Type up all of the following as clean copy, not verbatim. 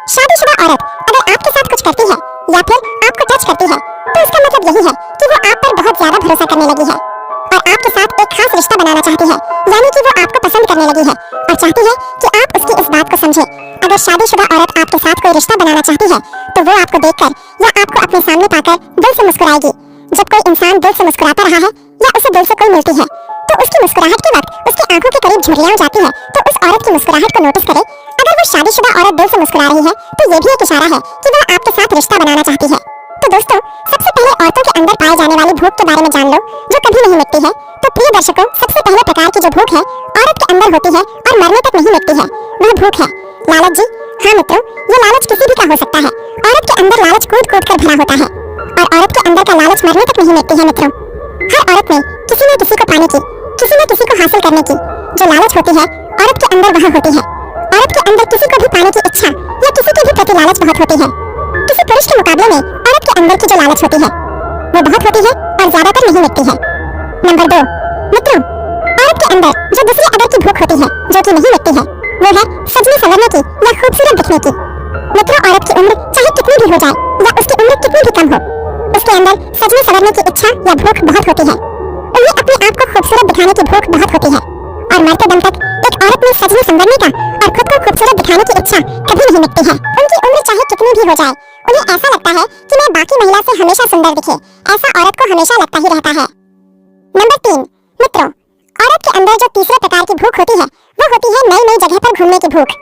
शादीशुदा औरत अगर आपके साथ कुछ करती है या फिर आपको टच करती है तो इसका मतलब यही है कि वो आप पर बहुत ज्यादा भरोसा करने लगी है और आपके साथ एक खास रिश्ता बनाना चाहती है, यानी कि वो आपको पसंद करने लगी है और चाहती है कि आप उसकी इस बात को समझे। अगर शादीशुदा औरत आपके साथ कोई रिश्ता बनाना चाहती है तो वो आपको देखकर या आपको अपने सामने पाकर दिल से मुस्कुराएगी। जब कोई इंसान दिल से मुस्कुराता रहा है या उसे दिल से कोई मिलती है तो उसकी मुस्कुराहट के वक्त उसकी आंखों के करीब झुर्रियां हो जाती है, तो उस औरत की मुस्कुराहट को नोटिस करें। अगर वो शादीशुदा औरत दिल से मुस्कुरा रही है तो ये भी एक इशारा है कि वह आपके साथ रिश्ता बनाना चाहती है। तो दोस्तों, सबसे पहले औरतों के अंदर पाए जाने वाली भूख के बारे में जान लो जो कभी नहीं मिटती है। तो प्रिय दर्शकों, सबसे पहले प्रकार की जो भूख है औरत के अंदर होती है और मरने तक नहीं मिटती है, वह भूख है लालच जी। हाँ मित्रों, ये लालच किसी भी का हो सकता है। औरत के अंदर लालच कूद कूद कर भरा होता है और औरत के अंदर का लालच मरने तक नहीं मिटती है मित्रों। हर औरत में किसी न किसी को पाने की, किसी न किसी को हासिल करने की जो लालच होती है औरत के अंदर वह होती है। औरत के अंदर किसी को भी पाने की इच्छा या किसी के भी प्रति लालच बहुत होती है। किसी पुरुष के मुकाबले में औरत के अंदर की जो लालच होती है वो बहुत होती है और ज्यादातर नहीं मिटती है। नंबर 2 मित्रों, औरत के अंदर जो दूसरी अदर की भूख होती है जो कि नहीं मिटती है वो है सजने संवरने की या खूबसूरत दिखने की। मित्रों, औरत की उम्र चाहे कितनी भी हो जाए या उसकी उम्र कितनी भी कम हो, उसके अंदर सजने संवरने की इच्छा या भूख बहुत होती है। उन्हें अपने आप को खूबसूरत दिखाने की भूख बहुत होती है और मरते दम तक एक औरत में सजने संवरने का और खुद को खूबसूरत दिखाने की इच्छा कभी नहीं मिटती है। उनकी उम्र चाहे कितनी भी हो जाए, उन्हें ऐसा लगता है कि मैं बाकी महिला से हमेशा सुंदर दिखे, ऐसा औरत को हमेशा लगता ही रहता है। नंबर 3 मित्रों, औरत के अंदर जो तीसरे प्रकार की भूख होती है वो होती है नई नई जगह पर घूमने की भूख।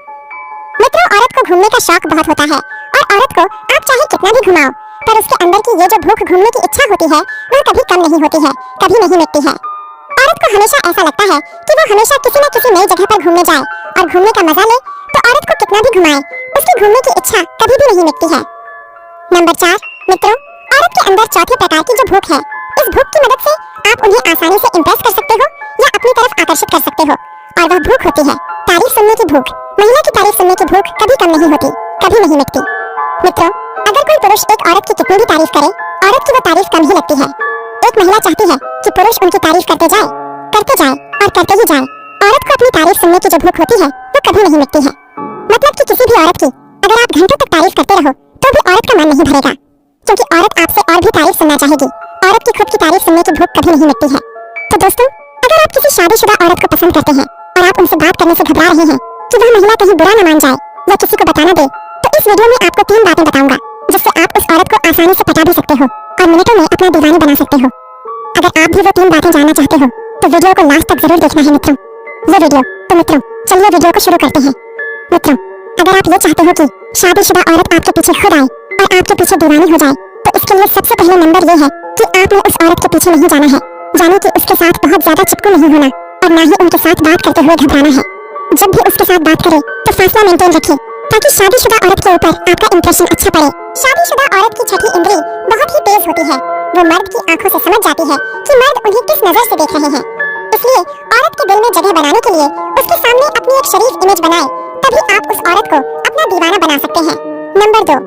मित्रों, औरत को घूमने का शौक बहुत होता है और औरत को आप चाहे कितना भी घुमाओ पर उसके अंदर की ये जो भूख घूमने की इच्छा होती है वह कभी कम नहीं होती है, कभी नहीं मिटती है। औरत को हमेशा ऐसा लगता है कि वो हमेशा किसी न किसी नई जगह पर घूमने जाए और घूमने का मजा ले, तो औरत को कितना भी घुमाए उसकी घूमने की इच्छा कभी भी नहीं मिटती है। नंबर 4 मित्रों, औरत के अंदर चौथे प्रकार की जो भूख है, इस भूख की मदद से आप उन्हें आसानी से इम्प्रेस कर सकते हो या अपनी तरफ आकर्षित कर सकते हो और वह भूख होती है तारीफ सुनने की भूख। महिला की तारीफ सुनने की भूख कभी कम नहीं होती, कभी नहीं मिटती। मित्रों, अगर कोई पुरुष एक औरत की कितनी भी तारीफ करे, औरत की वो तारीफ कम ही लगती है। एक महिला चाहती है कि पुरुष उनकी तारीफ करते जाए और करते ही जाए। औरत को अपनी तारीफ सुनने की जो भूख होती है वो कभी नहीं मिटती है। मतलब कि किसी भी औरत की अगर आप घंटों तक तारीफ करते रहो तो भी औरत का मन नहीं भरेगा, क्योंकि औरत आपसे और भी तारीफ सुनना चाहेगी। औरत की खुद की तारीफ सुनने की भूख कभी नहीं मिटती है। तो दोस्तों, अगर आप किसी शादीशुदा औरत को पसंद करते हैं और आप उनसे बात करने से घबरा रहे हैं कि वह महिला कहीं बुरा न मान जाए या किसी को बताना दे, तो इस वीडियो में आपको 3 बातें बताऊंगा जिससे आप उस औरत को आसानी से पटा भी सकते हो और मिनटों में अपना दीवानी बना सकते हो। अगर आप भी वो 3 बातें जानना चाहते हो तो वीडियो को लास्ट तक जरूर देखना है मित्रों। मित्रों चलिए वीडियो को शुरू करते हैं। मित्रों, अगर आप ये चाहते हो कि शादीशुदा औरत आपके पीछे खुद आए और आपके पीछे दीवानी हो जाए, तो इसके लिए सबसे पहले नंबर ये है कि आपने उस औरत के पीछे नहीं जाना है, जाने कि उसके साथ बहुत ज्यादा चिपकू नहीं होना और ना ही उनके साथ बात करते हुए घबराना है। जब भी उसके साथ बात करें तो फासला मेंटेन रखें ताकि शादीशुदा औरत के ऊपर आपका इंप्रेशन अच्छा पड़े। शादीशुदा औरत की छठी इंद्री बहुत ही तेज होती है। वो मर्द की आंखों से समझ जाती है कि मर्द उन्हें किस नजर से देख रहे हैं। इसलिए औरत के दिल में जगह बनाने के लिए उसके सामने अपनी एक शरीफ इमेज बनाएं, तभी आप उस औरत को अपना दीवाना बना सकते हैं। नंबर 2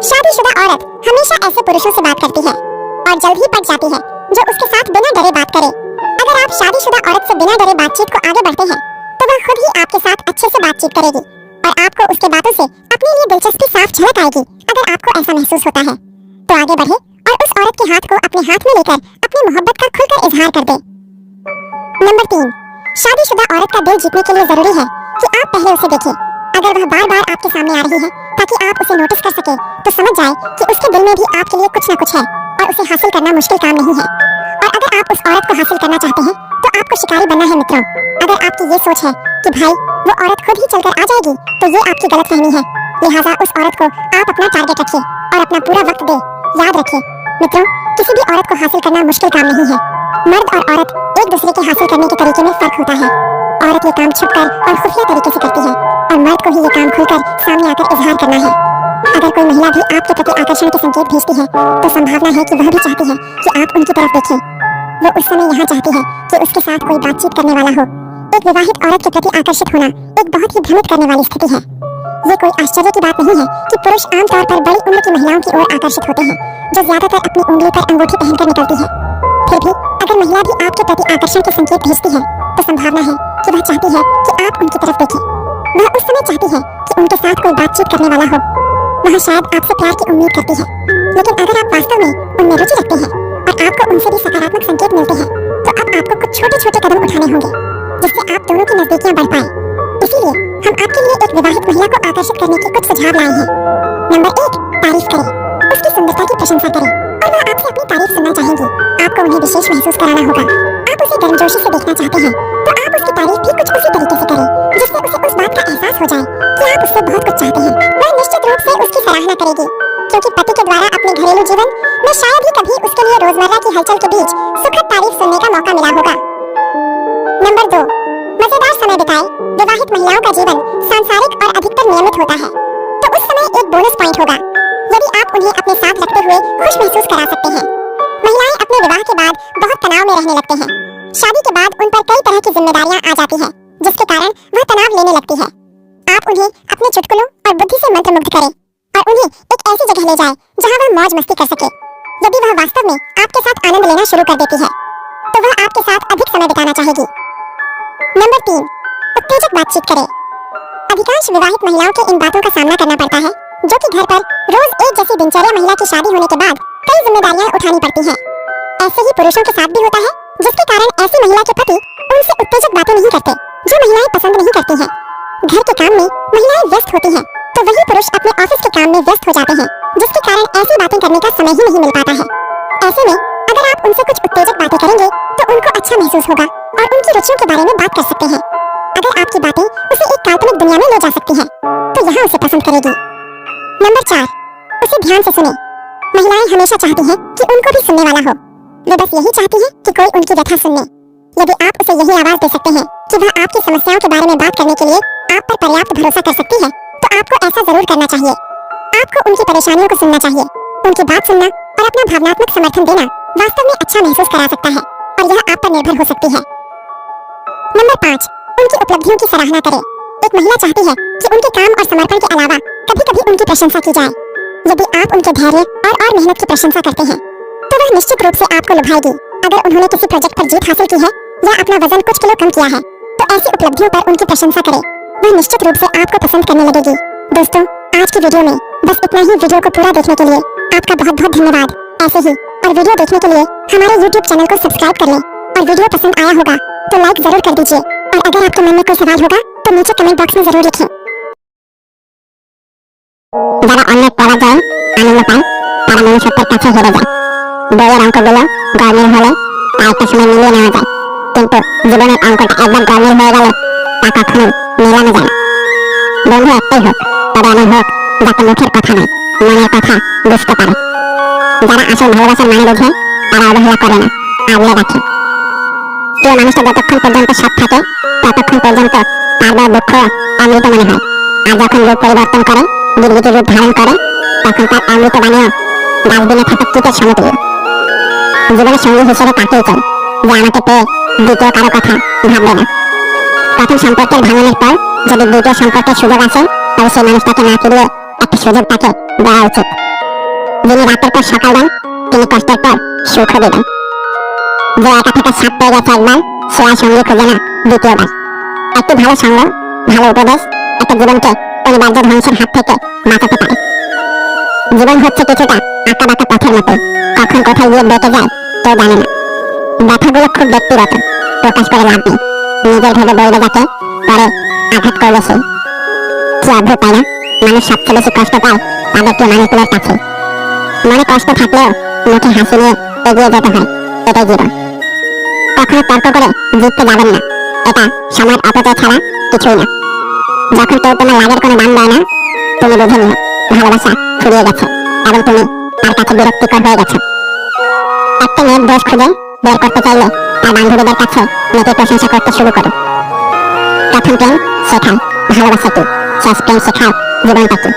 शादीशुदा औरत हमेशा ऐसे पुरुषों से बात करती है और जल्द ही पट जाती है जो उसके साथ बिना डरे बात करे। अगर आप शादीशुदा औरत से बिना डरे बातचीत को आगे बढ़ते हैं तो वह खुद ही आपके साथ अच्छे से बातचीत करेगी और आपको उसके बातों से अपने लिए दिलचस्पी साफ झलक आएगी। अगर आपको ऐसा महसूस होता है तो आगे बढ़े और उस औरत के हाथ को अपने हाथ में लेकर अपनी मोहब्बत का खुलकर इजहार कर दे। नंबर 3 शादीशुदा औरत का दिल जीतने के लिए जरूरी है कि आप पहले उसे देखें। अगर वह बार बार आपके सामने आ रही है ताकि आप उसे नोटिस कर सके, तो समझ जाए कि उसके दिल में भी आपके लिए कुछ न कुछ है और उसे हासिल करना मुश्किल काम नहीं है। और अगर आप उस औरत को हासिल करना चाहते हैं तो आपको शिकारी बनना है मित्रों। अगर आपकी ये सोच है कि भाई वो औरत खुद ही चलकर आ जाएगी, तो ये आपकी गलतफहमी है। लिहाजा उस औरत को आप अपना टारगेट रखिए और अपना पूरा वक्त दे। याद रखिए मित्रों, किसी भी औरत को हासिल करना मुश्किल काम नहीं है। मर्द और औरत एक दूसरे के हासिल करने के तरीके में फर्क होता है। औरत ये काम छुपकर और खुफिया तरीके से करती है और मर्द को ही ये काम खुलकर सामने आकर इजहार करना है। अगर कोई महिला भी आपके प्रति आकर्षण के संकेत भेजती है तो संभावना है कि वह भी चाहती है कि आप उनकी तरफ देखें। वो उस समय यहाँ चाहती है कि उसके साथ कोई बातचीत करने वाला हो। एक विवाहित औरत के प्रति आकर्षित होना एक बहुत ही भ्रमित करने वाली स्थिति है। ये कोई आश्चर्य की बात नहीं है कि पुरुष आमतौर पर बड़ी उम्र की महिलाओं की ओर आकर्षित होते हैं जो ज्यादातर अपनी उंगली पर अंगूठी पहनकर निकलती है। फिर भी अगर महिला भी आपके प्रति आकर्षण के संकेत भेजती है तो संभावना है कि वह चाहती है कि आप उनकी तरफ देखें। वह उस समय चाहती है कि उनके साथ कोई बातचीत करने वाला हो। वह शायद आपसे प्यार की उम्मीद करती है, लेकिन अगर आप वास्तव में उनमें रुचि रखते हैं और आपको उनसे भी सकारात्मक संकेत मिलते हैं, तो अब आपको कुछ छोटे-छोटे कदम उठाने होंगे, जिससे आप दोनों की नजदीकियां बढ़ पाए। इसीलिए हम आपके लिए एक विवाहित महिला को आकर्षित करने के कुछ सुझाव लाए हैं। नंबर 1, तारीफ करें। उसकी सुंदरता की प्रशंसा करें और वह आपसे अपनी तारीफ सुनना चाहेंगी। आपको उन्हें विशेष महसूस कराना होगा। आप उसे गर्मजोशी से देखना चाहते हैं, तो आप उसकी तारीफ भी कुछ उसी तरीके से करें, जिससे उसे उस बात का एहसास हो जाए कि आप उससे बहुत कुछ चाहते हैं। वह निश्चित रूप से उसकी सराहना करेगी, क्योंकि पति के द्वारा अपने घरेलू जीवन में शायद ही कभी उसके लिए रोजमर्रा की हलचल के बीच सुखद तारीफ सुनने का मौका मिला होगा। नंबर 2, मजेदार समय बिताएं। विवाहित महिलाओं का जीवन सांसारिक और अधिकतर नियमित होता है, तो उस समय एक बोनस पॉइंट होगा यदि आप उन्हें अपने साथ रखते हुए खुश महसूस करा सकते हैं। महिलाएं अपने विवाह के बाद बहुत तनाव में रहने लगते हैं। शादी के बाद उन पर कई तरह की जिम्मेदारियां आ जाती हैं, जिसके कारण वह तनाव लेने लगती है। आप उन्हें अपने चुटकुलों और बुद्धि से मंत्रमुग्ध करें और उन्हें एक ऐसी जगह ले जाएं जहां वह मौज मस्ती कर सके। यदि वह वास्तव में आपके साथ आनंद लेना शुरू कर देती है, तो वह आपके साथ अधिक समय बिताना चाहेगी। नंबर 3, उत्तेजक बातचीत करें। अधिकांश विवाहित महिलाओं के इन बातों का सामना करना पड़ता है, जो कि घर पर रोज एक जैसी दिनचर्या महिला की शादी होने के बाद कई जिम्मेदारियां उठानी पड़ती हैं। ऐसे ही पुरुषों के साथ भी होता है, जिसके कारण ऐसी महिला के पति उनसे उत्तेजक बातें नहीं करते, जो महिलाएं पसंद नहीं करती हैं। घर के काम में महिलाएं व्यस्त होती हैं, तो वही पुरुष अपने ऑफिस के काम में व्यस्त हो जाते हैं, जिसके कारण ऐसी बातें करने का समय ही नहीं मिल पाता है। ऐसे में अगर आप उनसे कुछ उत्तेजक बातें करेंगे, तो उनको अच्छा महसूस होगा और उनकी रुचियों के बारे में बात कर सकते हैं। अगर आपकी बातें उसे एक काल्पनिक दुनिया में ले जा सकती हैं, तो यहाँ उसे पसंद करेगी। नंबर 4, उसे ध्यान से सुने। महिलाएं हमेशा चाहती हैं कि उनको भी सुनने वाला हो। वे बस यही चाहती हैं कि कोई उनकी व्यथा सुन ले। यदि आप उसे यही आवाज दे सकते हैं कि वह आपकी समस्याओं के बारे में बात करने के लिए आप पर पर्याप्त भरोसा कर सकती है, तो आपको ऐसा जरूर करना चाहिए। आपको उनकी परेशानियों को सुनना चाहिए। उनकी बात सुनना और अपना भावनात्मक समर्थन देना वास्तव में अच्छा महसूस करा सकता है, और यह आप पर निर्भर हो सकती है। नंबर 5, उनकी उपलब्धियों की सराहना करें। एक महिला चाहती है कि उनके काम और समर्पण के अलावा कभी-कभी उनकी प्रशंसा की जाए। यदि आप उनके धैर्य और मेहनत की प्रशंसा करते हैं, तो वह निश्चित रूप से आपको लुभाएगी। अगर उन्होंने किसी प्रोजेक्ट पर जीत हासिल की है या अपना वजन कुछ किलो कम किया है, तो ऐसी उपलब्धियों पर उनकी प्रशंसा करें। वह निश्चित रूप से आपको पसंद करने लगेगी। दोस्तों, आज की वीडियो में बस इतना ही। वीडियो को पूरा देखने के लिए आपका बहुत-बहुत धन्यवाद। ऐसे ही और वीडियो देखने के लिए हमारे YouTube चैनल को सब्सक्राइब कर लें, और वीडियो पसंद आया होगा तो लाइक जरूर कर दीजिए, और अगर आपके मन में कोई सवाल होगा तो नीचे कमेंट बॉक्स में जरूर लिखें। যারা অনেক পড়া যায় আনন্দ পায় তারা মনুষ্যত্বের কাছে হেরে যায়। বইয়ের অঙ্কগুলো গরমিল হলে তা একটা সময় মিলিয়ে নেওয়া যায়, কিন্তু জীবনের অঙ্কটা একবার গরমিল হয়ে গেলে তা কখনো মেলানো যায় না। বন্ধু একটাই হোক, তবে এমন হোক যাতে মুখের কথা নয়, মনের কথা বুঝতে পারে। যারা আসল ভালোবাসার মানে বোঝে তারা অবহেলা করে না, আগলে রাখে। প্রিয় মানুষটা যতক্ষণ পর্যন্ত সৎ থাকে ততক্ষণ পর্যন্ত তার বা দুঃখ অমৃত মনে হয়, আর যখন রূপ পরিবর্তন করে গিরগিটির রূপ ধারণ করে তখন তার অমৃত বাণীও ডাস্টবিনে থাকা কীটের সমতুল্য। জীবনের সঙ্গী হিসেবে তাকেই চাই যে আমাকে পেয়ে দ্বিতীয় কারো কথা ভাববে না। প্রথম সম্পর্কের ভাঙনের পর যদি দ্বিতীয় সম্পর্কের সুযোগ আসে, তবে সেই মানুষটাকে না ফিরিয়ে একটা সুযোগ তাকে দেওয়া উচিত। যিনি রাতের পর সকাল দেন, তিনি কষ্টের পর সুখও দেবেন। যে একা থাকা সাপ পেয়ে গেছে একবার, সে আর সঙ্গী খোঁজে না দ্বিতীয়বার। একটি ভালো সঙ্গ, ভালো উপদেশ একটা জীবনকে অনিবার্য ধ্বংসের হাত থেকে বাঁচাতে পারে। জীবন হচ্ছে কিছুটা আঁকা বাঁকা পথের মতো, কখন কোথায় গিয়ে বেঁকে যায় কেউ জানে না। ব্যথাগুলো খুব ব্যক্তিগত, প্রকাশ করে লাভ নেই। নিজের ভেবে বলবে যাকে, পরে আঘাত করবে সে। কি অদ্ভুত তাই না? মানুষ সবচেয়ে বেশি কষ্ট পায় তাদের প্রিয় মানুষগুলোর কাছে। মনে কষ্ট থাকলেও মুখে হাসি নিয়ে এগিয়ে যেতে হয়, এটাই জীবন। কখনো তর্ক করে জিততে যাবেন না, এটা সময়ের অপচয় ছাড়া কিছুই না। যখন কেউ তোমার লাগের কোনো দাম দেয় না, তুমি বুঝে নিও ভালোবাসা ফুরিয়ে গেছে এবং তুমি তার কাছে বিরক্তিকর হয়ে গেছো। একটা মেয়ের দোষ খুঁজে বের করতে চাইলে তার বান্ধবীদের কাছে মেয়েকে প্রশংসা করতে শুরু করো। প্রথম প্রেম শেখায় ভালোবাসা কি, শেষ প্রেম শেখায় জীবনটা কি।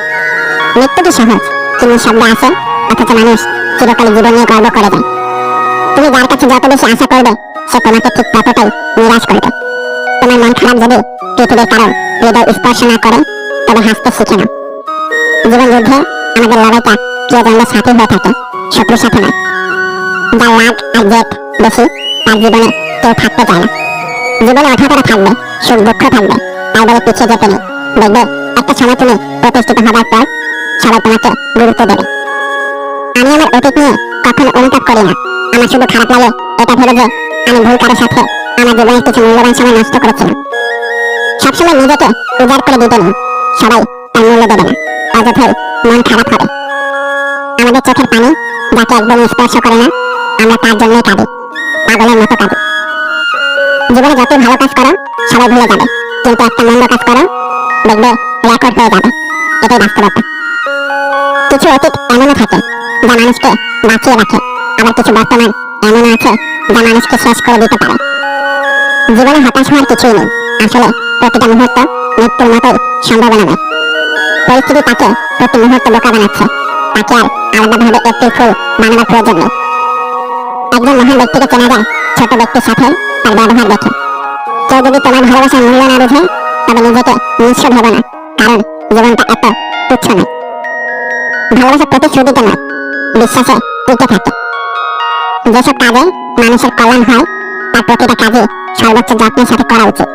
মৃত্যু কি সহজ, কিন্তু শব্দে আসে, অথচ মানুষ চিরকাল জীবন নিয়ে গর্ব করে যায়। তুমি যার কাছে যত বেশি আশা করবে, সে তোমাকে ঠিক ততটাই নিরাশ করবে। তোমার মন খারাপ যদি পৃথিবীর কারো হৃদয় স্পর্শ না করে, তবে হাসতে শিখে নাও। জীবন যুদ্ধে আমাদের লড়াইটা প্রিয়জনদের সাথে হয়ে থাকে, শত্রুর সাথে নয়। যার রাগ আর জেদ বেশি, তার জীবনে কেউ থাকতে চায় না। জীবনে অঠাকরা থাকবে, সুখ দুঃখ থাকবে, তাই বলে পিছিয়ে যেতে নেই। দেখবে একটা সময় তুমি প্রতিষ্ঠিত হবার পর সবাই তোমাকে গুরুত্ব দেবে। আমি আমার অতীত নিয়ে কখনো অনুতাপ করি না। আমার শুধু খারাপ লাগে এটা ভেবে যে আমি ভুল কারোর সাথে আমার জীবনের কিছু মূল্যবান সময় নষ্ট করেছিলাম। সবসময় নিজেকে উজাড় করে দিতে নেই, সবাই তার মূল্য দেবে না, অযথাই মন খারাপ হবে। আমাদের চোখের পানি যাকে একদম স্পর্শ করে না, আমরা তার জন্যই কাঁদি, পাগলের মতো কাঁদি। জীবনে যতই ভালো কাজ করো সবাই ভুলে যাবে, কিন্তু একটা মন্দ কাজ করো দেখবে রেকর্ড হয়ে যাবে। এটাই বাস্তবতা। কিছু অতীত এমনও থাকে যা মানুষকে বাঁচিয়ে রাখে, আবার কিছু বর্তমান এমন আছে যা মানুষকে শেষ করে দিতে পারে। জীবনে হতাশ হওয়ার কিছুই নেই। আসলে প্রতিটা মুহূর্ত মৃত্যুর মতোই সম্ভাবনা নেই। পরিস্থিতি তাকে প্রতি মুহূর্ত বোকা বানাচ্ছে, তাকে আর আলাদাভাবে একটি ফুল বানানোর প্রয়োজন নেই। একজন মহান ব্যক্তিকে চেনা যায় ছোট ব্যক্তির সাথে তার ব্যবহার দেখে। কেউ যদি তোমার ভালোবাসার মূল্য না বুঝে তবে নিজেকে নিঃস্ব ভেবো না, কারণ জীবনটা এত তুচ্ছ নয়। ভালোবাসা প্রতিশ্রুতিতে নয়, বিশ্বাসে টিকে থাকে। যেসব কাজে মানুষের কল্যাণ হয় তার প্রতিটা কাজে সর্বোচ্চ যত্নের সাথে করা উচিত।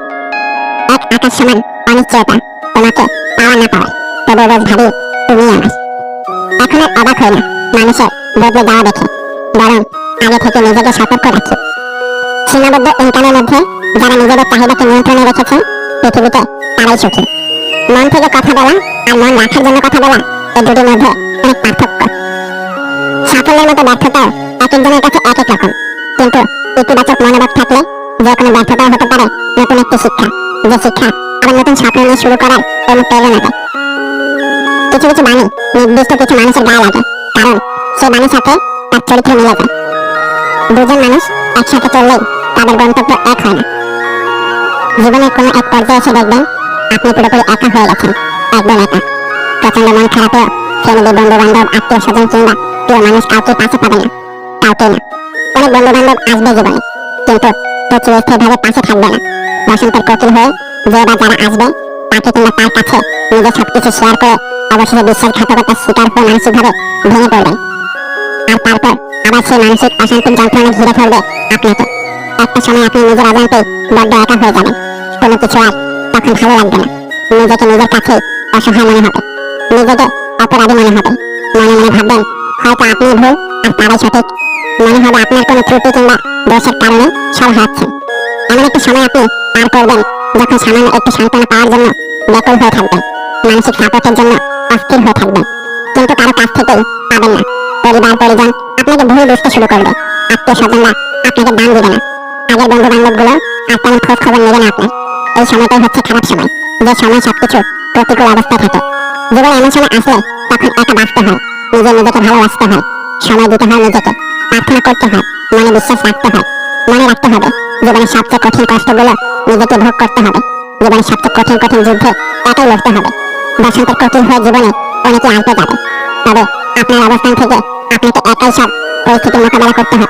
এক আকাশ সমান অনিশ্চয়তা তোমাকে পাওয়া না পাওয়ার, তবে রোজ ভাবি তুমি আমার। এখন আর অবাক হই না মানুষের বদলে যাওয়া দেখে, বরং আগে থেকে নিজেকে সতর্ক রাখি। সীমাবদ্ধ ইনকামের মধ্যে যারা নিজেদের চাহিদাকে নিয়ন্ত্রণে রেখেছে পৃথিবীতে তারাই সুখী। মন থেকে কথা বলা আর মন রাখার জন্য কথা বলা, এই দুটির মধ্যে অনেক পার্থক্য। সাফল্যের মতো ব্যর্থতাও এক একজনের কাছে এক এক রকম, কিন্তু ইতিবাচক মনোভাব থাকলে যে কোনো ব্যর্থতাও হতে পারে নতুন একটি শিক্ষা, যে শিক্ষা আবার নতুন স্বপ্ন নিয়ে শুরু করার অনুপ্রেরণা দেয়। কিছু কিছু বাণী নির্দিষ্ট কিছু মানুষের গায়ে লাগে, কারণ সেই বাণীর সাথে তার চরিত্র মিলে যায়। দুজন মানুষ একসাথে চললেই তাদের গন্তব্য এক হয় না। জীবনের কোনো এক পর্যায়ে এসে দেখবেন আপনি পুরোপুরি একা হয়ে গেছেন, একদম একা। প্রচন্ড মন খারাপেও ফ্যামিলি, বন্ধু বান্ধব, আত্মীয় স্বজন কিংবা প্রিয় মানুষ কাউকে পাশে পাবে না, কাউকে না। অনেক বন্ধু বান্ধব আসবে জীবনে, কিন্তু চিরস্থায়ীভাবে পাশে থাকবে না। বসন্তের কোকিল হয়ে যে বা যারা আসবে তাকে কিংবা তার কাছে নিজের সবকিছু শেয়ার করে অবশেষে বিশ্বাসঘাতকতার শিকার হয়ে মানসিকভাবে ভেঙে পড়বেন। আর তারপর আবার সেই মানসিক অশান্তির যন্ত্রণা ঘিরে ফেলবে আপনাকে। একটা সময় আপনি নিজের অজান্তেই বড্ড একা হয়ে যাবেন, কোনো কিছু আর তখন ভালো লাগবে না। নিজেকে নিজের কাছেই অসহায় মনে হবে, নিজেকে অপরাধী মনে হবে। মনে মনে ভাববেন হয়তো আপনি ভুল আর তারাই সঠিক। মনে হবে আপনার কোনো ত্রুটি কিংবা দোষের কারণে সব হারাচ্ছেন। এমন একটা সময় আপনি পার করবেন যখন সামান্য একটু সান্ত্বনা পাওয়ার জন্য ব্যাকুল হয়ে থাকবেন, মানসিক সাপোর্টের জন্য অস্থির হয়ে থাকবেন, কিন্তু কারো কাছ থেকেই পাবেন না। পরিবার পরিজন আপনাকে ভুল বুঝতে শুরু করবে, আত্মীয় স্বজনরা আপনাকে দাম দিবে না, আগের বন্ধু বান্ধব গুলো আর তেমন খোঁজ খবর নেবে না আপনার। এই সময়টাই হচ্ছে খারাপ সময়, যে সময় সবকিছু প্রতিকূল অবস্থায় থাকে। জীবনে এমন সময় আসলে তখন একা বাঁচতে হয়, নিজেকে ভালোবাসতে হয়, সময় দিতে হয় নিজেকে, প্রার্থনা করতে হয়, মনে বিশ্বাস রাখতে হয়। মনে রাখতে হবে জীবনের সবচেয়ে কঠিন কষ্টগুলো নিজেকে ভোগ করতে হবে, জীবনের সবচেয়ে কঠিন কঠিন যুদ্ধে একাই লড়তে হবে। বসন্তের কোকিল হয়ে জীবনে অনেকে আসবে যাবে, তবে আপনার অবস্থান থেকে আপনাকে एकाई सब परिस्थिति मुकाबला करते हैं।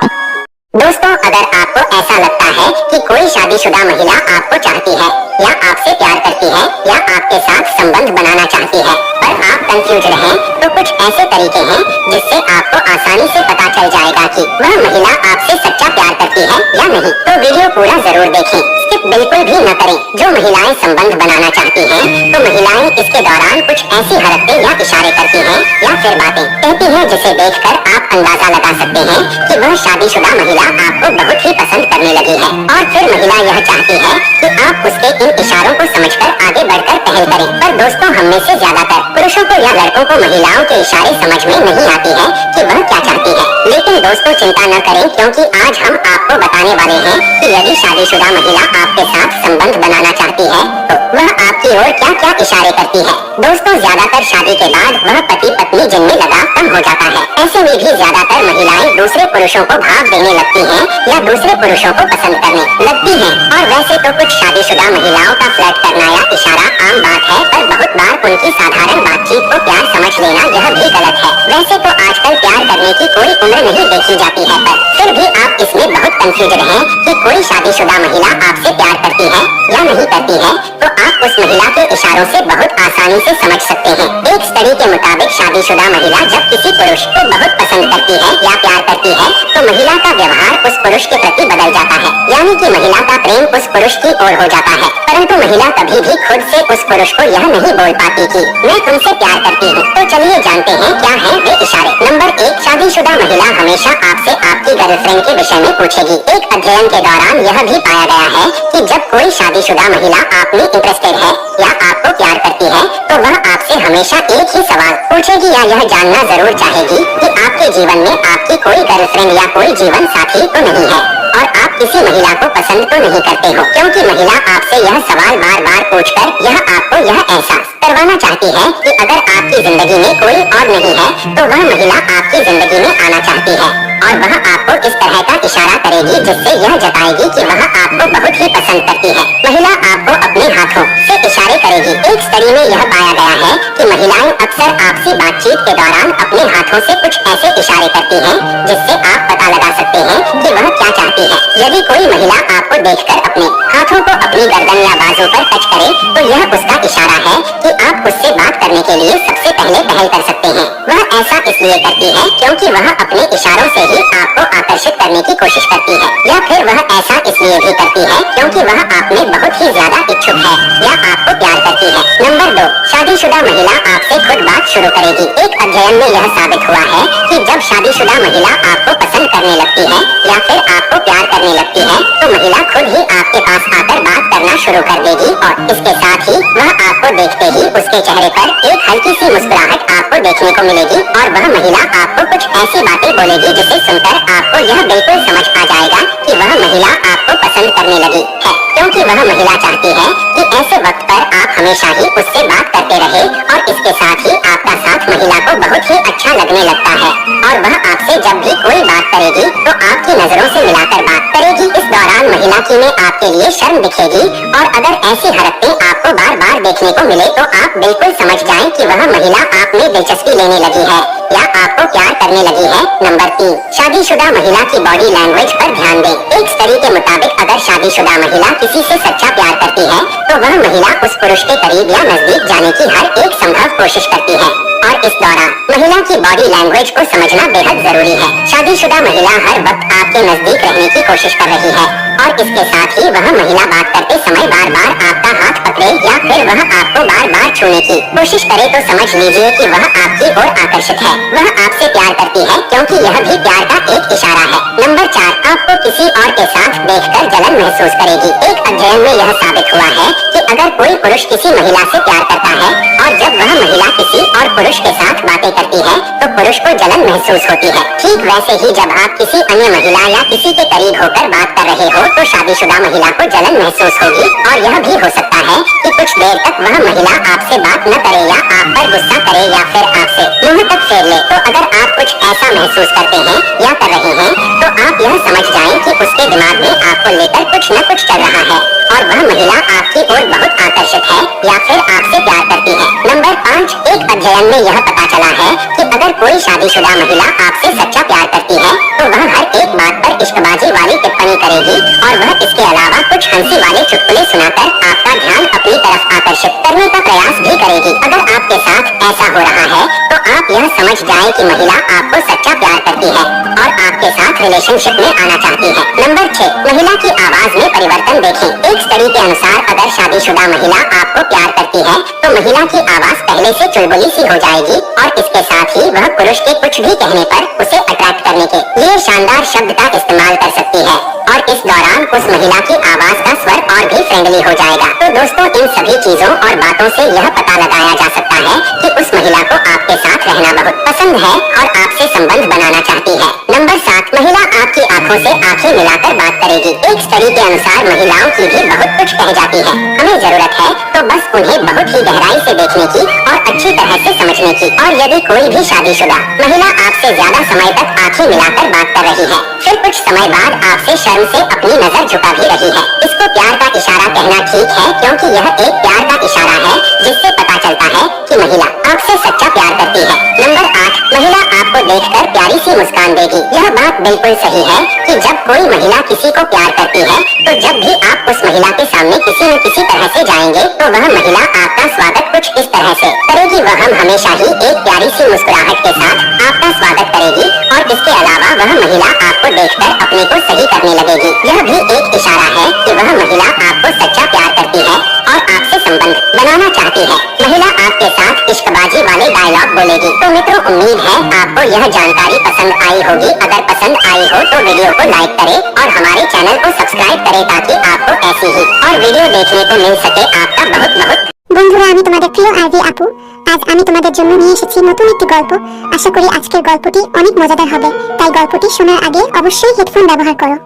दोस्तों, अगर आपको ऐसा लगता है कि कोई शादीशुदा महिला आपको चाहती है या आपसे प्यार करती है या आपके साथ संबंध बनाना चाहती है पर आप कंफ्यूज हैं, तो कुछ ऐसे तरीके हैं जिससे आपको आसानी से पता चल जाएगा कि वह महिला आपसे सच्चा प्यार करती है या नहीं। तो वीडियो पूरा जरूर देखें, स्किप बिल्कुल भी न करें। जो महिलाएं संबंध बनाना चाहती हैं, तो महिलाएं इसके दौरान कुछ ऐसी हरकतें या इशारे करती हैं या फिर बातें कहती हैं जिसे देखकर आप अंदाजा लगा सकते हैं कि वह शादीशुदा महिला आपको बहुत ही पसंद करने लगी है। और फिर महिला यह चाहती है कि आप उसके इन इशारों को समझकर आगे बढ़कर पहल करें। पर दोस्तों, हम में से ज्यादातर पुरुषों को या लड़कों को महिलाओं के इशारे समझ में नहीं आती है कि वह क्या चाहती है। लेकिन दोस्तों, चिंता न करें, क्योंकि आज हम आपको बताने वाले हैं कि यदि शादीशुदा महिला आपके साथ संबंध बनाना चाहती है तो वह आपकी ओर क्या क्या इशारे करती है। दोस्तों, ज्यादातर शादी के बाद वह पति पत्नी जिनमें लगाव कम हो जाता है। ऐसे में भी ज्यादातर महिलाएं दूसरे पुरुषों को भाव देने लगती हैं या दूसरे पुरुषों को पसंद करने लगती हैं। और वैसे तो कुछ शादीशुदा महिलाओं का फ्लर्ट करना या इशारा आम बात है, पर बहुत बार उनकी साधारण बातचीत को प्यार समझ लेना यह भी गलत है। वैसे तो आजकल प्यार प्यार करने की कोई उम्र नहीं देखी जाती है, पर फिर भी आप इसमें बहुत कंफ्यूजन हैं कि कोई शादीशुदा महिला आपसे प्यार करती है या नहीं करती है, तो आप उस महिला के इशारों से बहुत आसानी से समझ सकते हैं। एक स्टडी के मुताबिक शादीशुदा महिला जब किसी पुरुष को बहुत पसंद करती है या प्यार करती है तो महिला का व्यवहार उस पुरुष के प्रति बदल जाता है, यानी कि महिला का प्रेम उस पुरुष की ओर हो जाता है। परंतु महिला कभी भी खुद से उस पुरुष को यह नहीं बोल पाती कि मैं तुमसे प्यार करती हूँ। तो चलिए जानते हैं क्या है वे इशारे। नंबर 1, शादीशुदा महिला हमेशा आपसे आपकी गर्लफ्रेंड के विषय में पूछेगी। एक अध्ययन के दौरान यह भी पाया गया है कि जब कोई शादीशुदा महिला आप में इंटरेस्टेड है या आपको प्यार करती है तो वह आपसे हमेशा एक ही सवाल पूछेगी या यह जानना जरूर चाहेगी कि आपके जीवन में आपकी कोई गर्लफ्रेंड या कोई जीवन साथी तो नहीं है और आप किसी महिला को पसंद तो नहीं करते हो, क्योंकि महिला आपसे यह सवाल बार बार पूछकर यह आपको यह एहसास करवाना चाहती है कि अगर आपकी जिंदगी में कोई और नहीं है तो वह महिला आपकी जिंदगी में आना चाहती है और वह आपको इस तरह का इशारा करेगी जिससे यह जताएगी कि वह आपको बहुत ही पसंद करती है। महिला आपको अपने हाथों से इशारे करेगी। एक स्टडी में यह पाया गया है कि महिलाएं अक्सर आपसी बातचीत के दौरान अपने हाथों से कुछ ऐसे इशारे करती हैं जिससे आप पता लगा सकते हैं कि वह क्या चाहती है। यदि कोई महिला आपको देखकर अपने हाथों को अपनी गर्दन या बाजू पर टच करे तो यह उसका इशारा है कि आप उससे बात करने के लिए सबसे पहले पहल कर सकते हैं। वह ऐसा इसलिए करती है क्योंकि वह अपने इशारों से ही आपको आकर्षित करने की कोशिश करती है, या फिर वह ऐसा इसलिए भी करती है क्योंकि वह आप में बहुत ही ज्यादा इच्छुक है या आपको प्यार करती है। नंबर 2, शादीशुदा महिला आपसे खुद बात शुरू करेगी। एक अध्ययन में यह साबित हुआ है कि जब शादीशुदा महिला आपको पसंद करने लगती है या फिर आपको प्यार करने लगती है तो महिला खुद ही आपके पास आकर बात करना शुरू कर देगी और इसके साथ ही वह आपको देखते ही उसके चेहरे पर एक हल्की सी मुस्कुराहट आपको देखने को मिलेगी और वह महिला आपको कुछ ऐसी बातें बोलेगी जिसे सुनकर आपको यह बिल्कुल समझ आ जाएगा कि वह महिला आपको पसंद करने लगी है, क्योंकि वह महिला चाहती है कि ऐसे वक्त पर आप हमेशा ही उससे बात करते रहे और इसके साथ ही आपका साथ महिला को बहुत ही अच्छा लगने लगता है और वह आपसे जब भी कोई बात करेगी तो आपकी नजरों से मिलाकर बात करेगी। इस दौरान महिला की में आपके लिए शर्म दिखेगी और अगर ऐसी हरकतें आपको बार बार देखने को मिले तो आप बिल्कुल समझ जाएं कि वह महिला आप में दिलचस्पी लेने लगी है या आपको प्यार करने लगी है। नंबर 3, शादीशुदा महिला की बॉडी लैंग्वेज पर ध्यान दें। एक स्टडी के मुताबिक अगर शादीशुदा महिला किसी से सच्चा प्यार करती है तो वह महिला उस पुरुष के करीब या नजदीक जाने की हर एक संभव कोशिश करती है और इस दौरान महिला की बॉडी लैंग्वेज को समझना बेहद जरूरी है। शादीशुदा महिला हर वक्त आपके नजदीक रहने की कोशिश कर रही है और इसके साथ ही वह महिला बात करते समय बार बार आपका हाथ पकड़े या फिर वह आपको बार बार छूने की कोशिश करे तो समझ लीजिए कि वह आपकी ओर आकर्षित है। वह आपसे प्यार करती है क्योंकि यह भी प्यार का एक इशारा है। नंबर 4, आपको किसी और के साथ देखकर जलन महसूस करेगी। एक अध्ययन में यह साबित हुआ है कि अगर कोई पुरुष किसी महिला से प्यार करता है और जब वह महिला किसी और पुरुष के साथ बातें करती है तो पुरुष को जलन महसूस होती है। ठीक वैसे ही जब आप किसी अन्य महिला या किसी के करीब होकर बात कर रहे हो तो शादीशुदा महिला को जलन महसूस होगी और यह भी हो सकता है कि कुछ देर तक वह महिला आपसे बात न करे या आप पर गुस्सा करे या फिर आपसे मुंह तक फेर ले। तो अगर आप कुछ ऐसा महसूस करते हैं या कर रहे हैं तो आप यह समझ जाएं कि उसके दिमाग में आपको लेकर कुछ न कुछ चल रहा है और वह महिला आपकी ओर बहुत आकर्षित है या फिर आपसे प्यार करती है। नंबर 5, एक अध्ययन में यह पता चला है कि अगर कोई शादीशुदा महिला आपसे सच्चा प्यार करती है तो वह हर एक बात पर इश्कबाजी वाली टिप्पणी करेगी और वह इसके अलावा कुछ हंसी वाले चुटकुले सुनाकर आपका ध्यान अपनी तरफ आकर्षित करने का प्रयास भी करेगी। अगर आपके साथ ऐसा हो रहा है तो आप यह समझ जाएं कि महिला आपको सच्चा प्यार करती है और आपके साथ रिलेशनशिप में आना चाहती है। नंबर 6, महिला की आवाज में परिवर्तन देखें। एक स्टडी के अनुसार अगर शादीशुदा महिला आपको प्यार करती है तो महिला की आवाज पहले से चुलबुली सी हो जाएगी और इसके साथ ही वह पुरुष के कुछ भी कहने पर उसे अट्रैक्ट करने के लिए शानदार शब्द का इस्तेमाल कर सकती है और इस दौरान उस महिला की आवाज का स्वर और भी फ्रेंडली हो जाएगा। तो दोस्तों, इन सभी चीजों और बातों से यह पता लगाया जा सकता है कि उस महिला को आपके साथ रहना बहुत पसंद है और आपसे संबंध बनाना चाहती है। नंबर 7, महिला आपकी आंखों से आंखें मिलाकर बात करेगी। एक स्टडी के अनुसार महिलाओं की भी बहुत कुछ कह जाती है। हमें जरूरत है तो बस उन्हें बहुत ही गहराई से देखने की और अच्छी तरह से समझने की। और यदि कोई भी शादीशुदा महिला आपसे ज्यादा समय तक आंखें मिलाकर बात कर रही है फिर कुछ समय बाद आपसे शर्म से अपनी नजर झुका भी रही है, इसको प्यार का इशारा कहना ठीक है क्योंकि यह एक प्यार का इशारा है जिससे पता चलता है कि महिला आपसे सच्चा प्यार करती है। नंबर 8, महिला आपको देखकर प्यारी सी मुस्कान देगी। यह बात बिल्कुल सही है कि जब कोई महिला किसी को प्यार करती है तो जब भी आप उस महिला के सामने किसी न किसी तरह से जाएंगे तो वह महिला आपका स्वागत कुछ इस तरह से करेगी। वह हमेशा ही एक प्यारी सी मुस्कुराहट के साथ आपका स्वागत करेगी और इसके अलावा वह महिला आपको देखकर अपने को सही करने लगेगी। यह भी एक इशारा है कि वह महिला आपको सच्चा प्यार करती है और आपसे संबंध बनाना चाहती है। महिला आपके साथ इश्कबाजी वाले डायलॉग बोलेगी। तो मित्रों, उम्मीद है आपको यह जानकारी पसंद आई होगी। अगर पसंद आई हो तो वीडियो को लाइक करें और हमारे चैनल को सब्सक्राइब करें ताकि आपको ऐसी ही और वीडियो देखने को मिल सके। आपका बहुत बहुत বন্ধুরা, আমি তোমাদের প্রিয় আরভি আপু। আজ আমি তোমাদের জন্য নিয়ে এসেছি নতুন একটি গল্প। আশা করি আজকের গল্পটি অনেক মজাদার হবে, তাই গল্পটি শোনার আগে অবশ্যই হেডফোন ব্যবহার করো।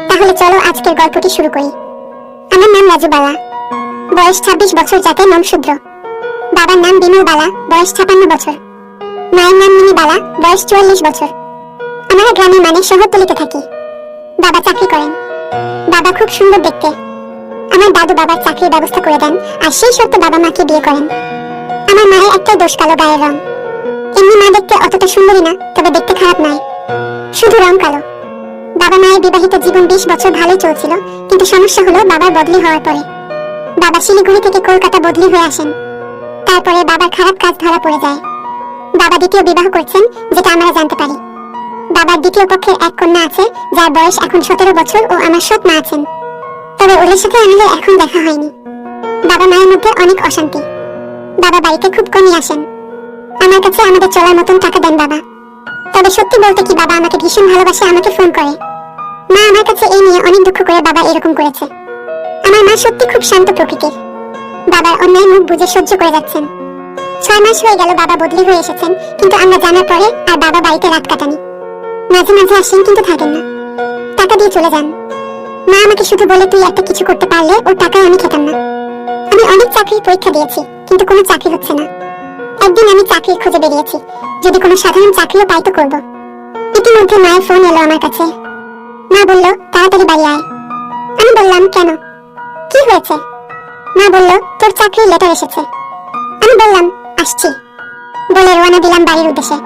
তাহলে চলো আজকের গল্পটি শুরু করি। আমার নাম রাজু বালা, বয়স 26 বছর, জাতে নাম শূদ্র। বাবার নাম বিমল বালা, বয়স 56 বছর। মায়ের নাম মিনি বালা, বয়স 44 বছর। আমরা গ্রামে মানে শহরতলিতে থাকি। বাবা চাকরি করেন। বাবা খুব সুন্দর দেখতে। আমার দাদু বাবার চাকরির ব্যবস্থা করে দেন আর সেই সত্ত্বে বাবা মাকে বিয়ে করেন। আমার মায়ের একটাই দোষ, কালো গায়ের রং। এমনি মা দেখতে অতটা সুন্দরী না, তবে দেখতে খারাপ নয়, শুধু রং কালো। বাবা মায়ের বিবাহিত জীবন 20 বছর ভালোই চলছিল, কিন্তু সমস্যা হলো বাবার বদলি হওয়ার পরে। বাবা শিলিগুড়ি থেকে কলকাতা বদলি হয়ে আসেন। তারপরে বাবার খারাপ কাজ ধরা পড়ে যায়। বাবা দ্বিতীয় বিবাহ করছেন, যেটা আমরা জানতে পারি। বাবার দ্বিতীয় পক্ষের এক কন্যা আছে, যার বয়স এখন 17 বছর ও আমার সৎ মা আছেন। তবে ওদের সাথে আমাদের এখন দেখা হয়নি। বাবা মায়ের মধ্যে অনেক অশান্তি। বাবা বাড়িতে খুব কমই আসেন। আমার কাছে আমাদের চলার মতন টাকা দেন বাবা। তবে সত্যি বলতে কি, বাবা আমাকে ভীষণ ভালোবাসে, আমাকে ফোন করে। মা আমার কাছে এই নিয়ে অনেক দুঃখ করে বাবা এরকম করেছে। আমার মা সত্যি খুব শান্ত প্রকৃতির। বাবার অন্যায় মুখ বুঝে সহ্য করে যাচ্ছেন। 6 মাস হয়ে গেল বাবা বদলি হয়ে এসেছেন, কিন্তু আমরা জানার পরে আর বাবা বাড়িতে রাত কাটানি। মাঝে মাঝে আসেন, কিন্তু থাকেন না, টাকা দিয়ে চলে যান। মা আমাকে শুধু বলে, তুই একটা কিছু করতে পারলে ওর টাকায় আমি খেতাম না। আমি অনেক চাকরির পরীক্ষা দিয়েছি, কিন্তু কোনো চাকরি হচ্ছে না। একদিন আমি চাকরির খোঁজে বেরিয়েছি, যদি কোনো সাধারণ চাকরিও পাই তো করবো। ইতিমধ্যে মায়ের ফোন এলো আমার কাছে। মা বলল, তাড়াতাড়ি বাড়ি আয়। আমি বললাম, কেন, কি হয়েছে? মা বলল, তোর চাকরির লেটার এসেছে। আমি বললাম, আসছি বলে রওনা দিলাম বাড়ির উদ্দেশ্যে।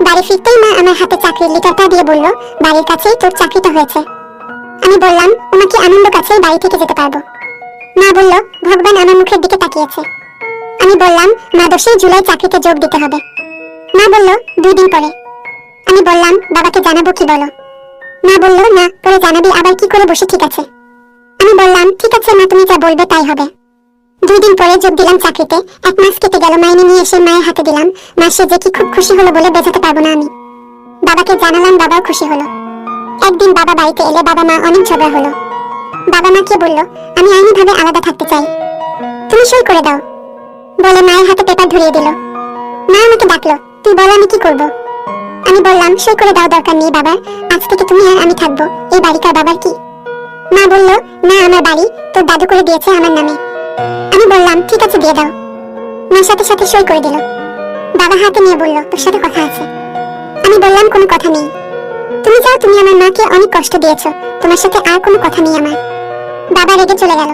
বাড়ি ফিরতেই মা আমার হাতে চাকরির লেটারটা দিয়ে বলল, বাড়ির কাছেই তোর চাকরিটা হয়েছে। আমি বললাম, ওনাকে আনন্দ কাছেই বাড়ি থেকে যেতে পারবো। মা বলল, ভগবান আমার মুখের দিকে তাকিয়েছে। আমি বললাম, মা 10 জুলাই চাকরিতে যোগ দিতে হবে। মা বলল, 2 দিন পরে। আমি বললাম, বাবাকে জানাবো কি বলো? মা বলল, না, পরে জানাবি, আবার কি করে বসে ঠিক আছে। আমি বললাম, ঠিক আছে মা, তুমি যা বলবে তাই হবে। 2 দিন পরে যোগ দিলাম চাকরিতে। 1 মাস কেটে গেল। মাইনে নিয়ে এসে মায়ের হাতে দিলাম। মা সে যে কি খুব খুশি হলো বলে বোঝাতে পারবো না আমি। বাবাকে জানালাম, বাবাও খুশি হলো। একদিন বাবা বাড়িতে এলে বাবা মা অনেক ঝগড়া হলো। বাবা মাকে বলল, আমি আইনিভাবে আলাদা থাকতে চাই, তুমি সই করে দাও বলে মায়ের হাতে পেপার ধরিয়ে দিল। মা আমাকে ডাকলো, তুই বল আমি কি করব? আমি বললাম, সই করে দাও, দরকার নেই বাবার, আজ থেকে তুমি আর আমি থাকবো। এই বাড়িটার বাবার কি? মা বলল, না, আমার বাড়ি তোর দাদু করে দিয়েছে আমার নামে। আমি বললাম, ঠিক আছে দিয়ে দাও। মার সাথে সাথে সই করে দিল। বাবা হাতে নিয়ে বলল, তোর সাথে কথা আছে। আমি বললাম, কোনো কথা নেই, তুমি যাও, তুমি আমার মাকে অনেক কষ্ট দিয়েছো, তোমার সাথে আর কোনো কথা নেই আমার। বাবা রেগে চলে গেল।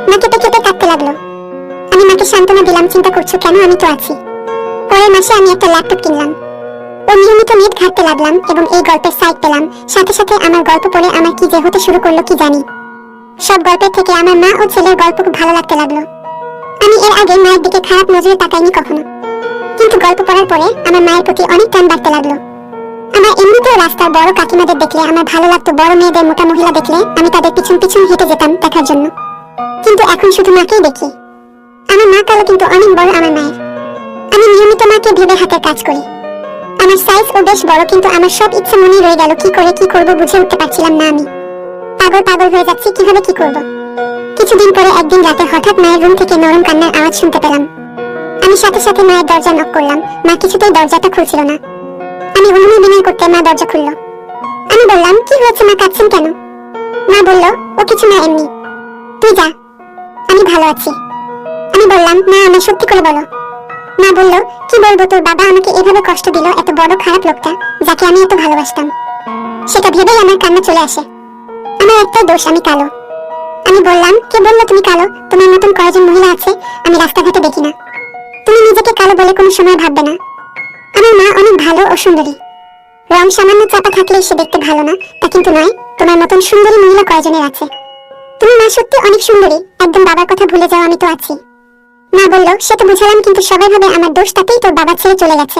মা কেটে কেটে কাঁদতে লাগলো। আমি মাকে সান্ত্বনা দিলাম, চিন্তা করছো কেন, আমি তো আছি। পরের মাসে আমি একটা ল্যাপটপ কিনলাম ও নিয়মিত নেট ঘাঁটতে লাগলাম এবং এই গল্পের সাইট পেলাম। সাথে সাথে আমার গল্প পড়ে আমার কি যে হতে শুরু করলো কি জানি। সব গল্পের থেকে আমার মা ও ছেলের গল্প খুব ভালো লাগতে লাগলো। আমি এর আগে মায়ের দিকে খারাপ নজরে তাকাইনি কখনো, কিন্তু গল্প পড়ার পরে আমার মায়ের প্রতি অনেক টান বাড়তে লাগলো। আমার এমনিতেও রাস্তার বড় কাকিমাদের দেখলে আমার ভালো লাগতো, বড় মেয়েদের মোটা মহিলা দেখলে আমি তাদের পিছন পিছন হেঁটে যেতাম দেখার জন্য। কিন্তু এখন শুধু মাকেই দেখি। আমার মা কালো, কিন্তু অনেক বড় আমার মায়ের। আমি নিয়মিত মাকে ভেবে হাতের কাজ করি। আমার সাইজ ও বেশ বড়, কিন্তু আমার সব ইচ্ছে মনেই রয়ে গেল। কি করে কি করব বুঝে উঠতে পারছিলাম না আমি। পাগল হয়ে যাচ্ছি, কিভাবে কি করব। কিছুদিন পরে একদিন রাতে হঠাৎ মায়ের রুম থেকে নরম কান্নার আওয়াজ শুনতে পেলাম। আমি সাথে সাথে মায়ের দরজা নক করলাম। মা কিছুতেই দরজাটা খুলছিল না। আমি অনুমতি বিনয় করতে মা দরজা খুলল। আমি বললাম, কি হয়েছে মা, কাঁদছেন কেন? মা বলল, ও কিছু না, এমনি, তুই যা, আমি ভালো আছি। আমি বললাম, না, আমার সত্যি করে বলো। মা বলল, কি বলবো, তোর বাবা আমাকে এভাবে কষ্ট দিল, এত বড় খারাপ লোকটা যাকে আমি এত ভালোবাসতাম, সেটা ভেবেই আমার কান্না চলে আসে। আমার একটাই দোষ, আমি কালো। আমি বললাম, কে বললো তুমি কালো? তোমার মতন কয়জন মহিলা আছে আমি রাস্তাঘাটে দেখি না। তুমি নিজেকে কালো বলে কোনো সময় ভাববে না। আমার মা অনেক ভালো ও সুন্দরী। রং সামান্য চাপা থাকলেই সে দেখতে ভালো না তা কিন্তু নয়, তোমার মতন সুন্দরী মহিলা কয়জনের আছে। তুমি মা সত্যি অনেক সুন্দরী, একদম বাবার কথা ভুলে যাও, আমি তো আছি। মা বলল, সে তো বুঝালাম, কিন্তু সবাই ভাবে আমার দোষ, তাতেই তোর বাবা ছেড়ে চলে গেছে।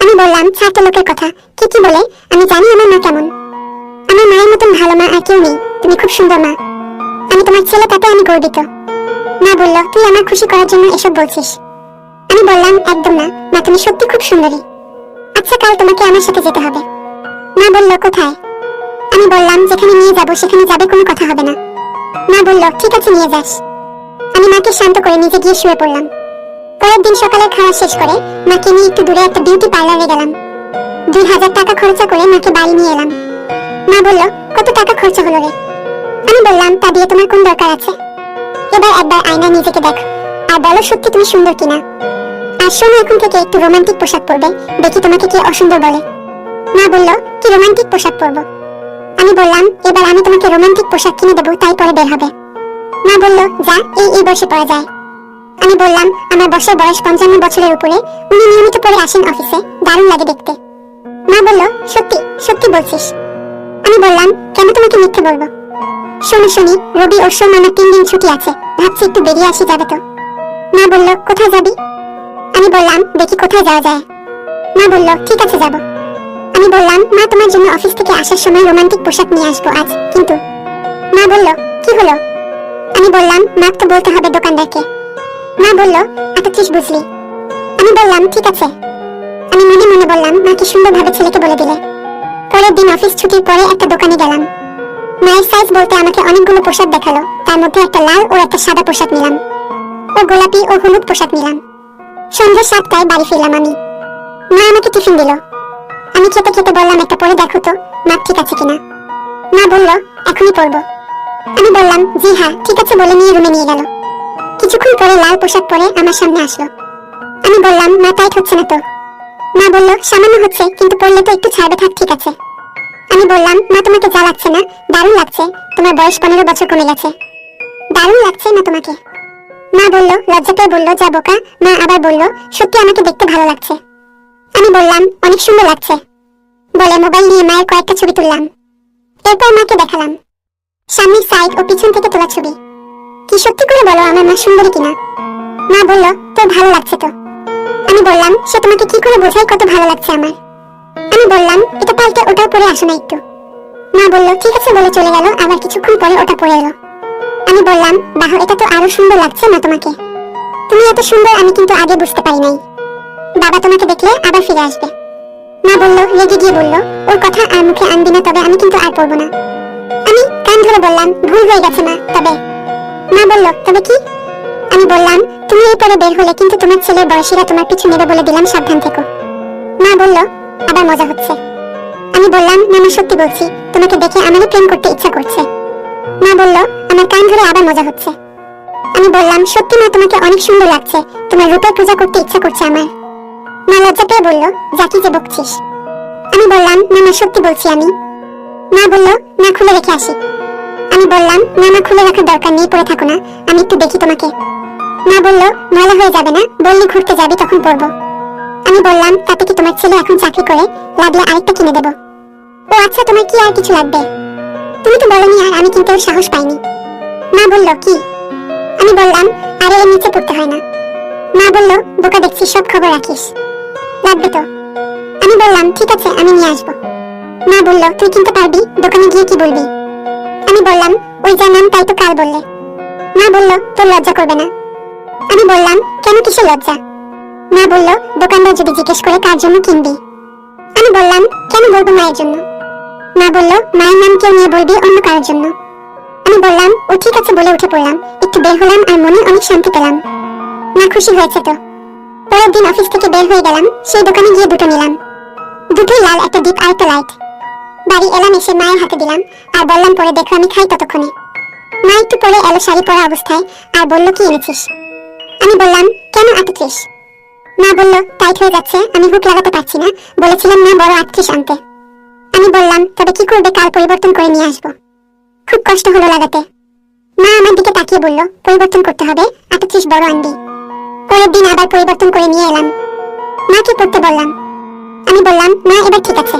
আমি বললাম, ছাড় তো লোকের কথা, কি কি বলে, আমি জানি আমার মা কেমন। আমার মায়ের মতন ভালো মা আর কেউ নেই, তুমি খুব সুন্দর মা, আমি তোমার ছেলে, তাতে আমি গর্বিত। মা বলল, তুই আমার খুশি করার জন্য এসব বলছিস। আমি বললাম, একদম না মা, তুমি সত্যি খুব সুন্দরী। আচ্ছা, কাল তোমাকে আমার সাথে যেতে হবে। মা বলল, কোথায়? আমি বললাম, যেখানে নিয়ে যাব সেখানে যাবে, কোনো কথা হবে না। মা বলল, ঠিক আছে, নিয়ে যাস। আমি মাকে শান্ত করে নিজে গিয়ে শুয়ে পড়লাম। পরের দিন সকালে খাওয়া শেষ করে মাকে নিয়ে একটু দূরে একটা বিউটি পার্লারে গেলাম। 2000 টাকা খরচা করে মাকে বাড়ি নিয়ে এলাম। মা বলল, কত টাকা খরচা হলো রে? আমি বললাম, তা দিয়ে তোমার কোন দরকার আছে? এবার একবার আয়নায় নিজেকে দেখো আর বলো সত্যি তুমি সুন্দর কিনা। আর শোনো, এখন থেকে একটু রোমান্টিক পোশাক পরবে, দেখি তোমাকে কে অসুন্দর বলে। মা বলল, কি রোমান্টিক পোশাক পরবো? আমি বললাম, এবার আমি তোমাকে রোমান্টিক পোশাক কিনে দেবো, তাই পরে বের হবে। মা বলল, যা, এই বয়সে পরা যায়। আমি বললাম, আমার বসের বয়স 55 বছরের উপরে, উনি নিয়মিত পরে আসেন অফিসে, দারুণ লাগে দেখতে। মা বলল, সত্যি সত্যি বলছিস? আমি বললাম, কেন তোমাকে মিথ্যে বলবো? শোনো শুনি, রবি ও সোম আমার 3 দিন ছুটি আছে, ভাবছি একটু বেরিয়ে আসি, যাবে তো? মা বলল, কোথায় যাবি? আমি বললাম, দেখি কোথায় যাওয়া যায়। মা বলল, ঠিক আছে, যাব। আমি বললাম, মা তোমার জন্য অফিস থেকে আসার সময় রোমান্টিক পোশাক নিয়ে আসবো আজ, কিন্তু। মা বলল, কি হলো? আমি বললাম, মাপ তো বলতে হবে দোকানদারকে। মা বলল, 38 বুঝলি। আমি বললাম, ঠিক আছে। আমি মনে মনে বললাম, মা কি সুন্দরভাবে ছেলেকে বলে দিলে। পরের দিন অফিস ছুটির পরে একটা দোকানে গেলাম। মায়ের সাইজ বলতে আমাকে অনেকগুলো পোশাক দেখালো, তার মধ্যে একটা লাল ও একটা সাদা পোশাক নিলাম, ও গোলাপি ও হলুদ পোশাক নিলাম। সন্ধ্যা 7টায় বাড়ি ফিরলাম আমি। মা আমাকে টিফিন দিল। আমি খেতে খেতে বললাম, একটা পরে দেখো তো মাপ ঠিক আছে কিনা। মা বলল, এখনই পরবো। আমি বললাম, জি হ্যাঁ ঠিক আছে বলে নিয়ে রুমে নিয়ে গেল। কিছুক্ষণ পরে লাল পোশাক পরে আমার সামনে আসলো। আমি বললাম, মা টাইট হচ্ছে না তো? মা বলল, সামান্য হচ্ছে, কিন্তু পরলে তো একটু ছাড়বে, থাক, ঠিক আছে। আমি বললাম, মা তোমাকে যা লাগছে না, দারুণ লাগছে, তোমার বয়স 15 বছর কমে গেছে, দারুণ লাগছে না তোমাকে? মা বলল, লজ্জা পেয়ে বলল, যা বোকা। মা আবার বলল, সত্যি আমাকে দেখতে ভালো লাগছে। আমি বললাম, অনেক সুন্দর লাগছে বলে মোবাইল নিয়ে মায়ের কয়েকটা ছবি তুললাম। এরপর মাকে দেখালাম সামনের সাইড ও পিছন থেকে তোলা ছবি। কি সত্যি করে বলো আমার মা সুন্দরী কিনা? মা বলল, তোর ভালো লাগছে তো? আমি বললাম, সে তোমাকে কি করে বোঝাই কত ভালো লাগছে আমার? আমি বললাম, এটা পাল্টে ওটাও পরে আসো না একটু। মা বলল, ঠিক আছে বলে চলে গেল, আবার কিছুক্ষণ পরে ওটা পরে এলো। আমি বললাম, বাহ, এটা তো আরো সুন্দর লাগছে না তোমাকে? তুমি এত সুন্দর আমি কিন্তু আগে বুঝতে পারি নাই, বাবা তোমাকে দেখলে আবার ফিরে আসবে। মা বলল, রেগে গিয়ে বলল, ওর কথা আর মুখে আনবি না, তবে আমি কিন্তু আর পরবো না। আমি কান ধরে বললাম, ভুল হয়ে গেছে মা, তবে। মা বলল, তবে কি? আমি বললাম, তুমি এই পরে বের হলে কিন্তু তোমার ছেলের বয়সীরা তোমার পিছু নেবে, বলে দিলাম, সাবধান থেকো। মা বলল, আবার মজা হচ্ছে। আমি বললাম, না না সত্যি বলছি, তোমাকে দেখে আমারও প্রেম করতে ইচ্ছা করছে। মা বলল, আমার কান ধরে আবার মজা হচ্ছে। আমি বললাম, সত্যি মা তোমাকে অনেক সুন্দর লাগছে, তোমার রূপের পূজা করতে ইচ্ছা করছে আমার। মা লজ্জা পেয়ে বলল, যা কি যে বকছিস। আমি বললাম, না না সত্যি বলছি আমি। মা বলল, না খুলে রেখে আসি। আমি বললাম, না না খুলে রাখার দরকার নেই, পরে থাকো না, আমি একটু দেখি তোমাকে। মা বলল, ময়লা হয়ে যাবে না, বললি ঘুরতে যাবি তখন পরবো। আমি বললাম, তাতে কি তোমার ছেলে এখন চাকরি করে, লাগলে আরেকটা কিনে দেবো। ও আচ্ছা, তোমার কি আর কিছু লাগবে? তুমি তো বলনি, আর আমি কিন্তু ওর সাহস পাইনি। মা বলল, কি? আমি বললাম, আরে এর নিচে পড়তে হয় না। মা বলল, বোকা দেখছিস, সব খবর রাখিস, লাগবে তো? আমি বললাম, ঠিক আছে আমি নিয়ে আসবো। মা বলল, তুই কিনতে পারবি, দোকানে গিয়ে কি বলবি? আমি বললাম, ওই যার নাম তাই তো কাল বললে। মা বলল, তোর লজ্জা করবে না? আমি বললাম, কেন, কিসের লজ্জা? মা বলল, দোকানদার যদি জিজ্ঞেস করে কার জন্য কিনবি। আমি বললাম, কেন বলবো মায়ের জন্য? মা বলল, মায়ের নাম কেউ নিয়ে বলবি, অন্য কারোর জন্য। আমি বললাম, ও ঠিক আছে বলে উঠে পড়লাম, একটু বের হলাম আর মনে অনেক শান্তি পেলাম। মা খুশি হয়েছে তো? পরের দিন অফিস থেকে বের হয়ে গেলাম, সেই দোকানে গিয়ে দুটো নিলাম, দুটোই লাল, একটা ডিপ আর একটা লাইট। বাড়ি এলাম, এসে মায়ের হাতে দিলাম আর বললাম, পরে দেখো আমি খাই ততক্ষণে। মা একটু পরে এলো শাড়ি পরা অবস্থায় আর বলল, কি এনেছিস? আমি বললাম, কেন 38? মা বলল, টাইট হয়ে যাচ্ছে, আমি হুক লাগাতে পারছি না, বলেছিলাম না বড় 38 আনতে। আমি বললাম, তবে কি করবে, কাল পরিবর্তন করে নিয়ে আসবো। খুব কষ্ট হলো লাগাতে। মা আমার দিকে তাকিয়ে বলল, পরিবর্তন করতে হবে, 38 বড় আনবি। পরের দিন আবার পরিবর্তন করে নিয়ে এলাম, মাকে পড়তে বললাম। আমি আমি বললাম না এবার ঠিক আছে।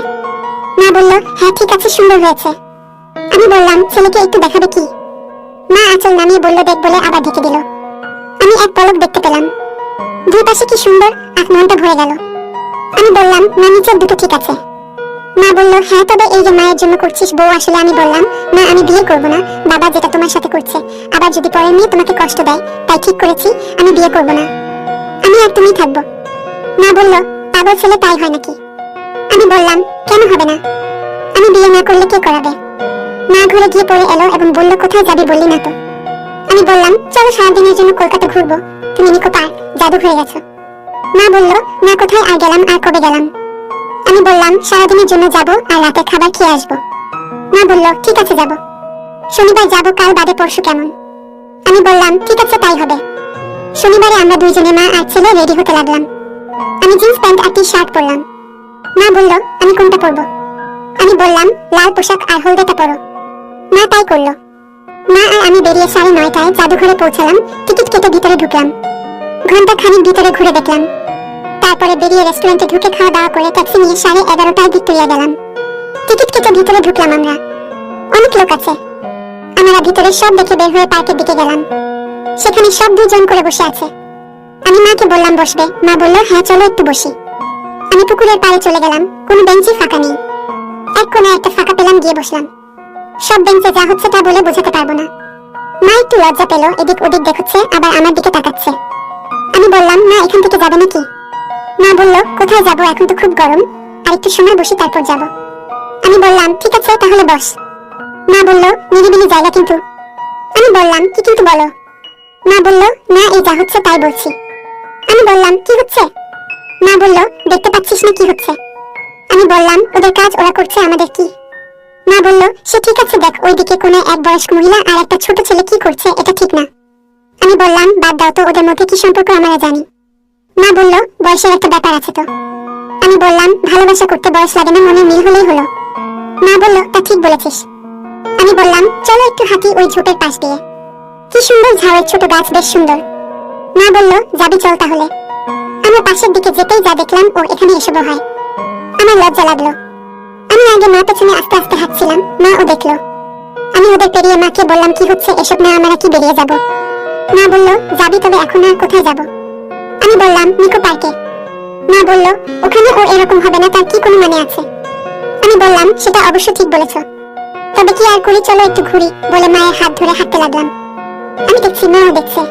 মা বলল হ্যাঁ ঠিক আছে, সুন্দর হয়েছে। আমি বললাম ছেলেকে একটু দেখাবে কি? মা আঁচল নামিয়ে বলল দেখ বলে আবার ঢেকে দিল। আমি এক পলক দেখতে পেলাম, দুই পাশে কি সুন্দর, আর মনটা ভরে গেল। আমি বললাম না নিচের দুটো ঠিক আছে। মা বলল হ্যাঁ তবে এই যে মায়ের জন্য করছিস বউ আসলে। আমি বললাম না আমি বিয়ে করব না, বাবা যেটা তোমার সাথে করছে, আবার যদি পরের মেয়ে তোমাকে কষ্ট দেয়, তাই ঠিক করেছি আমি বিয়ে করব না, আমি আর তুমি থাকবো। মা বলল পাগল ছেলে তাই হয় নাকি? আমি বললাম কেন হবে না, আমি বিয়ে না করলে কে করাবে? মা ঘুরে গিয়ে পড়ে এলো এবং বলল কোথায় যাবি বললি না তো। আমি বললাম চলো সারাদিনের জন্য কলকাতা ঘুরবো, তুমি নিকো পার্ক জাদু ঘুরে গেছো। মা বলল না কোথায় আর গেলাম, আর কবে গেলাম? আমি বললাম সারাদিনের জন্য যাব আর রাতে খাবার খেয়ে আসবো। মা বলল ঠিক আছে যাব, শনিবার যাব, কাল বাদে পরশু কেমন? আমি বললাম ঠিক আছে তাই হবে। শনিবারে আমরা দুইজনে মা আর ছেলে রেডি হতে লাগলাম। আমি জিন্স প্যান্ট আর টি শার্ট পরলাম। মা বলল আমি কোনটা পরবো? আমি বললাম লাল পোশাক আর হলদেটা পরো। মা তাই করলো। মা আর আমি বেরিয়ে 9:30টায় জাদুঘরে পৌঁছালাম, টিকিট কেটে ভিতরে ঢুকলাম। ঘন্টা খানিক ভিতরে ঘুরে দেখলাম, তারপরে বেরিয়ে রেস্টুরেন্টে ঢুকে খাওয়া দাওয়া করে ট্যাক্সি নিয়ে 11:30টায় ভিক্টোরিয়া গেলাম। টিকিট কেটে ভিতরে ঢুকলাম আমরা, অনেক লোক আছে। আমরা ভিতরে সব দেখে বের হয়ে পার্কের দিকে গেলাম, সেখানে সব দুজন করে বসে আছে। আমি মাকে বললাম বসবে, মা বলল হ্যাঁ চলো একটু বসি। আমি পুকুরের পাড়ে চলে গেলাম, কোনো বেঞ্চই ফাঁকা নেই। এক কোণে একটা ফাঁকা পেলাম, গিয়ে বসলাম। সব বেঞ্চে যা হচ্ছে তা বলে বোঝাতে পারবো না। মা একটু লজ্জা পেল, এদিক ওদিক দেখছে, আবার আমার দিকে তাকাচ্ছে। আমি বললাম না এখান থেকে যাবে নাকি? মা বলল কোথায় যাব, এখন তো খুব গরম, আর একটু সময় বসি তারপর যাব। আমি বললাম ঠিক আছে তাহলে বস। মা বলল নিরিবিলি জায়গা কিন্তু। আমি বললাম কি কিন্তু বলো? মা বলল না এই যা হচ্ছে তাই বলছি। আমি বললাম কি হচ্ছে? মা বলল দেখতে পাচ্ছিস না কি হচ্ছে? আমি বললাম ওদের কাজ ওরা করছে, আমাদের কি? মা বলল সে ঠিক আছে দেখ, ওইদিকে কোনে এক বয়স্ক মহিলা আর একটা ছোট ছেলে কি করছে, এটা ঠিক না। আমি বললাম বাদ দাও তো, ওদের মধ্যে কি সম্পর্ক আমরা জানি। মা বলল বয়সের একটা ব্যাপার আছে তো। আমি বললাম ভালোবাসা করতে বয়স লাগে না, মনে মিল হলেই হলো। মা বলল তা ঠিক বলেছিস। আমি বললাম চলো একটু হাঁটি ওই ঝোপের পাশ দিয়ে, কি সুন্দর ঝাড়ের ছোট গাছ, বেশ সুন্দর। মা বলল যাবি চল তাহলে। আমরা পাশের দিকে যেতেই যা দেখলাম ও এখানে এসে বহায়। আমার লজ্জা লাগলো। আমি আগে মা পেছনে আস্তে আস্তে হাঁটছিলাম, মা ও দেখলো। আমি ওদের পেরিয়ে মাকে বললাম কি হচ্ছে এসব, না আমরা কি বেরিয়ে যাব? মা বলল যাবি তবে এখন আর কোথায় যাব? আমি বললাম নিকো পার্কে। মা বলল ওখানে ও এরকম হবে না, তার কি কোনো মানে আছে? আমি বললাম সেটা অবশ্য ঠিক বলেছ, তবে কি আর করি, চলো একটু ঘুরি বলে মায়ের হাত ধরে হাঁটতে লাগলাম। আমি দেখছি মাও দেখছে,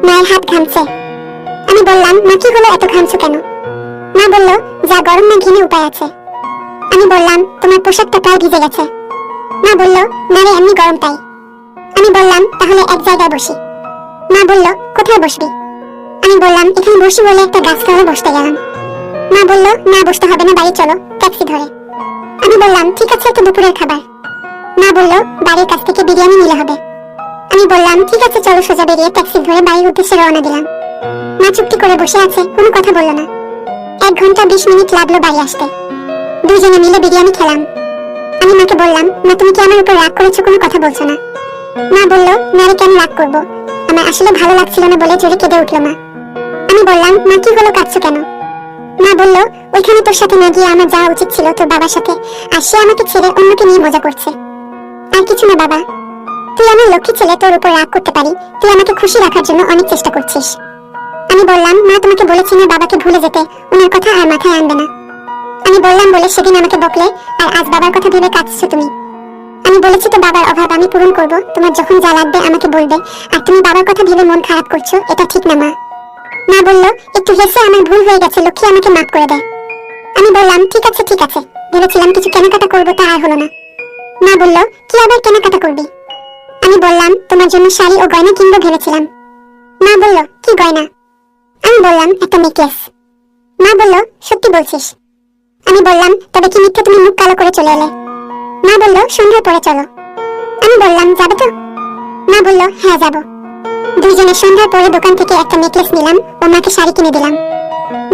মায়ের হাত ঘামছে। আমি বললাম মা কি হলো, এত ঘামছো কেন? মা বলল যা গরম না ঘেমে উপায় আছে। আমি বললাম তোমার পোশাকটা প্রায় ভিজে গেছে। মা বলল না রে এমনি গরম তাই। আমি বললাম তাহলে এক জায়গায় বসি। মা বলল কোথায় বসবি? আমি বললাম এখানে বসি বলে একটা গাছ তলায় বসতে গেলাম। মা বলল না বসতে হবে না, বাড়ি চলো ট্যাক্সি ধরে। আমি বললাম ঠিক আছে একটা দুপুরের খাবার। মা বলল বাড়ির কাছ থেকে বিরিয়ানি নিলে হবে। আমি বললাম ঠিক আছে চলো, সোজা বেরিয়ে ট্যাক্সি ধরে বাড়ির উদ্দেশ্যে রওনা দিলাম। মা চুপটি করে বসে আছে, কোনো কথা বলল না। 1 ঘন্টা 20 মিনিট লাগলো বাড়ি আসতে। দুইজনে মিলে বিরিয়ানি খেলাম। আমি মাকে বললাম মা তুমি কি আমার উপর রাগ করেছো, কোনো কথা বলছো না? মা বলল না রে কেন রাগ করবো, আমার আসলে ভালো লাগছিল না বলে জোরে কেঁদে উঠলো মা। আমি বললাম মা কি হলো, কাঁদছো কেন? মা বলল ওইখানে তোর সাথে না গিয়ে আমার যাওয়া উচিত ছিল তোর বাবার সাথে, আর সে আমাকে ছেড়ে অন্যকে নিয়ে মজা করছে। আর কিছু না বাবা, তুই আমার লক্ষ্মী ছেলে, তোর উপর রাগ করতে পারি, তুই আমাকে খুশি রাখার জন্য অনেক চেষ্টা করছিস। আমি বললাম মা তোমাকে বলেছি না বাবাকে ভুলে যেতে, ওনার কথা আর মাথায় আনবে না। আমি বললাম বলে সেদিন আমাকে বকলে, আর আজ বাবার কথা ভেবে কাঁদছো তুমি। আমি বলেছি তো বাবার অভাব আমি পূরণ করব, তোমার যখন যা লাগবে আমাকে বলবে, আর তুমি বাবার কথা ভেবে মন খারাপ করছো, এটা ঠিক না মা। মা বলল একটু হেসে আমার ভুল হয়ে গেছে লক্ষ্মী, আমাকে মাফ করে দে। আমি বললাম ঠিক আছে ঠিক আছে, ভেবেছিলাম কিছু কেনাকাটা করবো, তা আর হলো না। মা বলল কি আবার কেনাকাটা করবি? আমি বললাম তোমার জন্য শাড়ি ও গয়না কিনবো ভেবেছিলাম। মা বলল কি গয়না? আমি বললাম একটা নেকলেস। মা বলল সত্যি বলছিস? আমি বললাম তবে কি মিথ্যে তুমি মুখ কালো করে চলে এলে? মা বলল সন্ধ্যার পরে চলো। আমি বললাম যাবে তো? মা বলল হ্যাঁ যাবো। দুইজনে সন্ধ্যার পরে দোকান থেকে একটা নেকলেস নিলাম ও মাকে শাড়ি কিনে দিলাম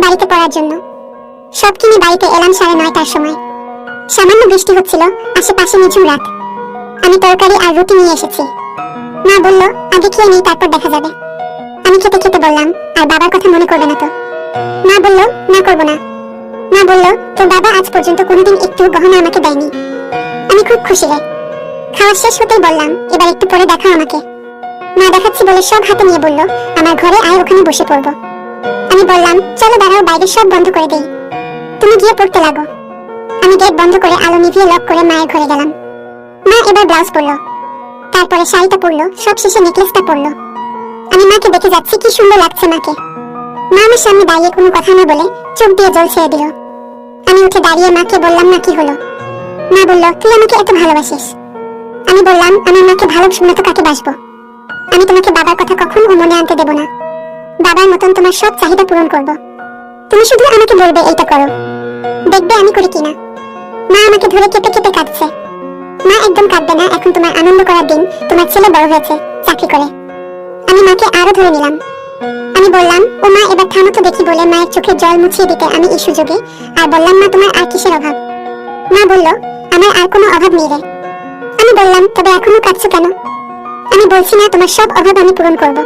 বাড়িতে পরার জন্য। সব কিনে বাড়িতে এলাম 9:30টার সময়। সামান্য বৃষ্টি হচ্ছিল, আশেপাশে নিঝুম রাত। আমি তরকারি আর রুটি নিয়ে এসেছি। মা বলল আগে খেয়ে নিই তারপর দেখা যাবে। আমি খেতে খেতে বললাম আর বাবার কথা মনে করবে না তো? মা বলল না করবো না। মা বলল, তোর বাবা আজ পর্যন্ত কোনোদিন একটু গহনা আমাকে দেয়নি। আমি খুব খুশি রে। খাওয়া শেষ হতেই বললাম, এবার একটু পরে দেখাও আমাকে। মা দেখাচ্ছি বলে সব হাতে নিয়ে বলল, আমার ঘরে আয়, ওখানে বসে পড়বো। আমি বললাম, চলো দাঁড়াও, বাইরে সব বন্ধ করে দেই, তুমি গিয়ে পড়তে লাগো। আমি গেট বন্ধ করে আলো নিভিয়ে লক করে মায়ের ঘরে গেলাম। মা এবার ব্লাউজ পরলো, তারপরে শাড়িটা পরলো, সব শেষে নেকলেসটা পরলো। আমি মাকে দেখে যাচ্ছি, কি সুন্দর লাগছে মাকে। মা আমার সামনে দাঁড়িয়ে কোনো কথা না বলে চোখ দিয়ে জল ছেড়ে দিল। আমি উঠে দাঁড়িয়ে মাকে বললাম, না কি হলো? মা বলল, তুই আমাকে এত ভালোবাসিস। আমি বললাম, আমার মাকে ভালোবাসবো না তো কাকে বাসবো? আমি তোমাকে বাবার কথা কখনো মনে আনতে দেব না। বাবার মতন তোমার সব চাহিদা পূরণ করব। তুমি শুধু আমাকে বলবে এইটা করো, দেখবে আমি করি কিনা। মা আমাকে ধরে কেঁপে কেঁপে কাঁদছে। মা একদম কাঁদবে না, এখন তোমার আনন্দ করার দিন, তোমার ছেলে বড় হয়েছে, চাকরি করে। আমি মাকে আরো ধরে নিলাম। আমি বললাম, ও মা এবার থামো তো দেখি বলে মায়ের চোখে জল মুছিয়ে দিতে আমি এই সুযোগে আর বললাম, মা তোমার আর কিসের অভাব? মা বলল, আমার আর কোনো অভাব নেই রে। আমি বললাম, তবে এখনো কাঁদছো কেন? আমি বলছি না তোমার সব অভাব আমি পূরণ করব,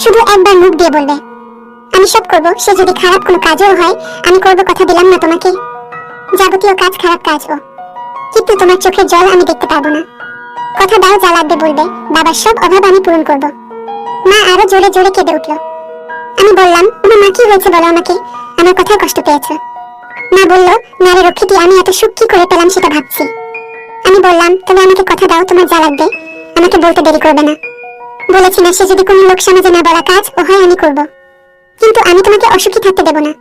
শুধু একবার মুখ দিয়ে বলবে। আমি সব করব, সে যদি খারাপ কোনো কাজও হয় আমি করব, কথা দিলাম না তোমাকে। যাবতীয় কাজ খারাপ কাজ ও, কিন্তু তোমার চোখের জল আমি দেখতে পারবো না। কথা দাও, যা লাগবে বলবে, বাবার সব অভাব আমি পূরণ করব। মা আরো জোরে জোরে কেঁদে উঠল। আমি বললাম, আমার মা কি হয়েছে বলো আমাকে, আমার কথায় কষ্ট পেয়েছে? মা বলল, নারে রক্ষিতি, আমি এত সুখ কি করে পেলাম সেটা ভাবছি। আমি বললাম, তবে আমাকে কথা দাও, তোমার যা লাগবে আমাকে বলতে দেরি করবে না। বলেছি না, সে যদি কোনো লোক সমাজে না বলা কাজ ও হয় আমি করব, কিন্তু আমি তোমাকে অসুখী থাকতে দেব না।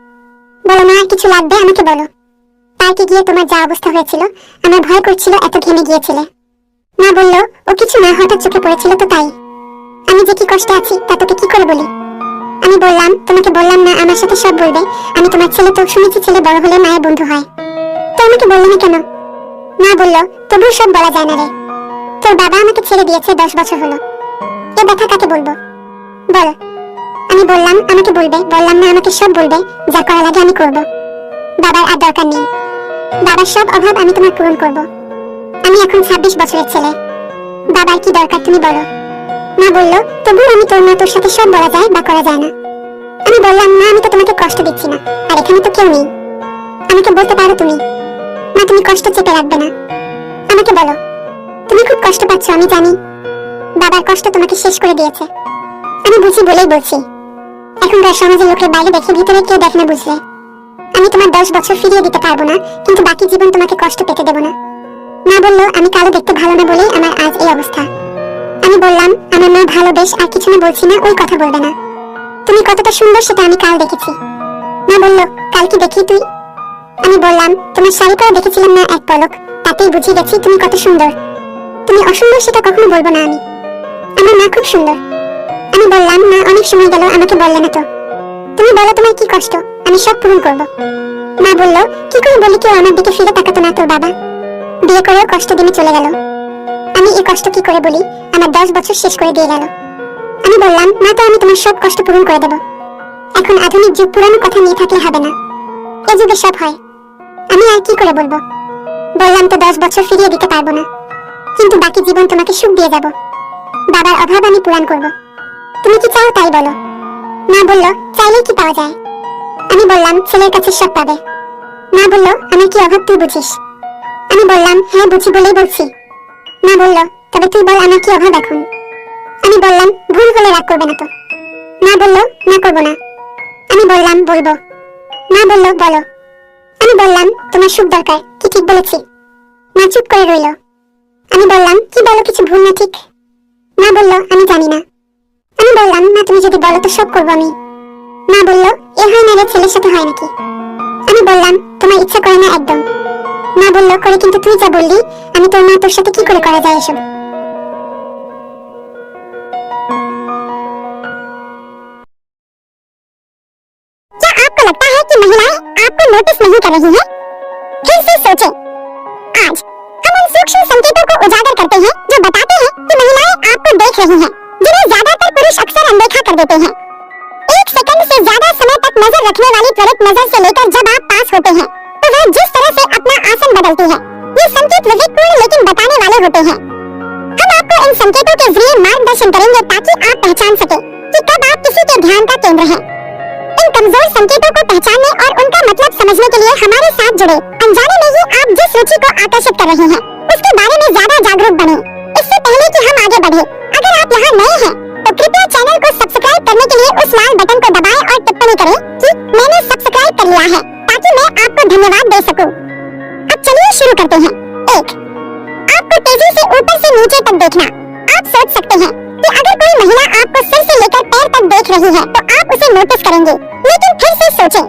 বলো না, কিছু লাগবে আমাকে বলো। পার্কে গিয়ে তোমার যা অবস্থা হয়েছিল, আমার ভয় করছিল, এত ঘেমে গিয়েছিলে। মা বলল, ও কিছু না, হঠাৎ চোখে পড়েছিল তো তাই। আমি যে কি কষ্টে আছি তা তোকে কি করে বলি? আমি বললাম, তোমাকে বললাম না আমার সাথে সব বলবে, আমি তোমার ছেলে, তো শুনেছি ছেলে বড় হলে মায়ের বন্ধু হয়, তো আমাকে বললে না কেন? মা বলল, তবুও সব বলা যায় না রে, তোর বাবা আমাকে ছেড়ে দিয়েছে 10 বছর হলো, এ ব্যথা কাকে বলবো বল? আমি বললাম, আমাকে বলবে, বললাম না আমাকে সব বলবে, যা করা লাগে আমি করব। বাবার আর দরকার নেই, বাবার সব অভাব আমি তোমার পূরণ করব। আমি এখন 26 বছরের ছেলে, বাবার কি দরকার তুমি বলো? মা বলল, তবুও আমি তোর না, তোর সাথে সব বলা যায় বা করা যায় না। আমি বললাম, না আমি তো তোমাকে কষ্ট দিচ্ছি না, আর এখানে তো কেউ নেই, আমাকে বলতে পারো তুমি। না, তুমি কষ্ট চেপে রাখবে না, আমাকে বলো। তুমি খুব কষ্ট পাচ্ছ আমি জানি, বাবার কষ্ট তোমাকে শেষ করে দিয়েছে। আমি বুঝি বলেই বলছি, এখনকার সমাজের লোকের বাইরে দেখে ভিতরে কেউ দেখে না, বুঝলে? আমি তোমার 10 বছর ফিরিয়ে দিতে পারবো না, কিন্তু বাকি জীবন তোমাকে কষ্ট পেতে দেব না। মা বলল, আমি কালো দেখতে ভালো না বলেই আমার আজ এই অবস্থা। আমি বললাম, আমার মা ভালো, বেশ, আর কিছু না বলছি না, ওই কথা বলবে না। তুমি কতটা সুন্দর সেটা আমি কাল দেখেছি। মা বলল, কাল কি দেখি তুই? আমি বললাম, তোমার শাড়ি পরে দেখেছিলাম না এক পলক, তাতেই বুঝে গেছি তুমি কত সুন্দর। তুমি অসুন্দর সেটা কখনো বলবো না আমি, আমার মা খুব সুন্দর। আমি বললাম, না অনেক সময় গেল, আমাকে বললে না তো। তুমি বলো তোমার কি কষ্ট, আমি সব পূরণ করব। মা বলল, কি করে বলি, কেউ আমার দিকে ফিরে তাকাতো না তোর বাবা, বিয়ে করেও কষ্ট দিনে চলে গেল। আমি এই কষ্ট কি করে বলি, আমার 10 বছর শেষ করে দিয়ে গেল। আমি বললাম, না তো আমি তোমার সব কষ্ট পূরণ করে দেব। এখন আধুনিক যুগ, পুরানো কথা নিয়ে থাকলে হবে না, এ যুগে সব হয়। আমি আর কি করে বলবো? বললাম তো 10 বছর ফিরিয়ে দিতে পারবো না, কিন্তু বাকি জীবন তোমাকে সুখ দিয়ে যাব, বাবার অভাব আমি পূরণ করব। তুমি কি চাও তাই বলো। মা বলল, চাইলেই কি পাওয়া যায়? আমি বললাম, ছেলের কাছে সব পাবে। মা বলল, আমার কি অভাব তুই বুঝিস? আমি বললাম, হ্যাঁ বুঝি বলেই বলছি। মা বলল, তবে তুই বল আমার কি অভাব এখন? আমি বললাম, ভুল হলে রাগ করবে না তো? মা বলল, না করবো না। আমি বললাম, বলবো। মা বলল, বলো। আমি বললাম, তোমার সুখ দরকার, কি ঠিক বলেছি? মা চুপ করে রইল। আমি বললাম, কি বলো, কিছু ভুল না ঠিক? মা বলল, আমি জানি না। আমি বললাম, না তুমি যদি বলো তো সব করবো আমি। মা বলল, এ হয় না রে, ছেলের সাথে হয় নাকি? আমি বললাম, তোমার ইচ্ছা করে না একদম। মা বলল, করে, কিন্তু তুই যা বললি, আমি তোর মা, তোর সাথে কি করে করা যায় এসব? क्या आपको लगता है कि महिलाएं आपको नोटिस नहीं कर रही हैं? फिर से सोचें। आज हम उन सूक्ष्म संकेतों को उजागर करते हैं जो बताते हैं कि महिलाएं आपको देख रही हैं, जिन्हें ज्यादातर पुरुष अक्सर अनदेखा कर देते हैं। 1 सेकंड से ज्यादा समय तक नजर रखने वाली त्वरित नजर से लेकर जब आप पास होते हैं तो वह जिस तरह से अपना आसन बदलती है, ये संकेत विवेकपूर्ण लेकिन बताने वाले होते हैं। हम आपको इन संकेतों के जरिए मार्गदर्शन करेंगे ताकि आप पहचान सके कि कब आप किसी के ध्यान का केंद्र हैं। इन कमजोर संकेतों को पहचानने और उनका मतलब समझने के लिए हमारे साथ जुड़े। अनजाने में ही आप जिस रुचि को आकर्षित कर रहे हैं उसके बारे में ज्यादा जागरूक बने। इससे पहले कि हम आगे बढ़े, अगर आप यहाँ नए हैं तो कृपया चैनल को सब्सक्राइब करने के लिए उस लाल बटन को दबाएं और टिप्पणी करें कि मैंने सब्सक्राइब कर लिया है, ताकि मैं आपको धन्यवाद दे सकूं। अब चलिए शुरू करते हैं। 1. आपको तेजी से ऊपर से नीचे तक देखना। आप सोच सकते हैं कि अगर कोई महिला आपको सिर से लेकर पैर तक देख रही है तो आप उसे नोटिस करेंगे, लेकिन फिर से सोचें।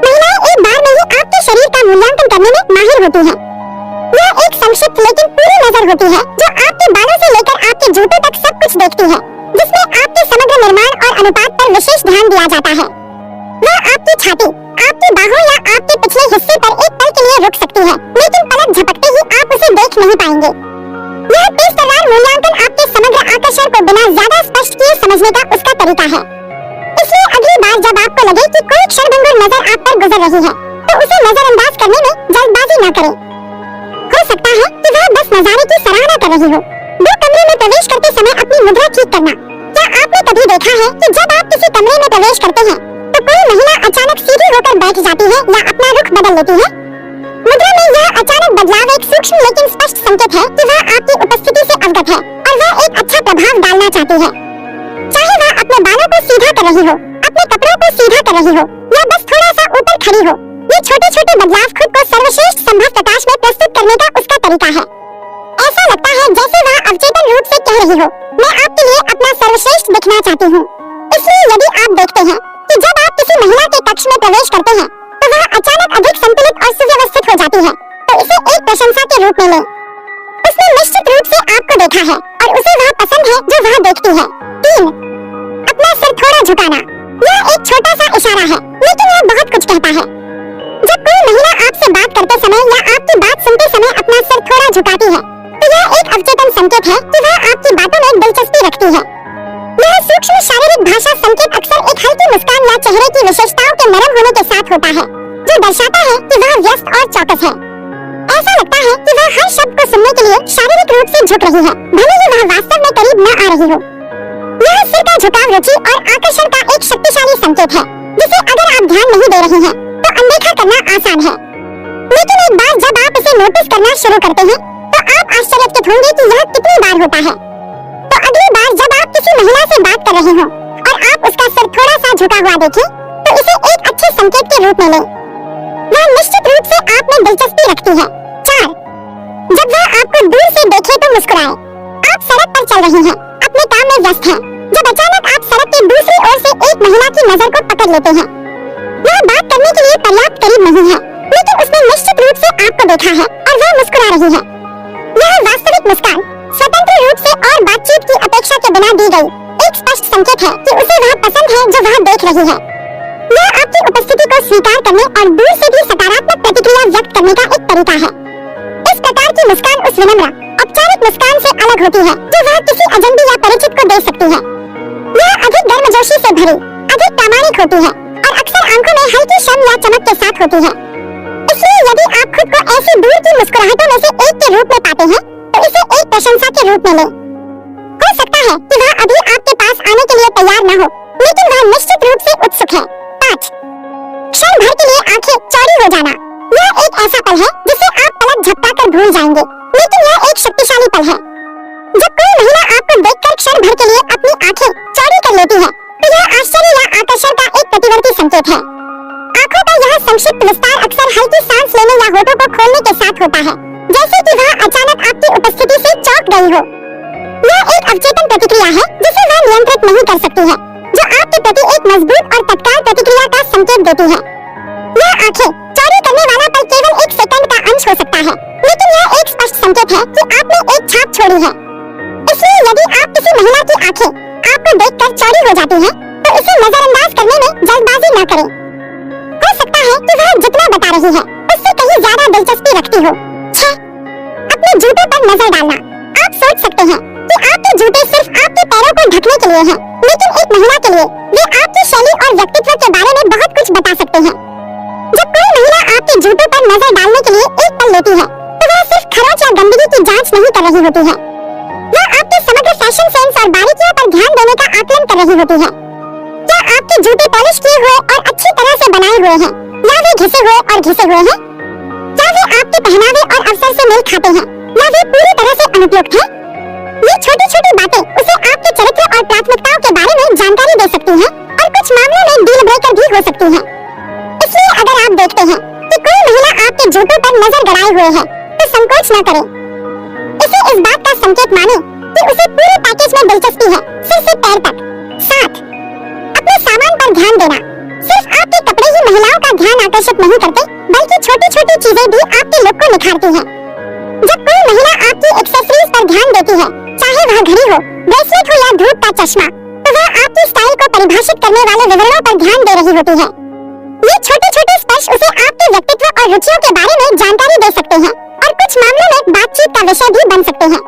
महिलाएं एक बार में ही आपके शरीर का मूल्यांकन करने में माहिर होती हैं। यह एक संक्षिप्त लेकिन पूरी नजर होती है जो आपके बालों से लेकर आपके जूतों तक सब कुछ देखती है, जिसमें आपके समग्र निर्माण और अनुपात पर विशेष ध्यान दिया जाता है। वह आपकी छाती, आपकी बाहों या आपके पिछले हिस्से पर एक पल के लिए रुक सकती है, लेकिन पलक झपकते ही आप उसे देख नहीं पाएंगे। यह तेज तर्रार मूल्यांकन आपके समग्र आकर्षण को बिना ज्यादा स्पष्ट किए समझने का उसका तरीका है। इसलिए अगली बार जब आपको लगे कि कोई क्षणभंगुर नजर आप पर गुजर रही है, तो उसे नजरअंदाज करने में जल्दबाजी न करें। हो सकता है कि वह बस नजारे की सराहना कर रही हो। 2 कमरे में प्रवेश करते समय अपनी मुद्रा ठीक करना। क्या आपने कभी देखा है कि जब आप किसी कमरे में प्रवेश करते हैं तो कोई महिला अचानक सीधी होकर बैठ जाती है या अपना रुख बदल लेती है? मुद्रा में यह अचानक बदलाव एक सूक्ष्म लेकिन स्पष्ट संकेत है कि वह आपकी उपस्थिति से अवगत है और वह एक अच्छा प्रभाव डालना चाहती है। चाहे वह अपने बालों को सीधा कर रही हो, अपने कपड़ों को सीधा कर रही हो या बस थोड़ा सा ऊपर खड़ी हो, ये छोटे छोटे बदलाव खुद को सर्वश्रेष्ठ संभव प्रकाश में प्रस्तुत करने का उसका तरीका है। ऐसा लगता है जैसे वह अवचेतन रूप से कह रही हो, मैं आपके लिए अपना सर्वश्रेष्ठ दिखना चाहती हूँ। इसलिए यदि आप देखते हैं कि जब आप किसी महिला के कक्ष में प्रवेश करते हैं तो वह अचानक अधिक संतुलित और सुव्यवस्थित हो जाती है, तो इसे एक प्रशंसा के रूप में लें। उसने निश्चित रूप से आपको देखा है और उसे वह पसंद है जो वह देखती है। 3. अपना सिर थोड़ा झुकाना। यह एक छोटा सा इशारा है, लेकिन यह बहुत कुछ कहता है। जब कोई महिला आपसे बात करते समय या आपकी बात सुनते समय अपना सिर थोड़ा झुकाती है, तो यह एक अवचेतन संकेत है कि वह आपकी बातों में दिलचस्पी रखती है। यह सूक्ष्म शारीरिक भाषा संकेत अक्सर एक हल्की मुस्कान या चेहरे की विशेषताओं के नरम होने के साथ होता है, जो दर्शाता है कि वह व्यस्त और चौकस है। ऐसा लगता है कि वह हर शब्द को सुनने के लिए शारीरिक रूप से झुक रही है, भले ही वह वास्तव में करीब न आ रही हो। यह सिर का झुकाव रुचि और आकर्षण का एक शक्तिशाली संकेत है, जिसे अगर आप ध्यान नहीं दे रहे हैं तो अनदेखा करना आसान है। लेकिन एक बार जब आप इसे नोटिस करना शुरू करते हैं तो आप आश्चर्यचकित होंगे कि यह कितनी बार होता है। तो अगली बार जब आप किसी महिला से बात कर रहे हो और आप उसका सिर थोड़ा सा झुका हुआ देखें, तो इसे एक अच्छे संकेत के रूप में लें। वह निश्चित रूप से आप में दिलचस्पी रखती है। 4. जब वह आपको दूर से देखे तो मुस्कुराए। आप सड़क पर चल रही हैं, अपने काम में व्यस्त हैं, जब अचानक आप सड़क की दूसरी ओर से एक महिला की नजर को पकड़ लेते हैं। वह बात करने के लिए पर्याप्त करीब नहीं है, लेकिन उसने निश्चित रूप से आपको देखा है और वह मुस्कुरा रही है। यह वास्तविक मुस्कान, स्वतंत्र रूप से और बातचीत की अपेक्षा के बिना दी गई, एक स्पष्ट संकेत है कि उसे वह पसंद है जो वह देख रही है। यह आपकी उपस्थिति को स्वीकार करने और दूर से भी सकारात्मक प्रतिक्रिया व्यक्त करने का एक तरीका है। इस प्रकार की मुस्कान उस विनम्र, औपचारिक मुस्कान से अलग होती है जो वह किसी अजनबी या परिचित को दे सकती है। यह अधिक गर्मजोशी से भरी, अधिक प्रामाणिक होती है और अक्सर आंखों में हल्की शर्म या चमक के साथ होती है। इसलिए यदि आप खुद को ऐसी दूर की मुस्कुराहटों में से एक के रूप में पाते हैं, तो इसे एक प्रशंसा के रूप में लें। हो सकता है कि वह अभी आपके पास आने के लिए तैयार न हो, लेकिन वह निश्चित रूप से उत्सुक है। 5. क्षण भर के लिए आंखें चौड़ी हो जाना। यह एक ऐसा पल है जिसे आप पलक झपकाकर भूल जाएंगे, लेकिन यह एक शक्तिशाली पल है। जब कोई महिला आपको देखकर क्षण भर के लिए अपनी आंखें चौड़ी कर लेती है, तो यह आश्चर्य या आकर्षण का एक प्रतिवर्ती संकेत है। आंखों का यह संक्षिप्त विस्तार अक्सर हल्की सांस लेने या होठों को खोलने के साथ होता है, जैसे कि वह अचानक आपकी उपस्थिति से चौंक गई हो। यह एक अवचेतन प्रतिक्रिया है जिसे वह नियंत्रित नहीं कर सकती है, जो आपके प्रति एक मजबूत और तत्काल प्रतिक्रिया का संकेत देती है। यह आंखें चौड़ी करने वाला पल केवल एक सेकंड का अंश हो सकता है, लेकिन यह एक स्पष्ट संकेत है कि आपने एक छाप छोड़ी है। इसलिए यदि आप किसी महिला की आंखें आपको देखकर चौड़ी हो जाती हैं, तो इसे नजरअंदाज करने में जल्दबाजी न करें। हो सकता है कि वह जितना बता रही है उससे कहीं ज्यादा दिलचस्पी रखती हो। 6. अपने जूतों पर नजर डालना। आप सोच सकते हैं कि आपके जूते सिर्फ आपके पैरों को ढकने के लिए हैं, लेकिन एक महिला के लिए वे आपकी शैली और व्यक्तित्व के बारे में बहुत कुछ बता सकते हैं। जब कोई महिला आपके जूतों पर नजर डालने के लिए एक पल लेती है, तो वह सिर्फ खरोंच या गंदगी की जांच नहीं कर रही होती है। वह आपके समग्र फैशन सेंस और बारीकियों पर ध्यान देने का आकलन कर रही होती है। क्या आपके जूते पॉलिश किए हुए और अच्छी तरह से बनाए हुए हैं, या वे घिसे हुए और घिसे हुए हैं, या वे आपके पहनावे और अवसर से मेल खाते हैं, या वे पूरी तरह से अनुपयुक्त हैं। ये छोटी छोटी बातें उसे आपके चरित्र और प्राथमिकताओं के बारे में जानकारी दे सकती हैं और कुछ मामलों में डील ब्रेकर भी हो सकती हैं। इसलिए अगर आप देखते हैं कि कोई महिला आपके जूतों पर नजर गड़ाए हुए है, तो संकोच न करें। इसे इस बात का संकेत माने कि उसे पूरे पैकेज में दिलचस्पी है, सिर से पैर तक। 7. अपने सामान पर ध्यान देना। सिर्फ आपके कपड़े ही महिलाओं का ध्यान आकर्षित नहीं करते, बल्कि छोटी छोटी चीजें भी आपके लुक को निखारती हैं। जब कोई महिला आपकी एक्सेसरीज पर ध्यान देती है, चाहे वह घड़ी हो, ब्रेसलेट हो या धूप का चश्मा, तो वह आपकी स्टाइल को परिभाषित करने वाले विवरणों पर ध्यान दे रही होती है। ये छोटे छोटे स्पर्श उसे आपके व्यक्तित्व और रुचियों के बारे में जानकारी दे सकते हैं और कुछ मामलों में बातचीत का विषय भी बन सकते हैं।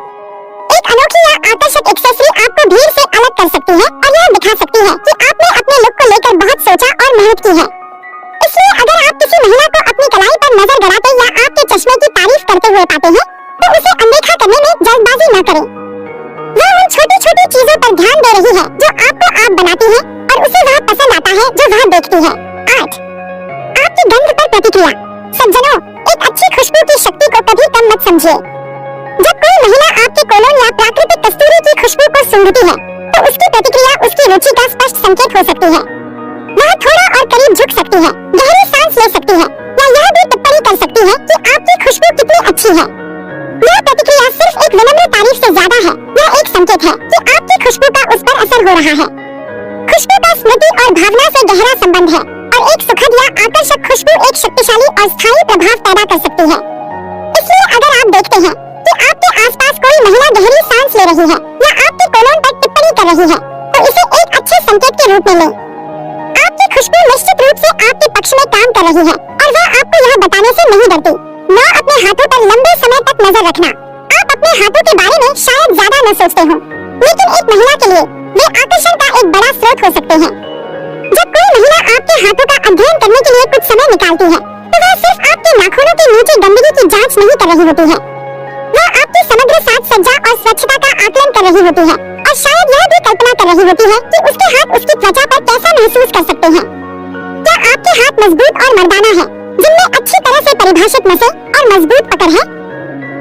एक अनोखी या आकर्षक एक्सेसरी आपको भीड़ से अलग कर सकती है और यह दिखा सकती है कि आपने अपने लुक को लेकर बहुत सोचा और मेहनत की है। इसलिए अगर आप किसी महिला को अपनी कलाई पर नजर गड़ाते या आपके चश्मे की तारीफ करते हुए पाते हैं, तो उसे अनदेखा करने में जल्दबाजी न करें। वह उन छोटी छोटी चीजों पर ध्यान दे रही है जो आपको आप बनाती है और उसे वह पसंद आता है जो वह देखती है। 8. आपकी गंध पर प्रतिक्रिया। सज्जनों, एक अच्छी खुशबू की शक्ति को कभी कम मत समझिए। जब कोई महिला आपके कोलोन या प्राकृतिक कस्तूरी की खुशबू को सूंघती है, तो उसकी प्रतिक्रिया उसकी रुचि का स्पष्ट संकेत हो सकती है। वह थोड़ा और करीब झुक सकती है, गहरी सांस ले सकती है, या यह भी टिप्पणी कर सकती है कि आपकी खुशबू कितनी अच्छी है। यह प्रतिक्रिया सिर्फ एक विनम्र तारीफ से ज्यादा है। यह एक संकेत है कि आपकी खुशबू का उस पर असर हो रहा है। खुशबू का स्मृति और भावना से गहरा संबंध है, और एक सुखद या आकर्षक खुशबू एक शक्तिशाली और स्थायी प्रभाव पैदा कर सकती है। इसलिए अगर आप देखते हैं कि आपके आसपास कोई महिला गहरी सांस ले रही है या आपके कोलोन पर टिप्पणी कर रही है, तो इसे एक अच्छे संकेत के रूप में लें। आपकी खुशबू निश्चित रूप से आपके पक्ष में काम कर रही है और वह आपको यह बताने से नहीं डरती। 9. अपने हाथों पर लंबे समय तक नजर रखना। आप अपने हाथों के बारे में शायद ज्यादा न सोचते हो, लेकिन एक महिला के लिए वे आकर्षण का एक बड़ा स्रोत हो सकते हैं। जब कोई महिला आपके हाथों का अध्ययन करने के लिए कुछ समय निकालती है, तो वह सिर्फ आपके नाखूनों के नीचे गंदगी की जांच नहीं कर रही होती है। वह आपकी समग्र साज सज्जा और स्वच्छता का आकलन कर रही होती है, और शायद यह भी कल्पना कर रही होती है कि उसके हाथ उसकी त्वचा पर कैसा महसूस कर सकते हैं। क्या आपके हाथ मजबूत और मर्दाना है, जिनमें अच्छी तरह से परिभाषित नसें और मजबूत पकड़ है,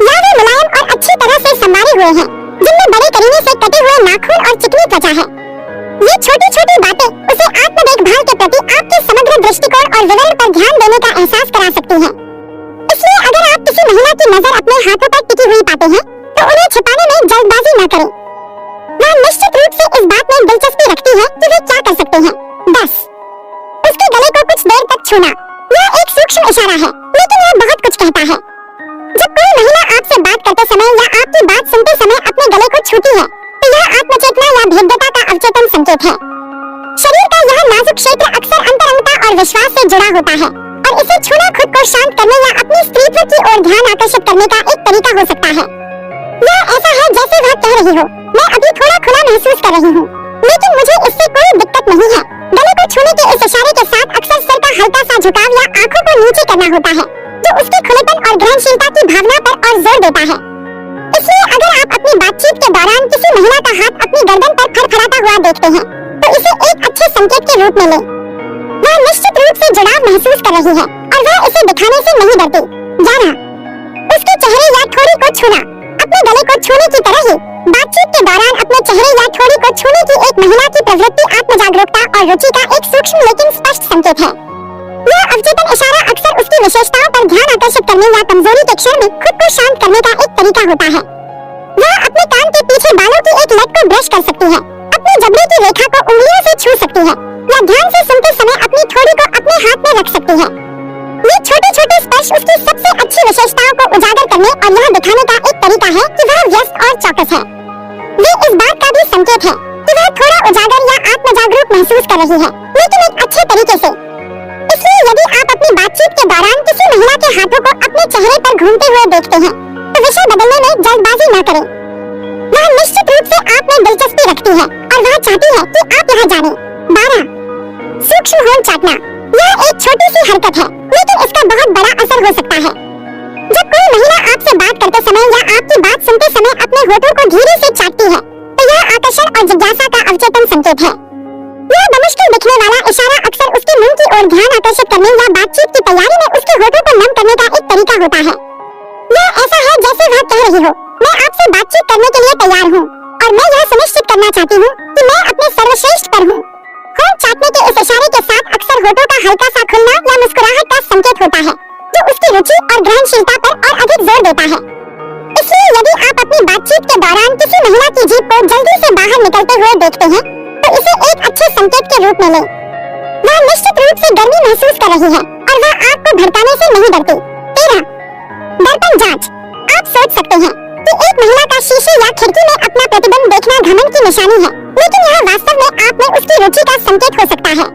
या वे मुलायम और अच्छी तरह से संवारे हुए हैं, जिनमें बड़े करीने से कटे हुए नाखून और चिकनी त्वचा है? ये छोटी छोटी बातें उसे आत्म देखभाल के प्रति आपके समग्र दृष्टिकोण और विवरण पर ध्यान देने का एहसास करा सकती है। इसलिए अगर आप किसी महिला की नजर अपने हाथों पर टिकी हुई पाते हैं, तो उन्हें छिपाने में जल्दबाजी न करें। वह निश्चित रूप से इस बात में दिलचस्पी रखती है कि वे क्या कर सकते हैं। 10. उसके गले को कुछ देर तक छूना। यह एक सूक्ष्म इशारा है, लेकिन यह बहुत कुछ कहता है। जब कोई महिला आपसे बात करते समय या आपकी बात सुनते समय अपने गले को छूती है, तो यह आत्मचेतना या भेद्यता का अवचेतन संकेत है। शरीर का यह नाजुक क्षेत्र अक्सर अंतरंगता और विश्वास से जुड़ा होता है, और इसे छूना खुद को शांत करने या अपनी स्त्रीत्व की ओर ध्यान आकर्षित करने का एक तरीका हो सकता है। यह ऐसा है जैसे वह कह रही हो, मैं अभी थोड़ा खुला महसूस कर रही हूँ, लेकिन मुझे इससे कोई दिक्कत नहीं है। गले को छूने के इस इशारे के साथ अक्सर सिर का हल्का सा झुकाव या आंखों को नीचे करना होता है, जो उसके खुलेपन और ग्रहणशीलता की भावना पर और जोर देता है। इसलिए अगर आप अपनी बातचीत के दौरान किसी महिला का हाथ अपनी गर्दन पर फड़फड़ाता हुआ देखते हैं, तो इसे एक अच्छे संकेत के रूप में लें। वह निश्चित रूप से जुड़ाव महसूस कर रही है और वह इसे दिखाने से नहीं डरती। 11. उसके चेहरे या ठोड़ी को छूना। अपने गले को छूने की तरह ही बातचीत के दौरान अपने चेहरे या ठोड़ी को छूने की एक महिला की प्रवृत्ति आत्मजागरूकता और रुचि का एक सूक्ष्म लेकिन स्पष्ट संकेत है। यह अवचेतन इशारा अक्सर उसकी विशेषताओं पर ध्यान आकर्षित करने या कमजोरी के क्षण में खुद को शांत करने का एक तरीका होता है। वह अपने कान के पीछे बालों की एक लट को ब्रश कर सकती है, अपने जबड़े की रेखा को उंगलियों से छू सकती है, या ध्यान से सुनते समय अपनी ठोड़ी को अपने हाथ में रख सकती है। ये छोटे छोटे स्पर्श उसकी सबसे अच्छी विशेषताओं को उजागर करने और यह दिखाने का एक तरीका है कि वह व्यस्त और चौकस है। ये इस बात का भी संकेत है कि वह थोड़ा उजागर या आत्मजागरूक महसूस कर रही है, लेकिन एक अच्छे तरीके से। इसलिए यदि आप अपनी बातचीत के दौरान किसी महिला के हाथों को अपने चेहरे पर घूमते हुए देखते हैं, तो विषय बदलने में जल्दबाजी न करें। वह निश्चित रूप से आप में दिलचस्पी रखती है और वह चाहती है कि आप यहाँ जानें। 12. सूक्ष्म होंठ चाटना। यह एक छोटी सी हरकत है, लेकिन इसका बहुत बड़ा असर हो सकता है। जब कोई महिला आपसे बात करते समय या आपकी बात सुनते समय अपने होठों को धीरे से चाटती है, तो यह आकर्षण और जिज्ञासा का अवचेतन संकेत है। यह यह बमुश्किल दिखने वाला इशारा अक्सर उसके मुंह की ओर ध्यान आकर्षित करने या बातचीत की तैयारी में उसके होठों को नम करने का एक तरीका होता है। यह ऐसा है जैसे वह कह रही हो, मैं आपसे बातचीत करने के लिए तैयार हूँ और मैं यह सुनिश्चित करना चाहती हूँ कि मैं अपने सर्वश्रेष्ठ पर हूँ। होंठ चाटने के इस इशारे के साथ अक्सर होठों का हल्का सा खुलना या मुस्कुराहट का संकेत होता है, जो उसकी रुचि और ग्रहणशीलता पर और अधिक जोर देता है। इसलिए यदि आप अपनी बातचीत के दौरान किसी महिला की जीभ को जल्दी से बाहर निकलते हुए देखते हैं, तो इसे एक अच्छे संकेत के रूप में लें। वह निश्चित रूप से गर्मी महसूस कर रही है और वह आपको भड़काने से नहीं डरती। 13. दर्पण जांच। आप सोच सकते हैं कि एक महिला का शीशे या खिड़की में अपना प्रतिबिंब देखना घमंड की निशानी है, लेकिन यह वास्तव में आप में उसकी रुचि का संकेत हो सकता है।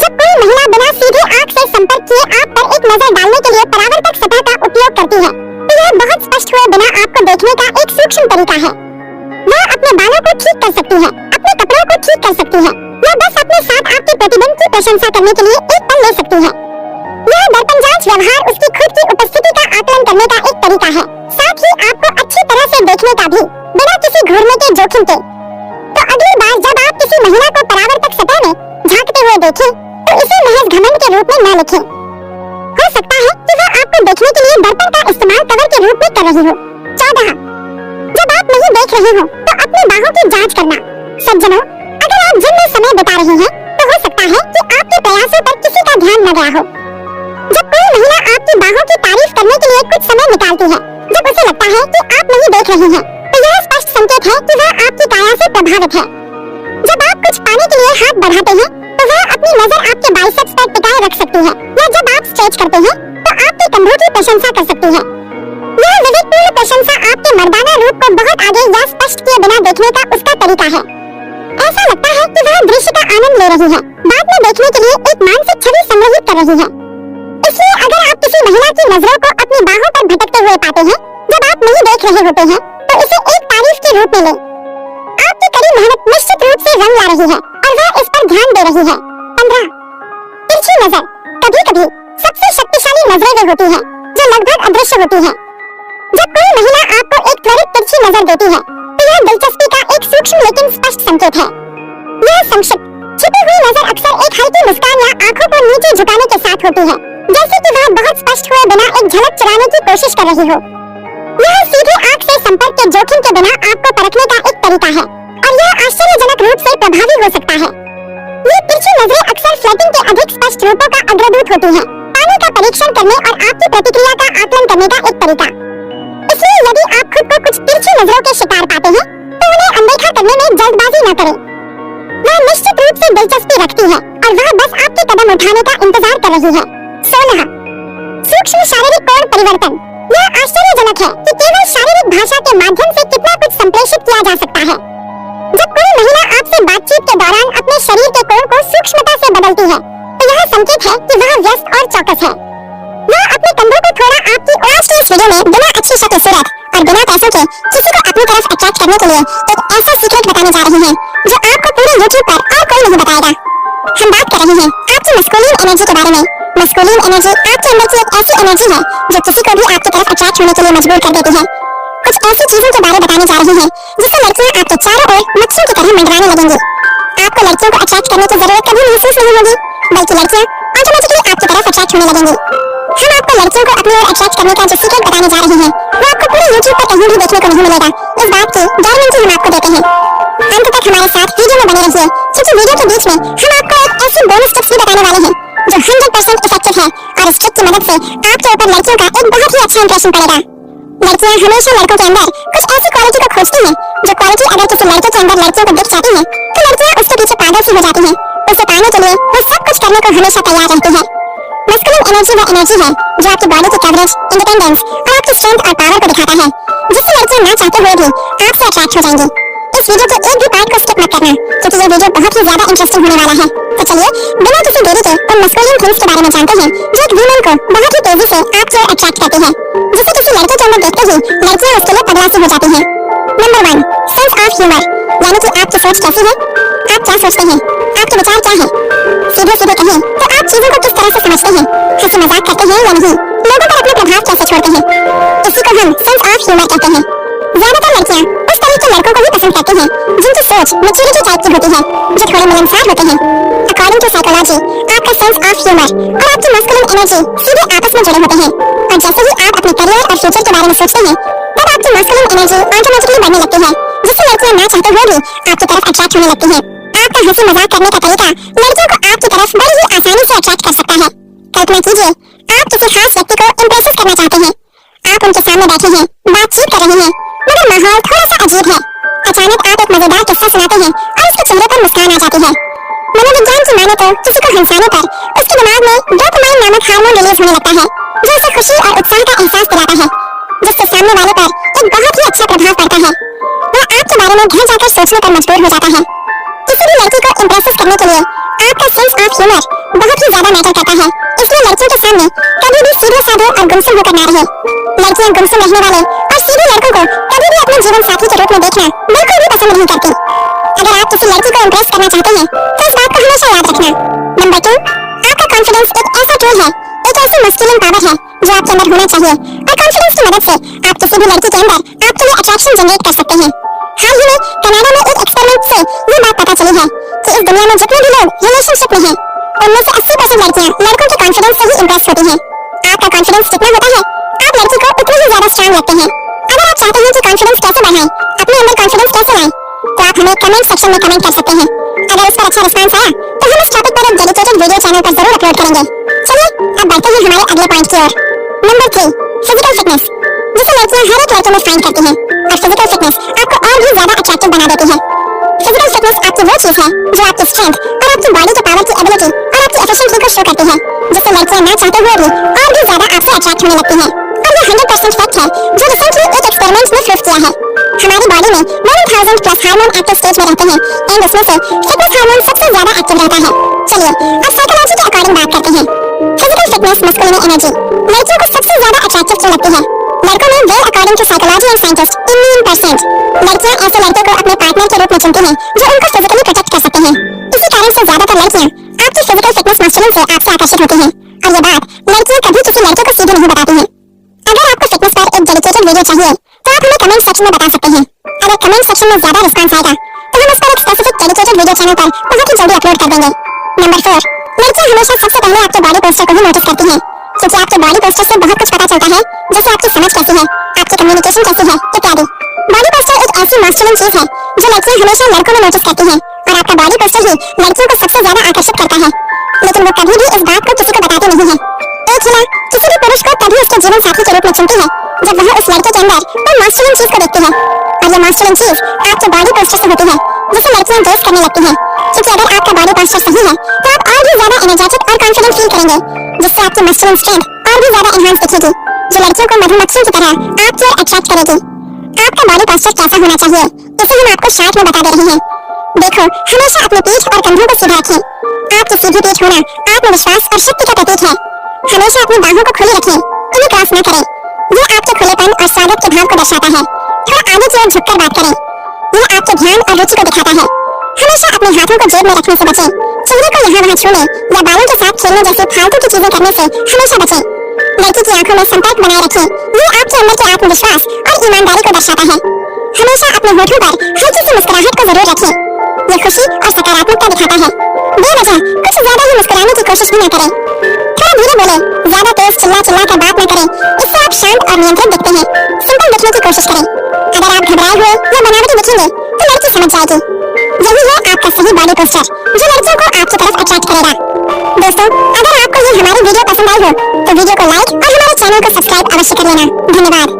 जब कोई महिला बिना सीधे आंख से संपर्क किए आप पर एक नजर डालने के लिए परावर्तक सतह का उपयोग करती है, तो यह बहुत स्पष्ट हुए बिना आपको देखने का एक सूक्ष्म तरीका है। वह अपने बालों को ठीक कर सकती है, अपने कपड़ों को ठीक कर सकती है, या बस अपने साथ आपके प्रतिबिंब की प्रशंसा करने के लिए एक पल ले सकती है। यह दर्पण जांच व्यवहार उसकी खुद की उपस्थिति का आकलन करने का एक तरीका है, साथ ही आपको अच्छी तरह से देखने का भी, बिना किसी घूरने के जोखिम के। तो अगली बार जब आप किसी महिला को परावर्तक सतह में झांकते हुए देखें, तो इसे महज घमंड के रूप में न लिखें। हो सकता है कि वह आपको देखने के लिए दर्पण का इस्तेमाल कवर के रूप में कर रही हो। 14. जब आप नहीं देख रहे हो तो अपनी बाहों की जांच करना। सज्जनों, अगर आप जिम में समय बिता रहे हैं, तो हो सकता है कि आपके प्रयासों पर किसी का ध्यान न गया हो। जब कोई महिला आपकी बाहों की तारीफ करने के लिए कुछ समय निकालती है, जब उसे लगता है कि आप नहीं देख रहे हैं, तो यह स्पष्ट संकेत है कि वह आपकी काया से प्रभावित है। जब आप कुछ पाने के लिए हाथ बढ़ाते हैं, तो वह अपनी नजर आपके बाइसेप्स पर टिकाए रख सकती है, या जब आप स्ट्रेच करते हैं, तो आपके कंधों की प्रशंसा कर सकती है। यह विवेकपूर्ण प्रशंसा आपके मर्दाना रूप को बहुत आगे या स्पष्ट किए बिना देखने का उसका तरीका है। ऐसा लगता है कि वह दृश्य का आनंद ले रही है, बाद में देखने के लिए एक मानसिक छवि संग्रहित कर रही है। इसलिए अगर आप किसी महिला की नजरों को अपनी बाहों पर भटकते हुए पाते हैं, जब आप नहीं देख रहे होते हैं, तो इसे एक तारीफ के रूप में लें। आपकी कड़ी मेहनत निश्चित रूप से रंग ला रही है और वह इस पर ध्यान दे रही है। 15. तिरछी नजर। कभी-कभी सबसे शक्तिशाली नजरें वे होती हैं जो लगभग अदृश्य होती हैं। जब कोई महिला आपको एक त्वरित तिरछी नजर देती है, तो यह दिलचस्पी का एक सूक्ष्म लेकिन स्पष्ट संकेत है। यह संक्षिप्त छिपी हुई नजर अक्सर एक हल्की मुस्कान या आंखों को नीचे झुकाने के साथ होती है, जैसे कि वह बहुत स्पष्ट हुए बिना एक झलक चुराने की कोशिश कर रही हो। यह सीधे आंख से संपर्क के जोखिम के बिना आपको परखने का एक तरीका है, और यह आश्चर्यजनक रूप से प्रभावी हो सकता है। ये तिरछी नजरें अक्सर फ्लर्टिंग के अधिक स्पष्ट रूपों का अग्रदूत होती हैं, पानी का परीक्षण करने और आपकी प्रतिक्रिया का आकलन करने का एक तरीका। इसलिए यदि आप खुद को कुछ तिरछी नजरों के शिकार पाते हैं, तो उन्हें अनदेखा करने में जल्दबाजी न करें। वह निश्चित रूप से दिलचस्पी रखती है और वह बस आपके कदम उठाने का इंतजार कर रही है। 16. सूक्ष्म शारीरिक कोण परिवर्तन। यह आश्चर्यजनक है कि केवल शारीरिक भाषा के माध्यम से कितना कुछ संप्रेषित किया जा सकता है। जब कोई महिला आपसे बातचीत के दौरान अपने शरीर के कोण को सूक्ष्मता से बदलती है, तो यह संकेत है कि वह व्यस्त और चौकस है। वह अपने कंधों को थोड़ा आपकी ओर। आज के इस वीडियो में बिना अच्छी शक्ल सूरत और बिना पैसों के किसी को अपनी तरफ अट्रैक्ट करने के लिए एक ऐसा सीक्रेट बताने जा रहे हैं जो आपको पूरे YouTube पर और कोई नहीं बताएगा। हम बात कर रहे हैं आपकी मस्कुलिन एनर्जी के बारे में। मस्कुलिन एनर्जी आपके अंदर की एक ऐसी एनर्जी है जो किसी को भी आपकी तरफ अट्रैक्ट होने के लिए मजबूर कर देती है। कुछ ऐसी चीजों के बारे बताने जा रहे हैं जिससे लड़कियां आपके चारों ओर मक्खियों की तरह मंडराने लगेंगी। आपको लड़कियों को अट्रैक्ट करने की जरूरत कभी महसूस नहीं होगी, बल्कि लड़कियां ऑटोमेटिकली आपकी तरफ अट्रैक्ट होने लगेंगी। हम आपको लड़कियों को अपनी ओर अट्रैक्ट करने का जो सीक्रेट बताने जा रहे हैं, वो आपको पूरे YouTube पर कहीं भी देखने को नहीं मिलेगा। इस बात की गारंटी हम आपको देते हैं। अंत तक हमारे साथ वीडियो में बने रहिए, क्योंकि वीडियो के बीच में हम आपको एक ऐसी बोनस टिप्स भी बताने वाले हैं जो 100% इफेक्टिव है, और इस ट्रिक की मदद से आपके ऊपर लड़कियों का एक बहुत ही अच्छा इंप्रेशन पड़ेगा। लड़कियां हमेशा लड़कों के अंदर कुछ ऐसी क्वालिटी को खोजती हैं, जो क्वालिटी अगर किसी लड़के के अंदर लड़कियों को दिख जाती है, तो लड़कियां उसके पीछे पागल सी हो जाती हैं। उसे पाने के लिए वो सब कुछ करने को हमेशा तैयार रहती है। मस्कुलिन एनर्जी वो एनर्जी है जो आपकी बॉडी की कवरेज, इंडिपेंडेंस और आपकी स्ट्रेंथ और पावर को दिखाता है, जिससे लड़कियां ना चाहते हुए भी आपसे अट्रैक्ट हो जाएंगी। इस वीडियो के एक भी पार्ट को स्किप मत करना, क्योंकि ये वीडियो बहुत ही ज्यादा इंटरेस्टिंग होने वाला है। तो चलिए बिना किसी देरी के उन मस्कुलिन थिंग्स के बारे में जानते हैं जो एक वुमन को बहुत ही तेजी से आपकी ओर अट्रैक्ट करती है, जिसे किसी लड़के के अंदर देखते ही लड़कियां उसके लिए पगला सी हो जाती हैं। नंबर 1, सेंस ऑफ ह्यूमर, यानी कि आपकी सोच कैसी है, आप क्या सोचते हैं, आपके विचार क्या है। सीधे सीधे कहें तो आप चीजों को किस तरह से समझते हैं, हंसी मजाक करते हैं या नहीं, लोगों पर अपना प्रभाव कैसे छोड़ते हैं, इसी को हम सेंस ऑफ ह्यूमर कहते हैं। ज्यादातर लड़कियां उस तरह के लड़कों लड़कों को ही पसंद करती हैं जिनकी सोच मैच्योरिटी टाइप की होती है, जो थोड़े मिलनसार होते हैं। अकॉर्डिंग टू साइकोलॉजी, आपका सेंस ऑफ ह्यूमर और आपकी मस्कुलिन एनर्जी सीधे आपस में जुड़े होते हैं, और जैसे ही आप अपने करियर और फ्यूचर के बारे में सोचते हैं तब आपकी मस्कुलिन एनर्जी ऑटोमेटिकली बढ़ने लगती है, जिससे लड़कियां ना चाहते हुए भी आपकी तरफ अट्रैक्ट होने लगती हैं। आपका हंसी मजाक करने का तरीका लड़कियों को आपकी तरफ बड़ी ही आसानी से अट्रैक्ट कर सकता है। कल्पना कीजिए, आप किसी खास व्यक्ति को इम्प्रेस करना चाहते हैं। आप उनके सामने बैठे हैं, बातचीत कर रहे हैं, मगर माहौल थोड़ा सा अजीब है। अचानक आप एक मजेदार किस्सा सुनाते हैं और उसके चेहरे पर मुस्कान आ जाती है। मनोविज्ञान की माने तो किसी को हंसाने पर उसके दिमाग में डोपामाइन नामक हार्मोन रिलीज होने लगता है, जो उसे खुशी और उत्साह का एहसास दिलाता है, जिससे सामने वाले पर एक बहुत ही अच्छा प्रभाव पड़ता है। वह आपके बारे में घर जाकर सोचने पर मजबूर हो जाता है। किसी भी लड़की को इम्प्रेस करने के लिए आपका सेंस ऑफ ह्यूमर बहुत ही ज्यादा मैटर करता है, इसलिए लड़कियों के सामने कभी भी सीधे साधे और गुमसुम होकर ना रहे। लड़कियां गुमसुम रहने वाले और सीधे लड़कों को कभी भी अपने जीवन साथी के रूप में देखना बिल्कुल भी पसंद नहीं करती। अगर आप किसी लड़की को इम्प्रेस करना चाहते हैं तो इस बात को हमेशा याद रखना। नंबर 2, आपका कॉन्फिडेंस एक ऐसा टूल है, एक ऐसी मस्कुलिन पावर है जो आपके अंदर होना चाहिए, और कॉन्फिडेंस की मदद से आप किसी भी लड़की के अंदर आपके लिए अट्रैक्शन जनरेट कर सकते हैं। हाल ही में कनाडा में एक एक्सपेरिमेंट से ये बात पता चली है कि इस दुनिया में जितने भी लोग रिलेशनशिप में हैं, उनमें से 80% लड़कियां लड़कों के कॉन्फिडेंस से ही इम्प्रेस होती हैं। आपका कॉन्फिडेंस जितना होता है, आप लड़की को उतने ही ज्यादा स्ट्रांग लगते हैं। अगर आप चाहते हैं कि कॉन्फिडेंस कैसे बढ़ाएं, अपने अंदर कॉन्फिडेंस कैसे लाएं, तो आप हमें कमेंट सेक्शन में कमेंट कर सकते हैं। अगर उस पर अच्छा रिस्पांस आया तो हम इस टॉपिक पर एक डेडिकेटेड वीडियो चैनल पर जरूर अपलोड करेंगे। चलिए अब बढ़ते हैं हमारे अगले पॉइंट की ओर। नंबर 3, फिजिकल फिटनेस, जिसे लड़कियां हर एक लड़के में फाइंड करती हैं, और फिजिकल फिटनेस आपको और भी ज्यादा अट्रैक्टिव बना देती है। फिजिकल फिटनेस आपकी वो चीज है जो आपकी स्ट्रेंथ और आपकी बॉडी के पावर की एबिलिटी और आपकी एफिशिएंसी को शो करती है, जिससे लड़कियां ना चाहते हुए भी और भी ज्यादा आपसे अट्रैक्ट होने लगती हैं। और ये 100% फैक्ट है जो रिसेंटली एक एक्सपेरिमेंट में प्रूव किया है। हमारी बॉडी में 1000 प्लस हार्मोन एक्टिव स्टेज में रहते हैं, एंड उसमें से फिटनेस हार्मोन सबसे ज्यादा एक्टिव रहता है। चलिए अब साइकोलॉजी के अकॉर्डिंग बात करते हैं। फिजिकल फिटनेस, मस्कुलिन एनर्जी लड़कियों को सबसे ज्यादा अट्रैक्टिव क्यों लगती है? लड़कों में well according to psychology and scientist 1,000,000% लड़कियां ऐसे लड़कों को अपने पार्टनर के रूप में चुनती हैं जो उनको फिजिकली प्रोटेक्ट कर सकते हैं। इसी कारण से ज्यादातर लड़कियां आपकी फिजिकल फिटनेस मस्कुलिन से आपसे आकर्षित होती हैं, और ये बात लड़कियां कभी किसी लड़के को सीधे नहीं बताती हैं। अगर आपको फिटनेस पर एक डेडिकेटेड वीडियो चाहिए तो आप हमें कमेंट सेक्शन में बता सकते हैं। अगर कमेंट सेक्शन में ज्यादा रिस्पांस आएगा तो हम उस पर एक स्पेसिफिक डेडिकेटेड वीडियो चैनल पर बहुत ही जल्दी अपलोड कर देंगे। नंबर 4, लड़कियां हमेशा सबसे पहले आपके बॉडी पोस्चर को ही नोटिस करती हैं, क्योंकि आपके बॉडी पोस्चर से बहुत कुछ पता चलता है, जैसे आपकी समझ कैसी है, आपकी कम्युनिकेशन कैसी है, इत्यादि। बॉडी पोस्चर एक ऐसी मास्कुलिन चीज है जो लड़कियां हमेशा लड़कों में नोटिस करती हैं, और आपका बॉडी पोस्चर ही लड़कियों को सबसे ज्यादा आकर्षित करता है, लेकिन वो कभी भी इस बात को किसी को बताती नहीं है। एक हिला किसी भी पुरुष को तभी उसके जीवन साथी के रूप में चुनती है जब वह उस लड़के के अंदर वो मास्कुलिन चीज को देखती है, और ये मास्कुलिन चीज आपके बॉडी पोस्चर से होती है, जिसे लड़कियां गेस करने लगती हैं। क्योंकि अगर आपका बॉडी पोस्चर सही है तो आप और भी ज्यादा एनर्जेटिक और कॉन्फिडेंट फील करेंगे, जिससे आपकी मस्कुलिन स्ट्रेंथ और भी ज्यादा एनहांस दिखेगी, जो लड़कियों को मधुमक्खियों की तरह आपकी ओर अट्रैक्ट करेगी। आपका बॉडी पोस्चर कैसा होना चाहिए, इसे हम आपको शार्ट में बता दे रहे हैं। देखो, हमेशा अपनी पीठ और कंधों को सीधा रखें। आपकी सीधी पीठ होना आत्मविश्वास और शक्ति का प्रतीक है। हमेशा अपनी बाहों को खुली रखें, इन्हें क्रॉस न करें। यह आपके खुलेपन और स्वागत के भाव को दर्शाता है। थोड़ा आगे की ओर झुककर बात करें, यह आपके ध्यान और रुचि को दिखाता है। हमेशा अपने हाथों को जेब में रखने से बचें। चेहरे को यहाँ वहाँ छूने या बालों के साथ खेलने जैसी फालतू की चीजें करने से हमेशा बचें। लड़की की आंखों में संपर्क बनाए रखें, यह आपके अंदर के आत्मविश्वास और ईमानदारी को दर्शाता है। हमेशा अपने होठों पर हल्की सी मुस्कुराहट को जरूर रखें, यह खुशी और सकारात्मकता दिखाता है। बेवजह कुछ ज्यादा ही मुस्कुराने की कोशिश भी न करें। थोड़ा धीरे बोले, ज्यादा तेज चिल्ला चिल्ला कर बात न करें, इससे आप शांत और नियंत्रित दिखते हैं। सिंपल दिखने की कोशिश करें। अगर आप घबराए हुए या बनावटी दिखेंगे तो लड़की समझ जाएगी। यही है आपका सही बॉडी पोस्चर जो लड़कियों को आपकी तरफ अट्रैक्ट करेगा। दोस्तों, अगर आपको ये हमारी वीडियो पसंद आई हो तो वीडियो को लाइक और हमारे चैनल को सब्सक्राइब अवश्य कर लेना। धन्यवाद।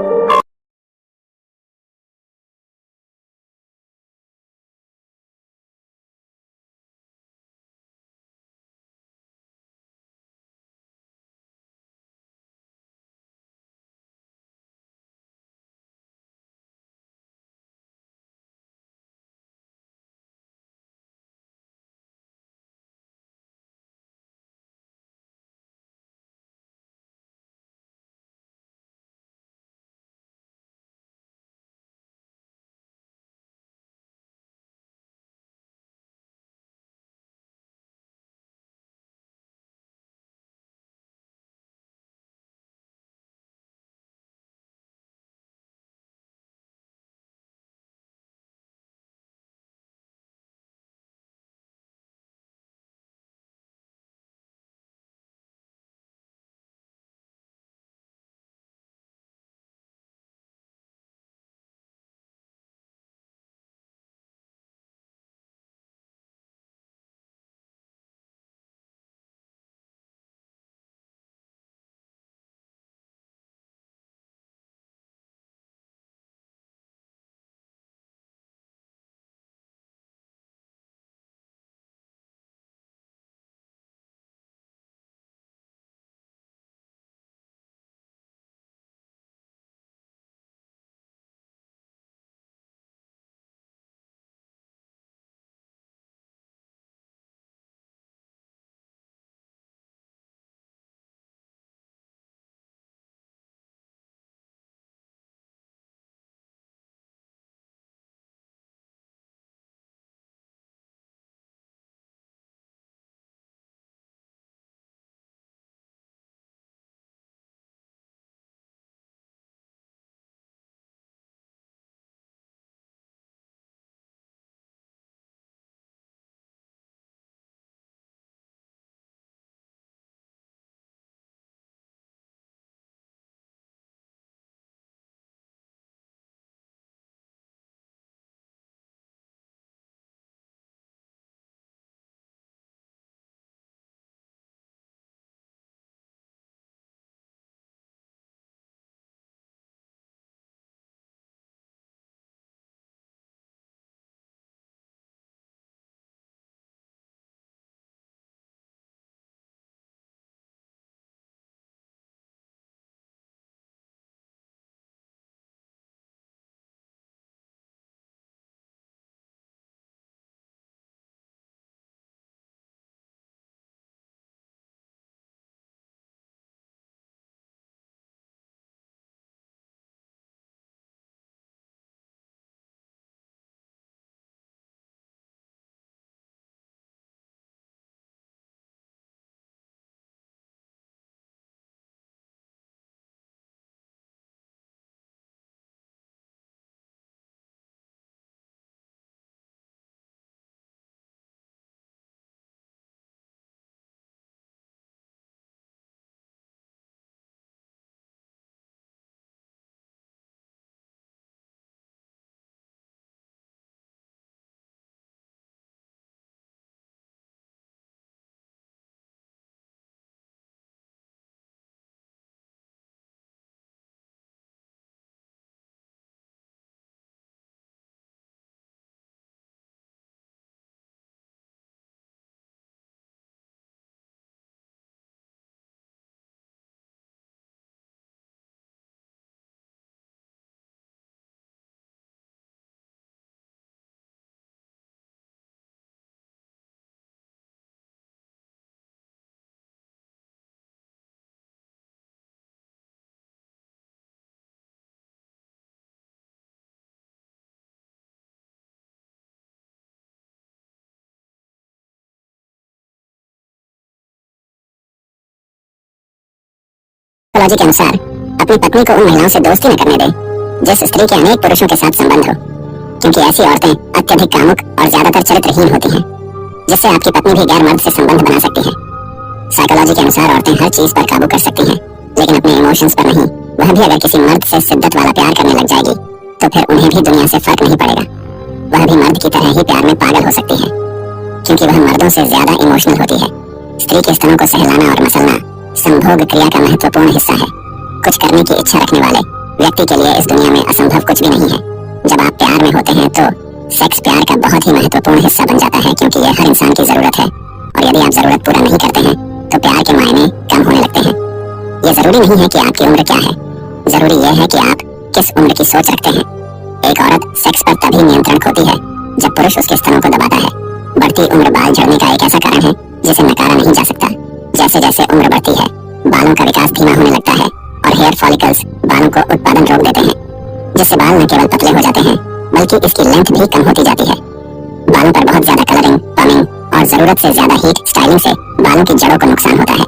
साइकोलॉजी के अनुसार अपनी पत्नी को उन महिलाओं से दोस्ती न करने दें जिस स्त्री के अनेक पुरुषों के साथ संबंध हो, क्योंकि ऐसी औरतें अत्यधिक कामुक और ज्यादातर चरित्रहीन होती हैं, जिससे आपकी पत्नी भी गैर मर्द से संबंध बना सकती है। साइकोलॉजी के अनुसार औरतें हर चीज पर काबू कर सकती हैं, लेकिन अपने इमोशंस पर नहीं। वह भी अगर किसी मर्द से शिद्दत वाला प्यार करने लग जाएगी तो फिर उन्हें भी दुनिया से फर्क नहीं पड़ेगा। वह भी मर्द की तरह ही प्यार में पागल हो सकती है, क्योंकि वह मर्दों से ज्यादा इमोशनल होती है। स्त्री के स्तनों को सहलाना और मसलना संभोग क्रिया का महत्वपूर्ण हिस्सा है। कुछ करने की इच्छा रखने वाले व्यक्ति के लिए इस दुनिया में असंभव कुछ भी नहीं है। जब आप प्यार में होते हैं तो सेक्स प्यार का बहुत ही महत्वपूर्ण हिस्सा बन जाता है, क्योंकि यह हर इंसान की जरूरत है, और यदि आप जरूरत पूरा नहीं करते हैं तो प्यार के मायने कम होने लगते हैं। यह जरूरी नहीं है कि आपकी उम्र क्या है, जरूरी यह है कि आप किस उम्र की सोच रखते हैं। एक औरत सेक्स पर तभी नियंत्रण खोती है जब पुरुष उसके स्तनों को दबाता है। बढ़ती उम्र बाल झड़ने का एक ऐसा कारण है जिसे नकारा नहीं जा सकता। जैसे जैसे उम्र बढ़ती है बालों का विकास धीमा होने लगता है और हेयर फॉलिकल्स बालों को उत्पादन रोक देते हैं, जिससे बाल न केवल पतले हो जाते हैं बल्कि इसकी लेंथ भी कम होती जाती है। बालों पर बहुत ज्यादा कलरिंग, पमिंग और जरूरत से ज्यादा हीट स्टाइलिंग से बालों की जड़ों को नुकसान होता है।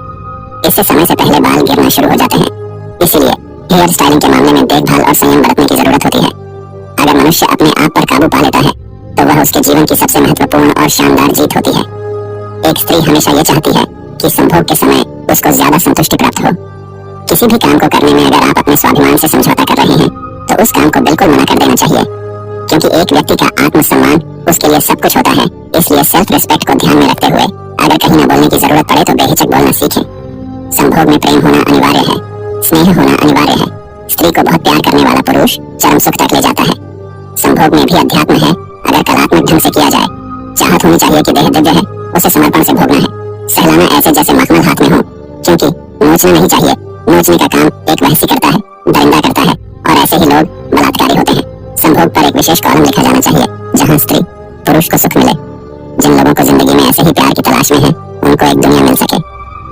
इससे समय से पहले बाल गिरना शुरू हो जाते हैं। इसीलिए हेयर स्टाइलिंग के मामले में देखभाल और संयम बरतने की जरूरत होती है। अगर मनुष्य अपने आप पर काबू पा लेता है तो वह उसके जीवन की सबसे महत्वपूर्ण और शानदार जीत होती है। एक स्त्री हमेशा ये चाहती है कि संभोग के समय उसको ज्यादा संतुष्टि प्राप्त हो। किसी भी काम को करने में अगर आप अपने स्वाभिमान से समझौता कर रहे हैं तो उस काम को बिल्कुल मना कर देना चाहिए, क्योंकि एक व्यक्ति का आत्मसम्मान उसके लिए सब कुछ होता है। इसलिए सेल्फ रिस्पेक्ट को ध्यान में रखते हुए अगर कहीं न बोलने की जरूरत पड़े तो बेहिचक बोलना सीखें। संभोग में प्रेम होना अनिवार्य है, स्नेह होना अनिवार्य है। स्त्री को बहुत प्यार करने वाला पुरुष चरम सुख तक ले जाता है। संभोग में भी अध्यात्म है अगर कलात्मक ढंग से किया जाए। चाहत होनी चाहिए कि देह दिव्य है, उसे समर्पण से भोगना है। सहलाना ऐसे जैसे मखमल हाथ में हो, क्योंकि नोचना नहीं चाहिए। नोचने का काम एक वहसी करता है, दरिंदा करता है, और ऐसे ही लोग बलात्कारी होते हैं। संभोग पर एक विशेष कॉलम लिखा जाना चाहिए जहाँ स्त्री पुरुष को सुख मिले। जिन लोगों को जिंदगी में ऐसे ही प्यार की तलाश में है उनको एक दुनिया मिल सके,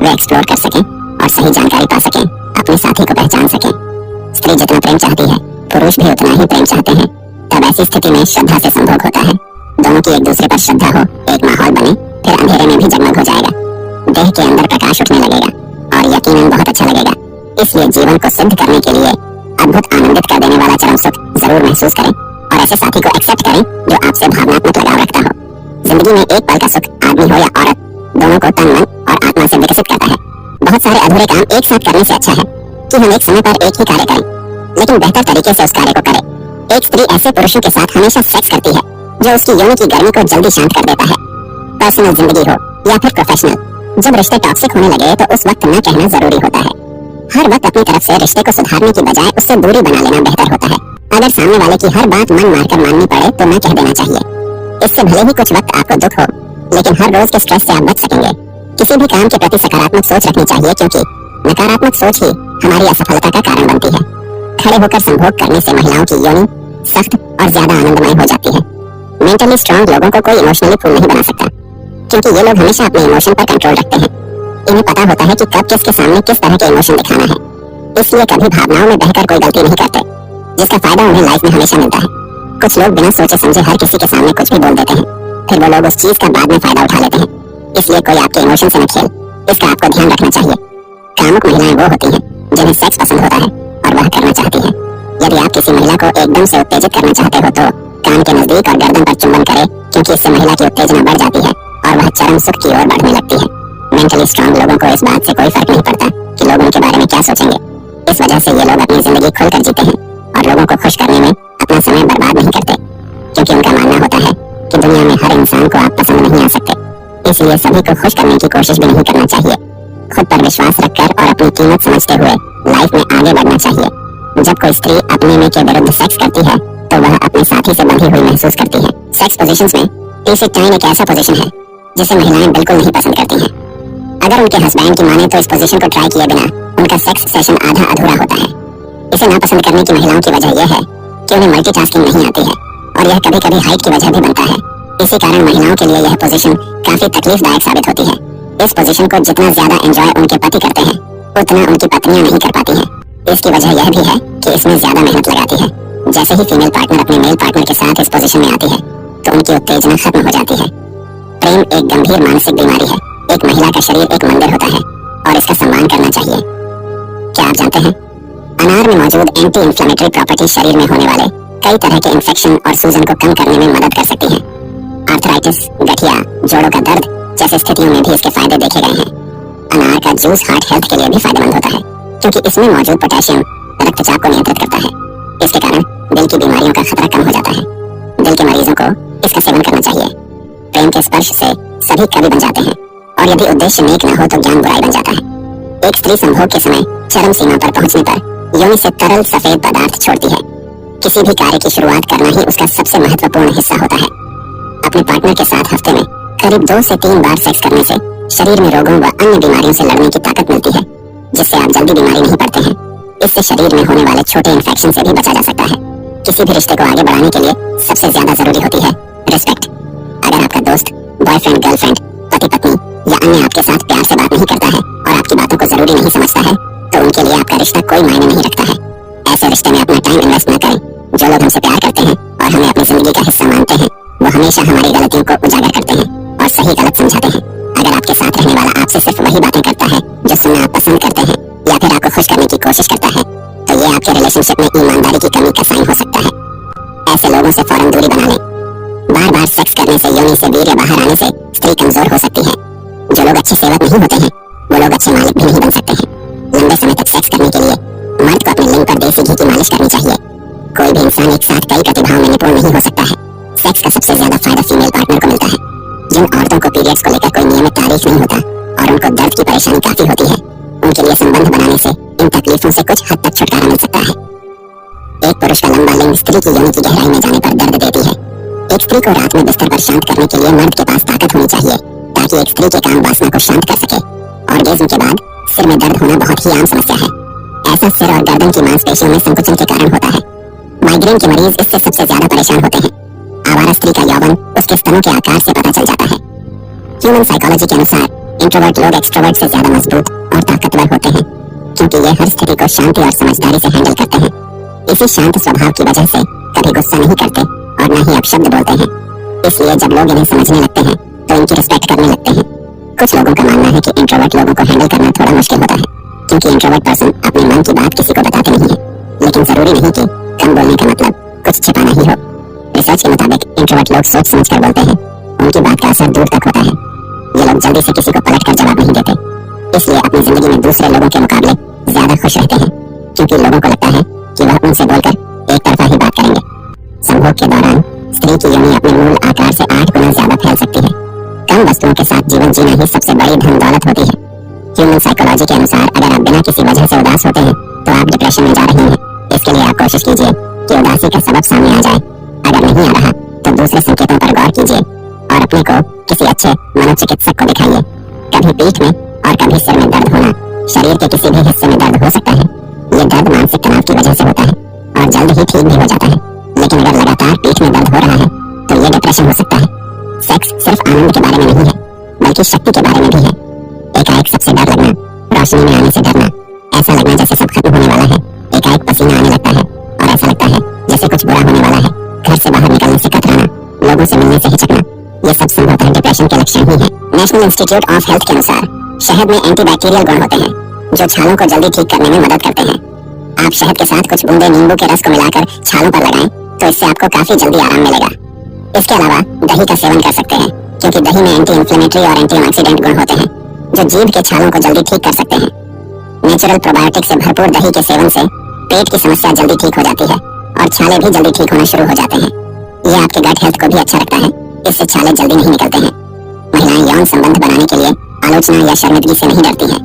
वे एक्सप्लोर कर सकें और सही जानकारी पा सकें, अपने साथी को पहचान सकें। स्त्री जितना प्रेम चाहती है पुरुष भी उतना ही प्रेम चाहते हैं। तब ऐसी स्थिति में श्रद्धा से संभोग होता है। दोनों की एक दूसरे पर श्रद्धा हो, एक माहौल बने, फिर अंधेरे में भी जगमग हो जाएगा। देह के अंदर प्रकाश उठने लगेगा और यकीनन बहुत अच्छा लगेगा। इसलिए जीवन को सिद्ध करने के लिए अद्भुत आनंदित कर देने वाला चरम सुख जरूर महसूस करें और ऐसे साथी को एक्सेप्ट करें जो आपसे भावनात्मक लगाव रखता हो। जिंदगी में एक पल का सुख आदमी हो या औरत, दोनों को तन मन और आत्मा से विकसित करता है। बहुत सारे अधूरे काम एक साथ करने से अच्छा है कि हम एक समय पर एक ही कार्य करें, लेकिन बेहतर तरीके से उस कार्य को करें। एक स्त्री ऐसे पुरुषों के साथ हमेशा सेक्स करती है जो उसकी योनि की गर्मी को जल्दी शांत कर देता है। पर्सनल जिंदगी हो या फिर प्रोफेशनल, जब रिश्ते टॉक्सिक होने लगे तो उस वक्त न कहना जरूरी होता है। हर वक्त अपनी तरफ से रिश्ते को सुधारने की बजाय उससे दूरी बना लेना बेहतर होता है। अगर सामने वाले की हर बात मन मारकर माननी पड़े तो न कह देना चाहिए। इससे भले ही कुछ वक्त आपको दुख हो, लेकिन हर रोज के स्ट्रेस से आप बच सकेंगे। किसी भी काम के प्रति सकारात्मक सोच रखनी चाहिए, क्योंकि नकारात्मक सोच ही हमारी असफलता का कारण बनती है। खड़े होकर संभोग करने से महिलाओं की योनि सख्त और ज्यादा आनंदमय हो जाती है। मेंटली स्ट्रांग लोगों को कोई इमोशनली फूल नहीं बना सकता, क्योंकि ये लोग हमेशा अपने इमोशन पर कंट्रोल रखते हैं। इन्हें पता होता है कि कब किसके सामने किस तरह के इमोशन दिखाना है, इसलिए कभी भावनाओं में बहकर कोई गलती नहीं करते, जिसका फायदा उन्हें लाइफ में हमेशा मिलता है। कुछ लोग बिना सोचे समझे हर किसी के सामने कुछ भी बोल देते हैं, फिर वो लोग उस चीज का बाद में फायदा उठा लेते हैं। इसलिए कोई आपके इमोशन से न खेल, इसका आपको ध्यान रखना चाहिए। कामुक महिलाएं वो होती हैं जिन्हें सेक्स पसंद होता है और वह करना चाहती है। यदि आप किसी महिला को एकदम से उत्तेजित करना चाहते हो तो कान के नजदीक और गर्दन पर चुंबन करें, क्योंकि इससे महिला की उत्तेजना बढ़ जाती है और वह चरम सुख की ओर बढ़ने लगती है। मेंटली स्ट्रांग लोगों को इस बात से कोई फर्क नहीं पड़ता कि लोग उनके बारे में क्या सोचेंगे। इस वजह से ये लोग अपनी जिंदगी खुलकर जीते हैं और लोगों को खुश करने में अपना समय बर्बाद नहीं करते, क्योंकि उनका मानना होता है कि दुनिया में हर इंसान को आप पसंद नहीं आ सकते। इसलिए सभी को खुश करने की कोशिश भी नहीं करना चाहिए। खुद पर विश्वास रखकर और अपनी कीमत समझते हुए लाइफ में आगे बढ़ना चाहिए। जब कोई स्त्री अपने में के विरुद्ध सेक्स करती है तो वह अपने साथी से बंधी हुई महसूस करती है। सेक्स पोजीशंस में टी-फिट टाइन एक ऐसा पोजीशन है जिसे महिलाएं बिल्कुल नहीं पसंद करती हैं। अगर उनके हस्बैंड की माने तो इस पोजीशन को ट्राई किए बिना उनका सेक्स सेशन आधा अधूरा होता है। इसे नापसंद करने की महिलाओं की वजह यह है कि उन्हें मल्टीटास्किंग नहीं आती है और यह कभी कभी हाइट की वजह भी बनता है। इसी कारण महिलाओं के लिए यह पोजीशन काफी तकलीफदायक साबित होती है। इस पोजीशन को जितना ज्यादा एंजॉय उनके पति करते हैं उतना उनकी पत्नियां नहीं कर पाती हैं। इसकी वजह यह भी है कि इसमें ज्यादा मेहनत लगाती है। जैसे ही फीमेल पार्टनर अपने मेल पार्टनर के साथ इस पोजीशन में आती है तो उनकी उत्तेजना खत्म हो जाती है। प्रेम एक गंभीर मानसिक बीमारी है। एक महिला का शरीर एक मंदिर होता है और इसका सम्मान करना चाहिए। क्या आप जानते हैं? अनार में मौजूद एंटी इंफ्लेमेटरी प्रॉपर्टी शरीर में होने वाले कई तरह के इन्फेक्शन और सूजन को कम करने में मदद कर सकती है। आर्थराइटिस, गठिया, जोड़ों का दर्द जैसी स्थितियों में भी इसके फायदे देखे गए हैं। अनार का जूस हार्ट हेल्थ के लिए भी फायदेमंद होता है, क्योंकि इसमें मौजूद पोटेशियम रक्तचाप को नियंत्रित करता है। इसके कारण दिल की बीमारियों का खतरा कम हो जाता है। दिल के मरीजों को इसका सेवन करना चाहिए। प्रेम के स्पर्श से सभी कवि बन जाते हैं, और यदि उद्देश्य नेक न हो तो ज्ञान बुराई बन जाता है। एक स्त्री संभोग के समय चरम सीमा पर पहुंचने पर योनि से तरल सफेद पदार्थ छोड़ती है। किसी भी कार्य की शुरुआत करना ही उसका सबसे महत्वपूर्ण हिस्सा होता है। अपने पार्टनर के साथ हफ्ते में करीब 2 से 3 बार सेक्स करने से शरीर में रोगों व अन्य बीमारियों से लड़ने की ताकत मिलती है, जिससे आप जल्दी बीमारी नहीं पड़ते हैं। इससे शरीर में होने वाले छोटे इन्फेक्शन से भी बचा जा सकता है। किसी भी रिश्ते को आगे बढ़ाने के लिए सबसे ज्यादा जरूरी होती है रिस्पेक्ट। अगर आपका दोस्त, बॉयफ्रेंड, गर्लफ्रेंड, पति पत्नी या अन्य आपके साथ प्यार से बात नहीं करता है और आपकी बातों को जरूरी नहीं समझता है, तो उनके लिए आपका रिश्ता कोई मायने नहीं रखता है। ऐसे रिश्ते में अपना टाइम इन्वेस्ट न करें। जो लोग हमसे प्यार करते हैं और हमें अपनी जिंदगी का हिस्सा मानते हैं, वो हमेशा हमारी गलतियों को उजागर करते हैं और सही गलत समझाते हैं। अगर आपके साथ रहने वाला आपसे सिर्फ वही बातें करता है जो सुनना आप पसंद करते हैं, या फिर आपको खुश करने की कोशिश करता है, तो ये आपके रिलेशनशिप में ईमानदारी की कमी का साइन हो सकता है। ऐसे लोगों से फौरन दूरी बना लें। बार बार सेक्स करने से योनि से वीर्य बाहर आने से स्त्री कमजोर हो सकती है। जो लोग अच्छे सेवक नहीं होते हैं, वो लोग अच्छे मालिक भी नहीं बन सकते हैं। लंबे समय तक सेक्स करने के लिए मर्द को अपने लिंग पर देसी घी की मालिश करनी चाहिए। कोई भी इंसान एक साथ कई प्रतिभाओं में निपुण नहीं हो सकता है। सेक्स का सबसे ज्यादा फायदा फीमेल पार्टनर को मिलता है। जिन औरतों को पीरियड्स को लेकर कोई नियमित तारीख नहीं होता और उनको दर्द की परेशानी काफी होती है, उनके लिए संबंध बनाने से इन तकलीफों से कुछ हद तक छुटकारा मिल सकता है। एक पुरुष का लंबा लिंग स्त्री की योनि की गहराई में जाने पर दर्द देती है। एक स्त्री को रात में बिस्तर पर शांत करने के लिए मर्द के पास ताकत होनी चाहिए, ताकि एक स्त्री के काम वासना को शांत कर सके। ऑर्गेज्म के बाद सिर में दर्द होना बहुत ही आम समस्या है। ऐसा सिर और गर्दन की मांसपेशियों में संकुचन के कारण होता है। माइग्रेन के मरीज इससे सबसे ज्यादा परेशान होते हैं। आवारा स्त्री का यौवन उसके स्तनों के आकार से पता चल जाता है। ह्यूमन साइकोलॉजी के अनुसार इंट्रोवर्ट लोग एक्सट्रोवर्ट से ज्यादा मजबूत और ताकतवर होते हैं, क्योंकि ये हर स्थिति को शांति और समझदारी से हैंडल करते हैं। इसी शांत स्वभाव की वजह से कभी गुस्सा नहीं करते और न ही अपशब्द बोलते हैं। इसलिए जब लोग इन्हें समझने लगते हैं तो इनकी रिस्पेक्ट करने लगते हैं। कुछ लोगों का मानना है कि इंट्रोवर्ट लोगों को हैंडल करना थोड़ा मुश्किल होता है, क्योंकि इंट्रोवर्ट पर्सन अपने मन की बात किसी को बताते नहीं है। लेकिन जरूरी नहीं कि कम बोलने का मतलब कुछ छिपाना ही हो। रिसर्च के मुताबिक इंट्रोवर्ट लोग सोच समझ कर बोलते हैं। उनकी बात का असर दूर तक होता है। ये लोग जल्दी से किसी को पलट कर जवाब नहीं देते, इसलिए अपनी जिंदगी में दूसरे लोगों के मुकाबले ज्यादा खुश रहते हैं, क्योंकि लोगों को लगता है कि वह उनसे बोलकर एक तरफा ही बात करेंगे। संभोग के दौरान स्त्री की योनि अपने मूल आकार से 8 गुना ज्यादा फैल सकती है। कम वस्तुओं के साथ जीवन जीना ही सबसे बड़ी धन दौलत होती है। ह्यूमन साइकोलॉजी के अनुसार अगर आप बिना किसी वजह से उदास होते हैं तो आप डिप्रेशन में जा रही हैं। इसके लिए आप कोशिश कीजिए कि उदासी का सबब सामने आ जाए। अगर नहीं आ रहा तो दूसरे संकेतों पर गौर कीजिए और अपने को किसी अच्छे मनोचिकित्सक को दिखाइए। कभी पीठ में और कभी सिर में दर्द होना शरीर के किसी भी हिस्से में दर्द हो सकता है। ये दर्द मानसिक तनाव की वजह से होता है और जल्द ही ठीक भी हो जाता है। लेकिन अगर लगातार पीठ में दर्द हो रहा है तो ये डिप्रेशन हो सकता है। सेक्स सिर्फ आनंद के बारे में नहीं है, बल्कि शक्ति के बारे में भी है। एकाएक सबसे डर लगना, रोशनी में आने से डरना, ऐसा लगना जैसे सब खत्म होने वाला है। एकाएक पसीना आने लगता है और ऐसा लगता है जैसे कुछ बुरा होने वाला है। घर से बाहर निकलने से कतराना, लोगों से मिलने से हिचकना, ये सब संभवतः डिप्रेशन के लक्षण ही है। नेशनल इंस्टीट्यूट ऑफ हेल्थ के अनुसार शहद में एंटीबैक्टीरियल गुण होते हैं, जो छालों को जल्दी ठीक करने में मदद करते हैं। आप शहद के साथ कुछ बूंदे नींबू के रस को मिलाकर छालों पर लगाएं तो इससे आपको काफी जल्दी आराम मिलेगा। इसके अलावा दही का सेवन कर सकते हैं, क्योंकि दही में एंटी इंफ्लेमेटरी और एंटीऑक्सीडेंट गुण होते हैं, जो जीभ के छालों को जल्दी ठीक कर सकते हैं। नेचुरल प्रोबायोटिक से भरपूर दही के सेवन से पेट की समस्या जल्दी ठीक हो जाती है और छाले भी जल्दी ठीक होना शुरू हो जाते हैं। ये आपके गट हेल्थ को भी अच्छा रखता है, इससे छाले जल्दी नहीं निकलते हैं। महिलाएं यौन संबंध बनाने के लिए आलोचना या शर्मिंदगी से नहीं डरती हैं।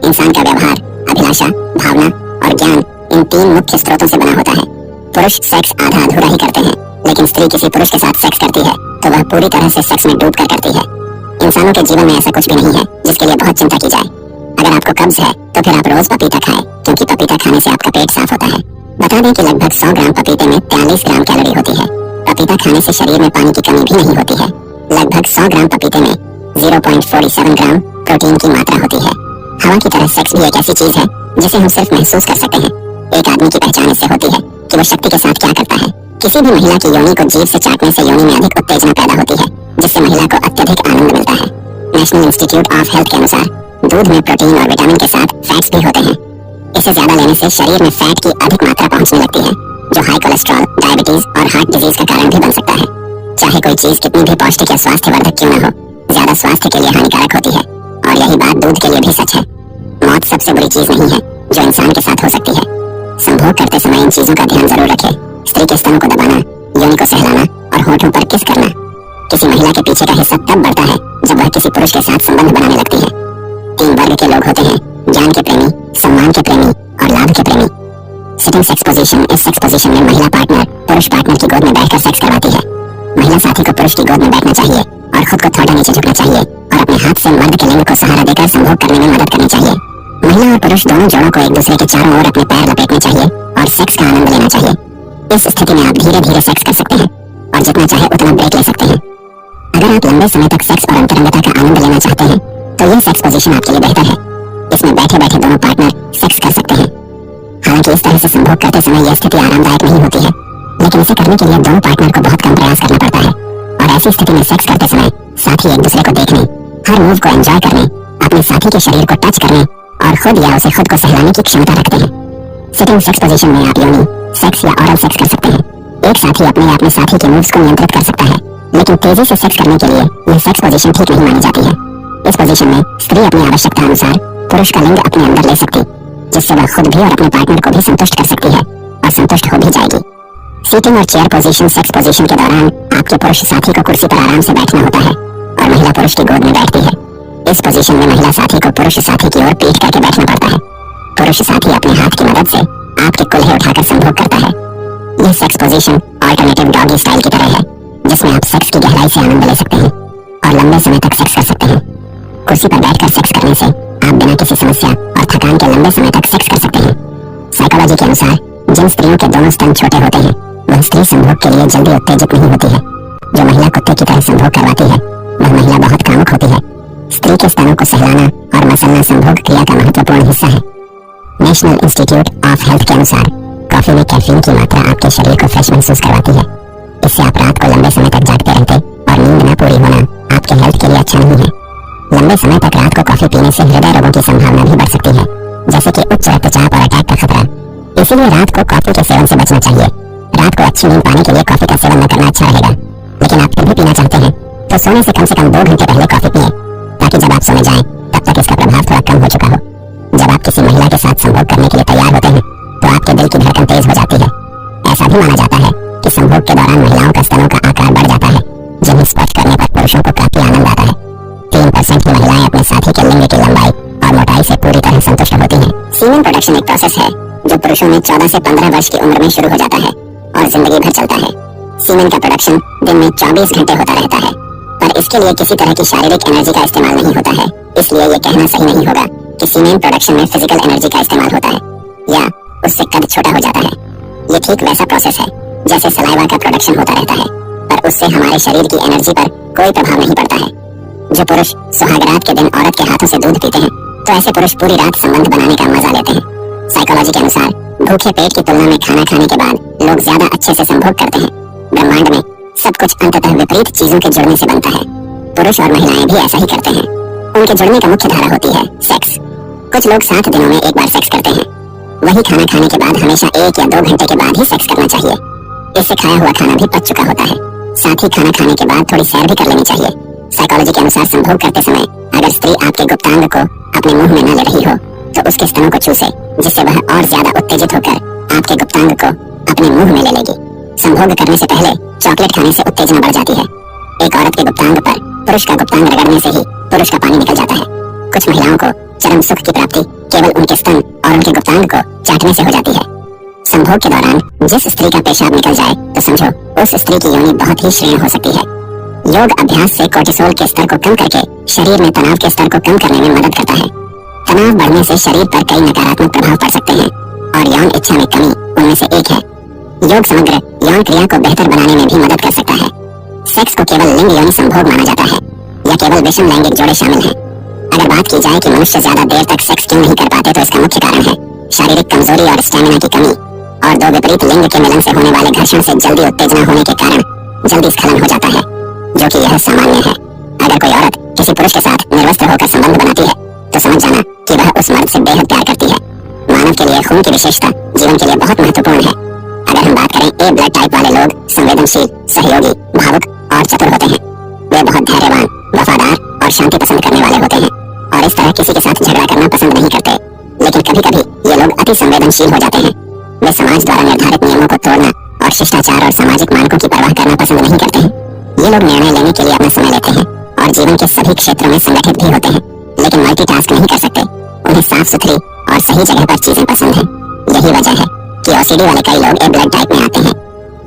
इंसान का व्यवहार, अभिलाषा, भावना और ज्ञान इन 3 मुख्य स्रोतों से बना होता है। पुरुष सेक्स आधा अधूरा ही करते हैं, लेकिन स्त्री किसी पुरुष के साथ सेक्स करती है तो वह पूरी तरह से सेक्स में डूब कर करती है। इंसानों के जीवन में ऐसा कुछ भी नहीं है जिसके लिए बहुत चिंता की जाए। अगर आपको कब्ज है तो फिर आप रोज पपीता खाएं, क्योंकि पपीता खाने से आपका पेट साफ होता है। बता दें कि लगभग 100 ग्राम पपीते में 43 ग्राम कैलोरी होती है। पपीता खाने से शरीर में पानी की कमी भी नहीं होती है। लगभग 100 ग्राम पपीते में 0.47 ग्राम प्रोटीन की मात्रा होती है। हवा की तरह सेक्स भी एक ऐसी चीज है जिसे हम सिर्फ महसूस कर सकते हैं। एक आदमी की पहचान इससे होती है कि वो शक्ति के साथ क्या करता है। किसी भी महिला की योनि को जीभ से चाटने से योनि में अधिक उत्तेजना पैदा होती है, जिससे महिला को अत्यधिक आनंद मिलता है। नेशनल इंस्टीट्यूट ऑफ हेल्थ के अनुसार दूध में प्रोटीन और विटामिन के साथ फैट्स भी होते हैं। इसे ज्यादा लेने से शरीर में फैट की अधिक मात्रा पहुंचने लगती है, जो हाई कोलेस्ट्रॉल, डायबिटीज और हार्ट डिजीज का कारण भी बन सकता है। चाहे कोई चीज कितनी भी पौष्टिक या स्वास्थ्यवर्धक क्यों न हो, ज्यादा स्वास्थ्य के लिए हानिकारक होती है। और यही बात दूध के लिए भी सच है। मौत सबसे बुरी चीज नहीं है जो इंसान के साथ हो सकती है। संभोग करते समय इन चीजों का ध्यान जरूर रखें। स्त्री के स्तनों को दबाना, योनि को सहलाना और होठों पर किस करना। किसी महिला के पीछे का हिस्सा तब बढ़ता है जब वह किसी पुरुष के साथ संबंध बनाने लगती है। 3 वर्ग के लोग होते हैं: ज्ञान के प्रेमी, सम्मान के प्रेमी और लाभ के प्रेमी। सिटिंग सेक्स पोजीशन, इस सेक्स पोजीशन में महिला पार्टनर पुरुष पार्टनर की गोद में बैठकर सेक्स करवाती है। महिला साथी को पुरुष की गोद में बैठना चाहिए और खुद को थोड़ा नीचे झुकना चाहिए और अपने हाथ से मर्द के लिंग को सहारा देकर संभोग करने में मदद करनी चाहिए। महिला और पुरुष दोनों जोड़ों को एक दूसरे के चारों ओर अपने पैर लपेटने चाहिए और सेक्स का आनंद लेना चाहिए। इस स्थिति में आप धीरे धीरे सेक्स कर सकते हैं और जितना चाहे उतना ब्रेक ले सकते हैं। अगर आप लंबे समय तक सेक्स और अंतरंगता का आनंद लेना चाहते हैं तो यह सेक्स पोजीशन आपके लिए बेहतर है। इसमें बैठे बैठे दोनों पार्टनर सेक्स कर सकते हैं। हालांकि इस तरह से संभोग करते समय यह स्थिति आरामदायक नहीं होती है, लेकिन इसे करने के लिए दोनों पार्टनर को बहुत कम प्रयास करना पड़ता है। और ऐसी स्थिति में सेक्स करते समय साथी एक दूसरे को देखने, हर मूव को एंजॉय करने, अपने साथी के शरीर को टच करने और खुद या उसे खुद को सहलाने की क्षमता रखते हैं। सिटिंग सेक्स पोजीशन में आप योनि सेक्स या ओरल सेक्स कर सकते हैं। एक साथी अपने साथी के मूव्स को नियंत्रित कर सकता है, लेकिन तेजी से सेक्स करने के लिए यह सेक्स पोजीशन ठीक नहीं मानी जाती है। इस पोजीशन में स्त्री अपनी आवश्यकता अनुसार पुरुष का लिंग अपने अंदर ले सकती, जिससे वह खुद भी और अपने पार्टनर को भी संतुष्ट कर सकती है और संतुष्ट हो भी जाएगी। सीटिंग और चेयर पोजीशन, सेक्स पोजीशन के दौरान आपके पुरुष साथी को कुर्सी पर आराम से बैठना होता है और महिला पुरुष की गोद में बैठती है। इस पोजीशन में महिला साथी को पुरुष साथी की ओर पीठ करके बैठना पड़ता है। पुरुष साथी अपने हाथ की मदद से आपके कुल्हे उठाकर संभोग करता है। यह sex position alternative doggy style की तरह है, जिसमें आप सेक्स की गहराई से आनंद ले सकते हैं और लंबे समय तक सेक्स कर सकते हैं। कुर्सी पर बैठकर सेक्स करने से आप बिना किसी समस्या और थकान के लंबे समय तक सेक्स कर सकते हैं। साइकोलॉजी के अनुसार जिन स्त्रियों के दोनों स्तन छोटे होते हैं वह स्त्री संभोग के लिए जल्दी उत्तेजित नहीं होती है। जो महिला कुत्ते की तरह संभोग करवाती है वह महिला बहुत कामुक होती है। स्त्री के स्तनों को सहलाना और मसलना संभोग क्रिया का महत्वपूर्ण हिस्सा है। नेशनल इंस्टीट्यूट ऑफ हेल्थ के अनुसार कॉफी में कैफीन की मात्रा आपके शरीर को फ्रेश महसूस करवाती है। इससे आप रात को लंबे समय तक जागते रहते और नींद न पूरी होना आपके हेल्थ के लिए अच्छा नहीं है। लंबे समय तक रात को कॉफी पीने से हृदय रोगों की संभावना भी बढ़ सकती है, जैसे कि उच्च रक्तचाप और अटैक का खतरा। इसीलिए रात को कॉफी के सेवन से बचना चाहिए। रात को अच्छी नींद पाने के लिए कॉफी का सेवन न करना अच्छा रहेगा, लेकिन आप फिर भी पीना चाहते हैं तो सोने से कम 2 घंटे पहले कॉफी पिए, ताकि जब आप सोने जाएं तब तक इसका प्रभाव थोड़ा कम हो चुका हो। जब आप किसी महिला के साथ संभोग करने के लिए तैयार होते हैं तो आपके दिल की धड़कन तेज हो जाती है। ऐसा भी माना जाता है कि संभोग के दौरान महिलाओं का स्तनों का आकार बढ़ जाता है, जिन्हें स्पर्श करने पर पुरुषों को काफी आनंद आता है। 3% की महिलाएं अपने साथी के लिंग की लंबाई और मोटाई से पूरी तरह संतुष्ट होती हैं। सीमेन प्रोडक्शन एक प्रोसेस है जो पुरुषों में 14 से 15 वर्ष की उम्र में शुरू हो जाता है और जिंदगी भर चलता है। सीमेन का प्रोडक्शन दिन में 24 घंटे होता रहता है, पर इसके लिए किसी तरह की शारीरिक एनर्जी का इस्तेमाल नहीं होता है। इसलिए ये कहना सही नहीं होगा कि सीमेन प्रोडक्शन में फिजिकल एनर्जी का इस्तेमाल होता है या उससे कद छोटा हो जाता है। ये ठीक वैसा प्रोसेस है जैसे सलाइवा का प्रोडक्शन होता रहता है, पर उससे हमारे शरीर की एनर्जी पर कोई प्रभाव नहीं पड़ता है। जो पुरुष सुहागरात के दिन औरत के हाथों से दूध पीते हैं तो ऐसे पुरुष पूरी रात संबंध बनाने का मजा लेते हैं। साइकोलॉजी के अनुसार भूखे पेट की तुलना में खाना खाने के बाद लोग ज्यादा अच्छे से संभोग करते हैं। ब्रह्मांड में सब कुछ अंततः विपरीत चीजों के जुड़ने से बनता है। पुरुष और महिलाएं भी ऐसा ही करते हैं। उनके जुड़ने का मुख्य धारा होती है सेक्स। कुछ लोग 7 दिनों में एक बार सेक्स करते हैं। वही खाना खाने के बाद हमेशा 1 या 2 घंटे के बाद ही सेक्स करना चाहिए। इससे खाया हुआ खाना भी पच चुका होता है। साथ ही खाना खाने के बाद थोड़ी सैर भी कर लेनी चाहिए। साइकोलॉजी के अनुसार संभोग करते समय अगर स्त्री आपके गुप्तांग को अपने मुंह में न ले रही हो तो उसके स्तनों को चूसे, जिससे वह और ज्यादा उत्तेजित होकर आपके गुप्तांग को अपने मुंह में ले लेगी। संभोग करने से पहले चॉकलेट खाने से उत्तेजना बढ़ जाती है। एक औरत के गुप्तांग पर पुरुष का गुप्तांग रगड़ने से ही पुरुष का पानी निकल जाता है। कुछ महिलाओं को चरम सुख की प्राप्ति केवल उनके स्तन और उनके गुप्तांग को चाटने से हो जाती है। संभोग के दौरान जिस स्त्री का पेशाब निकल जाए तो समझो उस स्त्री की योनि बहुत ही श्रेण हो सकती है। योग अभ्यास से कोर्टिसोल के स्तर को कम करके शरीर में तनाव के स्तर को कम करने में मदद करता है। तनाव बढ़ने से शरीर पर कई नकारात्मक प्रभाव पड़ सकते हैं और यौन इच्छा में कमी उनमें से एक है। योग समग्र यौन क्रिया को बेहतर बनाने में भी मदद कर सकता है। सेक्स को केवल लिंग योनि संभोग माना जाता है या केवल विषम लैंगिक जोड़े शामिल हैं। अगर बात की जाए कि मनुष्य ज्यादा देर तक सेक्स क्यों नहीं कर पाते तो इसका मुख्य कारण है शारीरिक कमजोरी और स्टैमिना की कमी और 2 विपरीत लिंग के मिलन से होने वाले घर्षण से जल्दी उत्तेजना होने के कारण जल्दी स्खलन हो जाता है, जो कि यह सामान्य है। अगर कोई औरत किसी पुरुष के साथ निर्वस्त्र होकर संबंध बनाती है तो समझ जाना कि वह उस मर्द से बेहद प्यार करती है। माना मानव के लिए खून की विशेषता जीवन के लिए बहुत महत्वपूर्ण है। अगर हम बात करें ए ब्लड टाइप वाले लोग संवेदनशील, सहयोगी, भावुक और चतुर होते हैं। वे बहुत धैर्यवान, वफादार और शांति पसंद करने वाले होते हैं और इस तरह किसी के साथ झगड़ा करना पसंद नहीं करते। लेकिन कभी कभी ये लोग अति संवेदनशील हो जाते हैं। वे समाज द्वारा निर्धारित नियमों को तोड़ना और शिष्टाचार और सामाजिक मानकों की परवाह करना पसंद नहीं करते हैं। ये लोग निर्णय लेने के लिए अपना समय लेते हैं और जीवन के सभी क्षेत्रों में संगठित भी होते हैं, लेकिन मल्टीटास्क नहीं कर सकते। उन्हें साफ सुथरी और सही जगह पर चीजें पसंद हैं। यही वजह है कि ओसीडी वाले कई लोग ए ब्लड टाइप में आते हैं।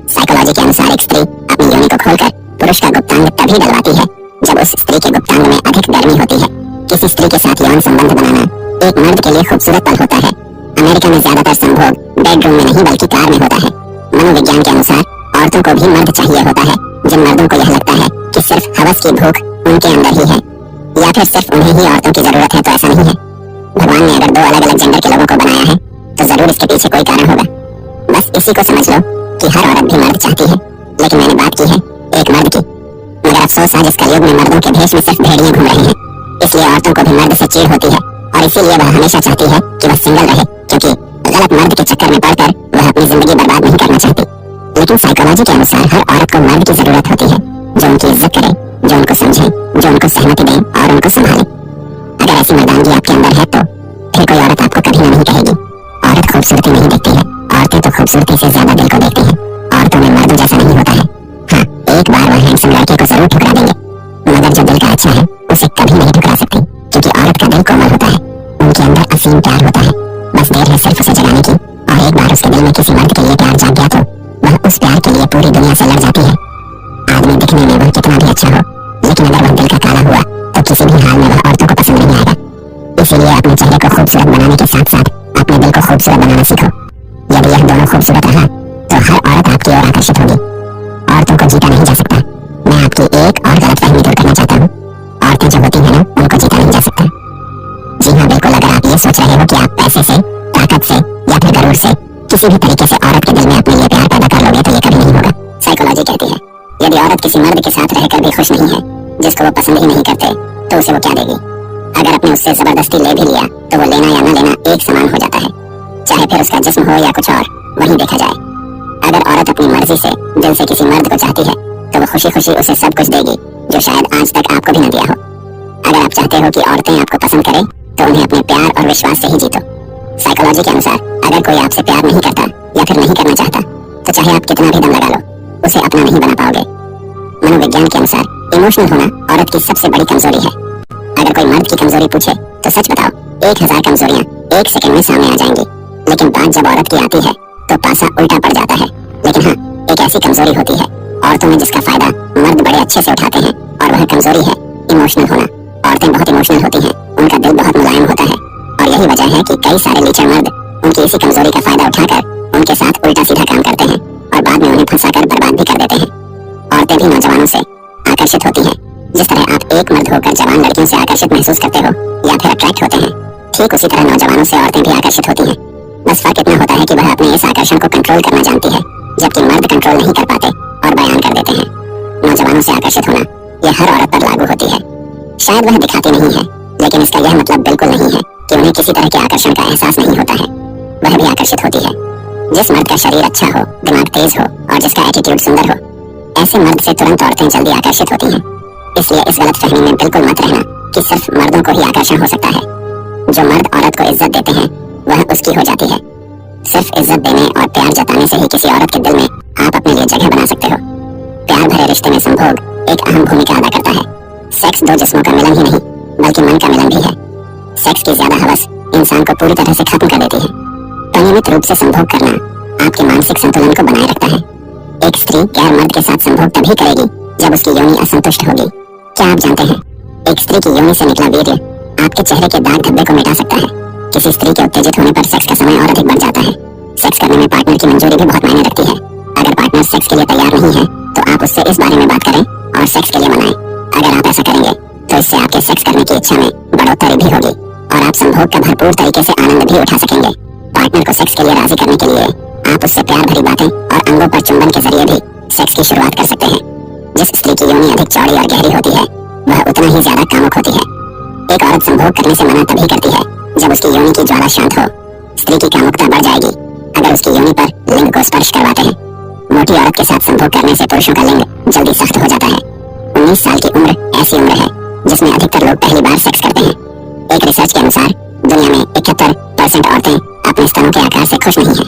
साइकोलॉजी के अनुसार एक स्त्री अपनी योनि को खोलकर पुरुष का गुप्तांग तभी डलवाती है जब उस स्त्री के गुप्तांग में अधिक गर्मी होती है। किसी स्त्री के साथ यौन संबंध बनाना एक मर्द के लिए खूबसूरत पल होता है। अमेरिका में ज्यादातर संभोग बेडरूम में नहीं बल्कि कार में होता है। मनोविज्ञान के अनुसार औरतों को भी मर्द चाहिए होता है। जिन मर्दों को यह लगता है कि सिर्फ हवस की भूख उनके अंदर ही है या फिर सिर्फ उन्हें ही औरतों की जरूरत है, तो ऐसा नहीं है। भगवान ने अगर दो अलग अलग जेंडर के लोगों को बनाया है तो जरूर इसके पीछे कोई कारण होगा। बस इसी को समझ लो कि हर औरत भी मर्द चाहती है, लेकिन मैंने बात की है एक मर्द की। मगर अफसोस आज इस कलयुग में मर्दों के भेष में सिर्फ भेड़िए घूम रहे हैं। इसलिए औरतों को भी मर्द से चिढ़ होती है और इसीलिए वह हमेशा चाहती है कि वह सिंगल रहे, क्योंकि गलत मर्द के चक्कर में पड़कर वह अपनी जिंदगी बर्बाद नहीं करना चाहती। लेकिन साइकोलॉजी के अनुसार हर औरत को मर्द की जरूरत होती है जो उनकी इज्जत करे, जो उनको समझे, जो उनको सहमति दे और उनको संभाले। अगर ऐसी मर्दानगी आपके अंदर है तो फिर कोई औरत आपको कभी नहीं कहेगी औरत खूबसूरती नहीं देखती है। औरतें तो खूबसूरती से ज्यादा दिल को देखती हैं। औरतों में मर्दों जैसा नहीं होता है। हाँ, एक बार वह हैंडसम लड़के को जरूर ठुकरा देंगे, मगर जो दिल का अच्छा है उसे कभी नहीं ठुकरा सकती, क्योंकि औरत का दिल कोमल होता है। उनके अंदर असीम प्यार होता है। बस देर है सिर्फ उसे जगाने की, और एक बार उसके दिल में किसी मर्द के लिए प्यार जाग गया तो वह उस प्यार के लिए पूरी दुनिया से लड़ जाती है। आदमी दिखने में वह कितना भी अच्छा हो, लेकिन अगर वह दिल का काला हुआ तो किसी भी हाल में वह औरतों को पसंद नहीं आएगा। इसीलिए अपने चेहरे को खूबसूरत बनाने के साथ साथ अपने दिल को खूबसूरत बनाना सीखो। यदि यह दोनों खूबसूरत रहा तो हर औरत आपकी ओर आकर्षित होगी। औरतों को जीता नहीं जा सकता। मैं आपकी एक और गलतफहमी दूर करना चाहता हूँ। औरतें जो होती हैं ना, उनको जीता नहीं जा सकता। जी हाँ, बिल्कुल। अगर आप ये सोच रहे हो कि आप पैसे से, ताकत से या फिर गरूर से किसी भी तरीके से औरत के दिल में अपने लिए प्यार पैदा कर लोगे तो ये कभी नहीं होगा। साइकोलॉजी कहती है यदि औरत किसी मर्द के साथ रहकर भी खुश नहीं है, जिसको वो पसंद ही नहीं करते, तो उसे वो क्या देगी? अगर अपने उससे जबरदस्ती ले भी लिया तो वो लेना या न लेना एक समान हो जाता है, चाहे फिर उसका जिस्म हो या कुछ और, वही देखा जाए। अगर औरत अपनी मर्जी से दिल से किसी मर्द को चाहती है तो वो खुशी खुशी उसे सब कुछ देगी जो शायद आज तक आपको भी न दिया हो। अगर आप चाहते हो कि औरतें आपको पसंद करें तो उन्हें अपने प्यार और विश्वास से ही जीतो। साइकोलॉजी के अनुसार अगर कोई आपसे प्यार नहीं करता या फिर नहीं करना चाहता तो चाहे आप कितना भी दम लगा लो, उसे अपना नहीं बना पाओगे। मनोविज्ञान के अनुसार इमोशनल होना औरत की सबसे बड़ी कमजोरी है। अगर कोई मर्द की कमजोरी पूछे तो सच बताओ 1000 कमजोरियां एक सेकंड में सामने आ जाएंगी, लेकिन बात जब औरत की आती है तो पासा उल्टा पड़ जाता है। लेकिन हाँ, एक ऐसी कमजोरी होती है औरतों में जिसका फायदा मर्द बड़े अच्छे से उठाते हैं, और वह कमजोरी है इमोशनल होना। औरतें बहुत इमोशनल होती हैं, उनका दिल बहुत मुलायम होता है, और यही वजह है कि कई सारे लीचर मर्द उनकी इसी कमजोरी का फायदा उठाकर उनके साथ उल्टा सीधा काम करते हैं और बाद में उन्हें फंसाकर बर्बाद भी कर देते हैं। औरतें भी नौजवानों से आकर्षित होती हैं। जिस तरह आप एक मर्द होकर जवान लड़कियों से आकर्षित महसूस करते हो या फिर अट्रैक्ट होते हैं, ठीक उसी तरह नौजवानों से औरतें भी आकर्षित होती हैं। बस फर्क इतना होता है कि वह अपने इस आकर्षण को कंट्रोल करना जानती है, जबकि मर्द कंट्रोल नहीं कर पाते और बयान कर देते हैं। नौजवानों से आकर्षित होना यह हर औरत पर लागू होती है। शायद वह दिखाती नहीं है, लेकिन इसका यह मतलब बिल्कुल नहीं है कि उन्हें किसी तरह के आकर्षण का एहसास नहीं होता है। वह भी आकर्षित होती है। जिस मर्द का शरीर अच्छा हो, दिमाग तेज हो और जिसका एटीट्यूड सुंदर हो, ऐसे मर्द से तुरंत औरतें जल्दी आकर्षित होती हैं। इसलिए इस गलतफहमी में बिल्कुल मत रहना कि सिर्फ मर्दों को ही आकर्षण हो सकता है। जो मर्द औरत को इज्जत देते हैं वह उसकी हो जाती है। सिर्फ इज्जत देने और प्यार जताने से ही किसी औरत के दिल में आप अपने लिए जगह बना सकते हो। प्यार भरे रिश्ते में संभोग एक अहम भूमिका अदा करता है। सेक्स दो जिस्मों का मिलन ही नहीं बल्कि मन का मिलन भी है। सेक्स की ज्यादा हवस इंसान को पूरी तरह से खत्म कर देती है। अनियमित रूप से संभोग करना आपके मानसिक संतुलन को बनाए रखता है। एक स्त्री गैर मर्द के साथ संभोग तभी करेगी जब उसकी योनि असंतुष्ट होगी। क्या आप जानते हैं, एक स्त्री की योनि से निकला वीर्य आपके चेहरे के दाग धब्बे को मिटा सकता है। किसी स्त्री के उत्तेजित होने पर सेक्स का समय और अधिक बढ़ जाता है। सेक्स करने में पार्टनर की मंजूरी भी बहुत मायने रखती है। अगर पार्टनर सेक्स के लिए तैयार नहीं है तो आप उससे इस बारे में बात करें और सेक्स के लिए मनाएं। अगर आप ऐसा करेंगे तो इससे आपके सेक्स करने की इच्छा में बढ़ोतरी भी होगी और आप संभोग का भरपूर तरीके से आनंद भी उठा सकेंगे। पार्टनर को सेक्स के लिए राजी करने के लिए आप उससे प्यार भरी बातें और अंगों पर चुंबन के जरिए भी सेक्स की शुरुआत कर सकते हैं। जिस स्त्री की योनि अधिक चौड़ी और गहरी होती है वह उतना ही ज्यादा कामुक होती है। एक औरत संभोग करने से मना तभी करती है जब उसकी योनि की ज्वाला शांत हो। स्त्री की कामुकता बढ़ जाएगी अगर उसकी योनि पर लिंग को स्पर्श करवाते हैं। मोटी औरत के साथ संभोग करने से पुरुषों का लिंग जल्दी सख्त हो जाता है। 19 साल की उम्र ऐसी उम्र है जिसमें अधिकतर लोग पहली बार सेक्स करते हैं। एक रिसर्च के अनुसार दुनिया में 71% औरतें अपने स्तनों के आकार से खुश नहीं हैं।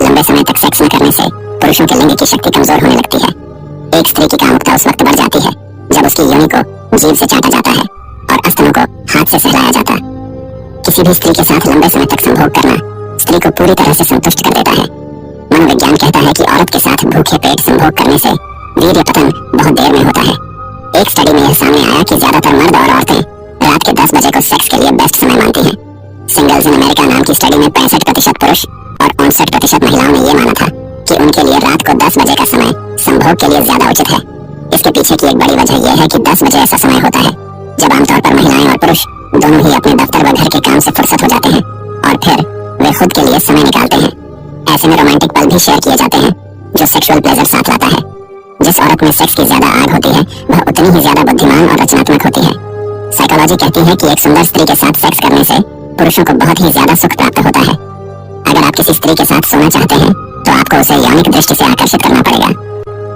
लंबे समय तक सेक्स न करने से पुरुषों के लिंग की शक्ति कमजोर होने लगती है। एक स्त्री की कामुकता उस वक्त बढ़ जाती है जब उसकी योनि को जीभ से चाटा जाता है और स्तनों को हाथ से सहलाया जाता। किसी भी स्त्री के साथ लंबे समय तक संभोग करना स्त्री को पूरी तरह से संतुष्ट कर देता है। मनोविज्ञान कहता है कि औरत के साथ भूखे पेट संभोग करने से वीर्य पतन बहुत देर में होता है। एक स्टडी में यह सामने आया कि ज्यादातर मर्द और औरतें रात के 10 बजे को सेक्स के लिए बेस्ट समय मानती हैं। सिंगल्स इन अमेरिका नाम की स्टडी में 65% पुरुष और 59% महिलाओं ने यह माना था कि उनके लिए रात को 10 बजे का समय संभोग के लिए ज्यादा उचित है। इसके पीछे की एक बड़ी वजह यह है कि 10 बजे ऐसा समय होता है जब आमतौर पर महिलाएं और पुरुष दोनों ही अपने दफ्तर व घर के काम से फुर्सत हो जाते हैं और फिर वे खुद के लिए समय निकालते हैं। ऐसे में रोमांटिक पल भी शेयर किए जाते हैं जो सेक्सुअल प्लेजर साथ लाता है। जिस औरत में सेक्स की ज्यादा आग होती है वह उतनी ही ज्यादा बुद्धिमान और रचनात्मक होती है। साइकोलॉजी कहती है कि एक सुंदर स्त्री के साथ सेक्स करने से पुरुषों को बहुत ही ज्यादा सुख प्राप्त होता है। अगर आप किसी स्त्री के साथ सोना चाहते हैं तो आपको उसे यौनिक दृष्टि से आकर्षित करना पड़ेगा।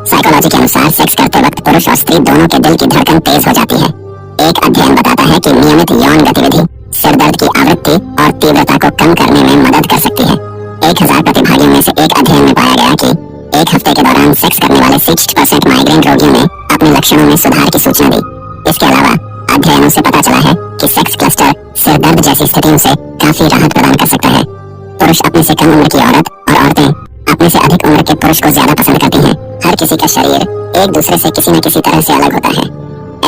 साइकोलॉजी के अनुसार सेक्स करते वक्त पुरुष और स्त्री दोनों के दिल की धड़कन तेज हो जाती है। एक अध्ययन बताता है कि नियमित यौन गतिविधि सिर दर्द की आवृत्ति और तीव्रता को कम करने में मदद कर सकती है। 1000 प्रतिभागियों में से एक अध्ययन में पाया गया कि एक हफ्ते के दौरान सेक्स करने वाले 60% माइग्रेन रोगियों ने अपने लक्षणों में सुधार की सूचना दी। इसके अलावा अध्ययनों से पता चला है कि सेक्स क्लस्टर सिर दर्द जैसी स्थितियों से काफी राहत प्रदान कर सकता है। पुरुष अपने से कम उम्र की औरत और औरतें अपने से अधिक उम्र के पुरुष को ज्यादा पसंद करती हैं। हर किसी का शरीर एक दूसरे से किसी न किसी तरह से अलग होता है।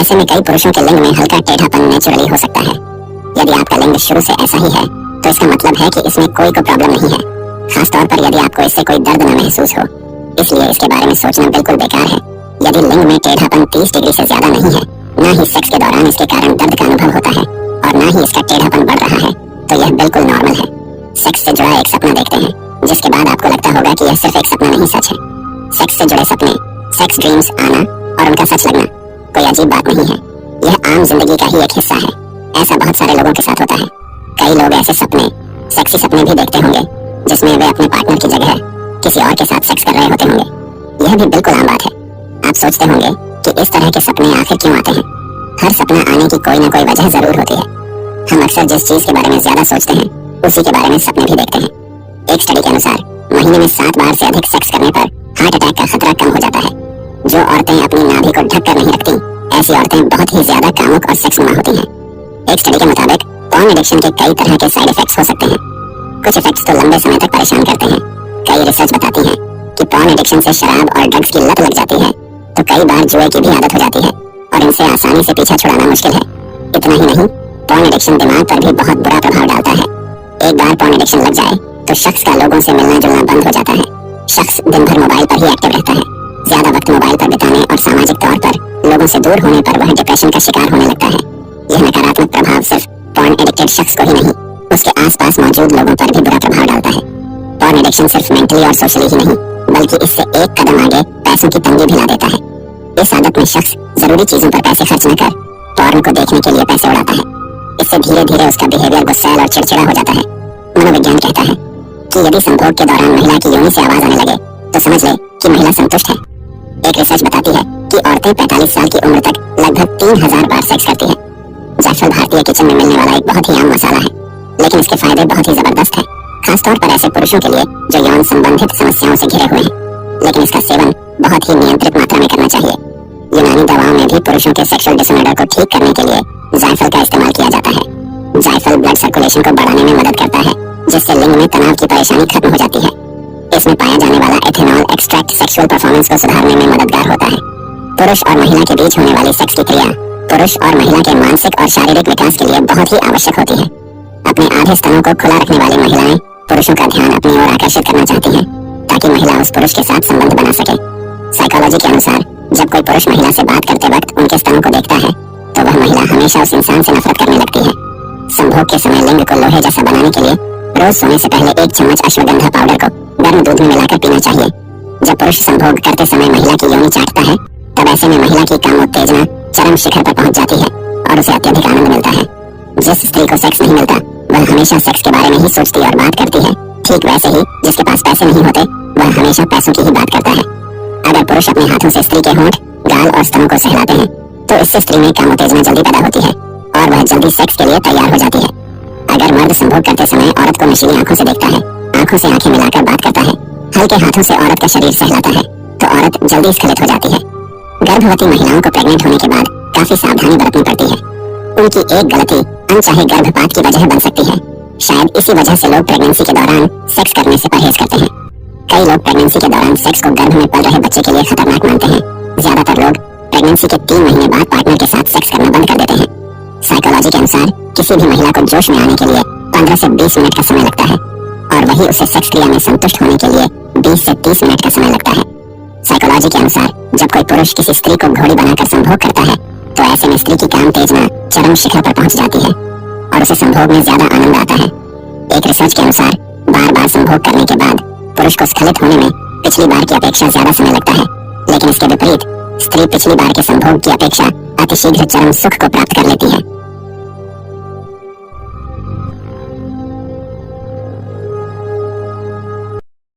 ऐसे में कई पुरुषों के लिंग में हल्का टेढ़ापन नेचुरली हो सकता है। यदि आपका लिंग शुरू से ऐसा ही है तो इसका मतलब है कि इसमें कोई प्रॉब्लम नहीं है, खासतौर पर यदि आपको इससे कोई दर्द न महसूस हो। इसलिए इसके बारे में सोचना बिल्कुल बेकार है। यदि लिंग में टेढ़ापन 30 डिग्री से ज्यादा नहीं है, न ही सेक्स के दौरान इसके कारण दर्द का अनुभव होता है और न ही इसका टेढ़ापन बढ़ रहा है, तो यह बिल्कुल नॉर्मल है। सेक्स से जुड़ा एक सपना देखते हैं जिसके बाद आपको लगता होगा कि यह सिर्फ एक सपना नहीं सच है। सेक्स से जुड़े सपने, सेक्स ड्रीम्स आना और उनका सच लगना कोई अजीब बात नहीं है। यह आम जिंदगी का ही एक हिस्सा है। ऐसा बहुत सारे लोगों के साथ होता है। कई लोग ऐसे सपने, सेक्सी सपने भी देखते होंगे जिसमें वे अपने पार्टनर की जगह किसी और के साथ सेक्स कर रहे होते होंगे। यह भी बिल्कुल आम बात है। आप सोचते होंगे कि इस तरह के सपने आखिर क्यों आते हैं। हर सपना आने की कोई ना कोई वजह जरूर होती है। हम अक्सर जिस चीज के बारे में ज्यादा सोचते हैं उसी के बारे में सपने भी देखते हैं। एक स्टडी के अनुसार महीने में 7 बार से अधिक सेक्स करने पर हार्ट अटैक का खतरा कम हो जाता है। जो औरतें अपनी नाभि को ढक कर नहीं रखती, ऐसी औरतें बहुत ही ज्यादा कामुक और सेक्सनुमा होती हैं। एक स्टडी के मुताबिक पॉर्न एडिक्शन के कई तरह के साइड इफेक्ट्स हो सकते हैं। कुछ इफेक्ट्स तो लंबे समय तक परेशान करते हैं। कई रिसर्च बताती है कि पॉर्न एडिक्शन से शराब और ड्रग्स की लत लग जाती है तो कई बार जुए की भी आदत हो जाती है और इनसे आसानी से पीछा छुड़ाना मुश्किल है। इतना ही नहीं, पॉर्न एडिक्शन दिमाग पर भी बहुत बुरा प्रभाव डालता है। एक बार पॉर्न एडिक्शन लग जाए तो शख्स का लोगों से मिलना जुलना बंद हो जाता है। शख्स दिन भर मोबाइल पर ही एक्टिव रहता है। ज्यादा वक्त मोबाइल पर बिताने और सामाजिक तौर पर लोगों से दूर होने पर वह डिप्रेशन का शिकार होने लगता है। यह नकारात्मक प्रभाव सिर्फ पॉर्न एडिक्टेड शख्स को ही नहीं, उसके आसपास मौजूद लोगों पर भी बुरा प्रभाव डालता है। पॉर्न एडिक्शन सिर्फ मेंटली और सोशली ही नहीं बल्कि इससे एक कदम आगे पैसों की तंगी भी ला देता है। इस आदत में शख्स जरूरी चीजों पर पैसे खर्च न कर पॉर्न को देखने के लिए पैसे उड़ाता है। इससे धीरे धीरे उसका बिहेवियर गुस्सैल और चिड़चिड़ा हो जाता है। मनोविज्ञान कहता है कि यदि संभोग के दौरान महिला की योनि से आवाज आने लगे तो समझ ले कि महिला संतुष्ट है। एक रिसर्च बताती है कि औरतें 45 साल की उम्र तक लगभग 3000 बार सेक्स करती हैं। जायफल भारतीय किचन में मिलने वाला एक बहुत ही आम मसाला है, लेकिन इसके फायदे बहुत ही जबरदस्त हैं, खासतौर पर ऐसे पुरुषों के लिए जो यौन संबंधित समस्याओं से घिरे हुए हैं। लेकिन इसका सेवन बहुत ही नियंत्रित मात्रा में करना चाहिए। यूनानी दवाओं में भी पुरुषों के सेक्सुअल डिसऑर्डर को ठीक करने के लिए जायफल का इस्तेमाल किया जाता है। जायफल ब्लड सर्कुलेशन को बढ़ाने में मदद करता है, जिससे लिंग में तनाव की परेशानी खत्म हो जाती है। इसमें पाया जाने वाला एथेनॉल एक्सट्रैक्ट सेक्सुअल परफॉर्मेंस को सुधारने में मददगार होता है। पुरुष और महिला के बीच होने वाली सेक्स की क्रिया पुरुष और महिला के मानसिक और शारीरिक विकास के लिए बहुत ही आवश्यक होती है। अपने आधे स्तनों को खुला रखने वाली महिलाएं पुरुषों का ध्यान अपनी ओर आकर्षित करना चाहती हैं, ताकि महिला उस पुरुष के साथ संबंध बना सके। साइकोलॉजी के अनुसार जब कोई पुरुष महिला से बात करते वक्त उनके स्तनों को देखता है तो वह महिला हमेशा उस इंसान से नफरत करने लगती है। संभोग के समय लिंग को लोहे जैसा बनाने के लिए रोज सोने से पहले 1 चम्मच अश्वगंधा पाउडर को गर्म दूध में मिलाकर पीना चाहिए। जब पुरुष संभोग करते समय महिला की योनि चाटता है तब ऐसे में महिला की कामोत्तेजना चरम शिखर पर पहुंच जाती है और उसे अत्यधिक आनंद मिलता है। जिस स्त्री को सेक्स नहीं मिलता वह हमेशा सेक्स के बारे में ही सोचती और बात करती है। ठीक वैसे ही जिसके पास पैसे नहीं होते वह हमेशा पैसों की ही बात करता है। अगर पुरुष अपने हाथों से स्त्री के होंठ, गाल और स्तनों को सहलाते हैं तो इससे स्त्री में कामोत्तेजना जल्दी पैदा होती है और वह जल्दी सेक्स के लिए तैयार हो जाती है। अगर मर्द संभोग करते समय औरत को नशीली आंखों से देखता है, आंखों से आंखें मिलाकर बात करता है, हल्के हाथों से औरत का शरीर सहलाता है तो औरत जल्दी स्खलित हो जाती है। गर्भवती महिलाओं को प्रेग्नेंट होने के बाद काफी सावधानी बरतनी पड़ती है। उनकी एक गलती अनचाहे गर्भपात की वजह बन सकती है। शायद इसी वजह से लोग प्रेगनेंसी के दौरान सेक्स करने से परहेज करते हैं। कई लोग प्रेगनेंसी के दौरान सेक्स को गर्भ में पल रहे बच्चे के लिए खतरनाक मानते हैं। ज्यादातर लोग प्रेगनेंसी के 3 महीने बाद पार्टनर के साथ सेक्स करना बंद कर देते हैं। साइकोलॉजी के अनुसार किसी भी महिला को जोश में आने के लिए 15 से 20 मिनट का समय लगता है और वही उसे सेक्स क्रिया में संतुष्ट होने के लिए 20 से 30 मिनट का समय लगता है। साइकोलॉजी के अनुसार जब कोई पुरुष किसी स्त्री को घोड़ी बनाकर संभोग करता है तो ऐसे में स्त्री की काम तेजना चरम शिखर पर पहुंच जाती है और उसे संभोग में ज्यादा आनंद आता है। एक रिसर्च के अनुसार बार बार संभोग करने के बाद पुरुष को स्खलित होने में पिछली बार की अपेक्षा ज्यादा समय लगता है, लेकिन इसके विपरीत स्त्री पिछली बार के संभोग की अपेक्षा अतिशीघ्र चरम सुख को प्राप्त कर लेती है।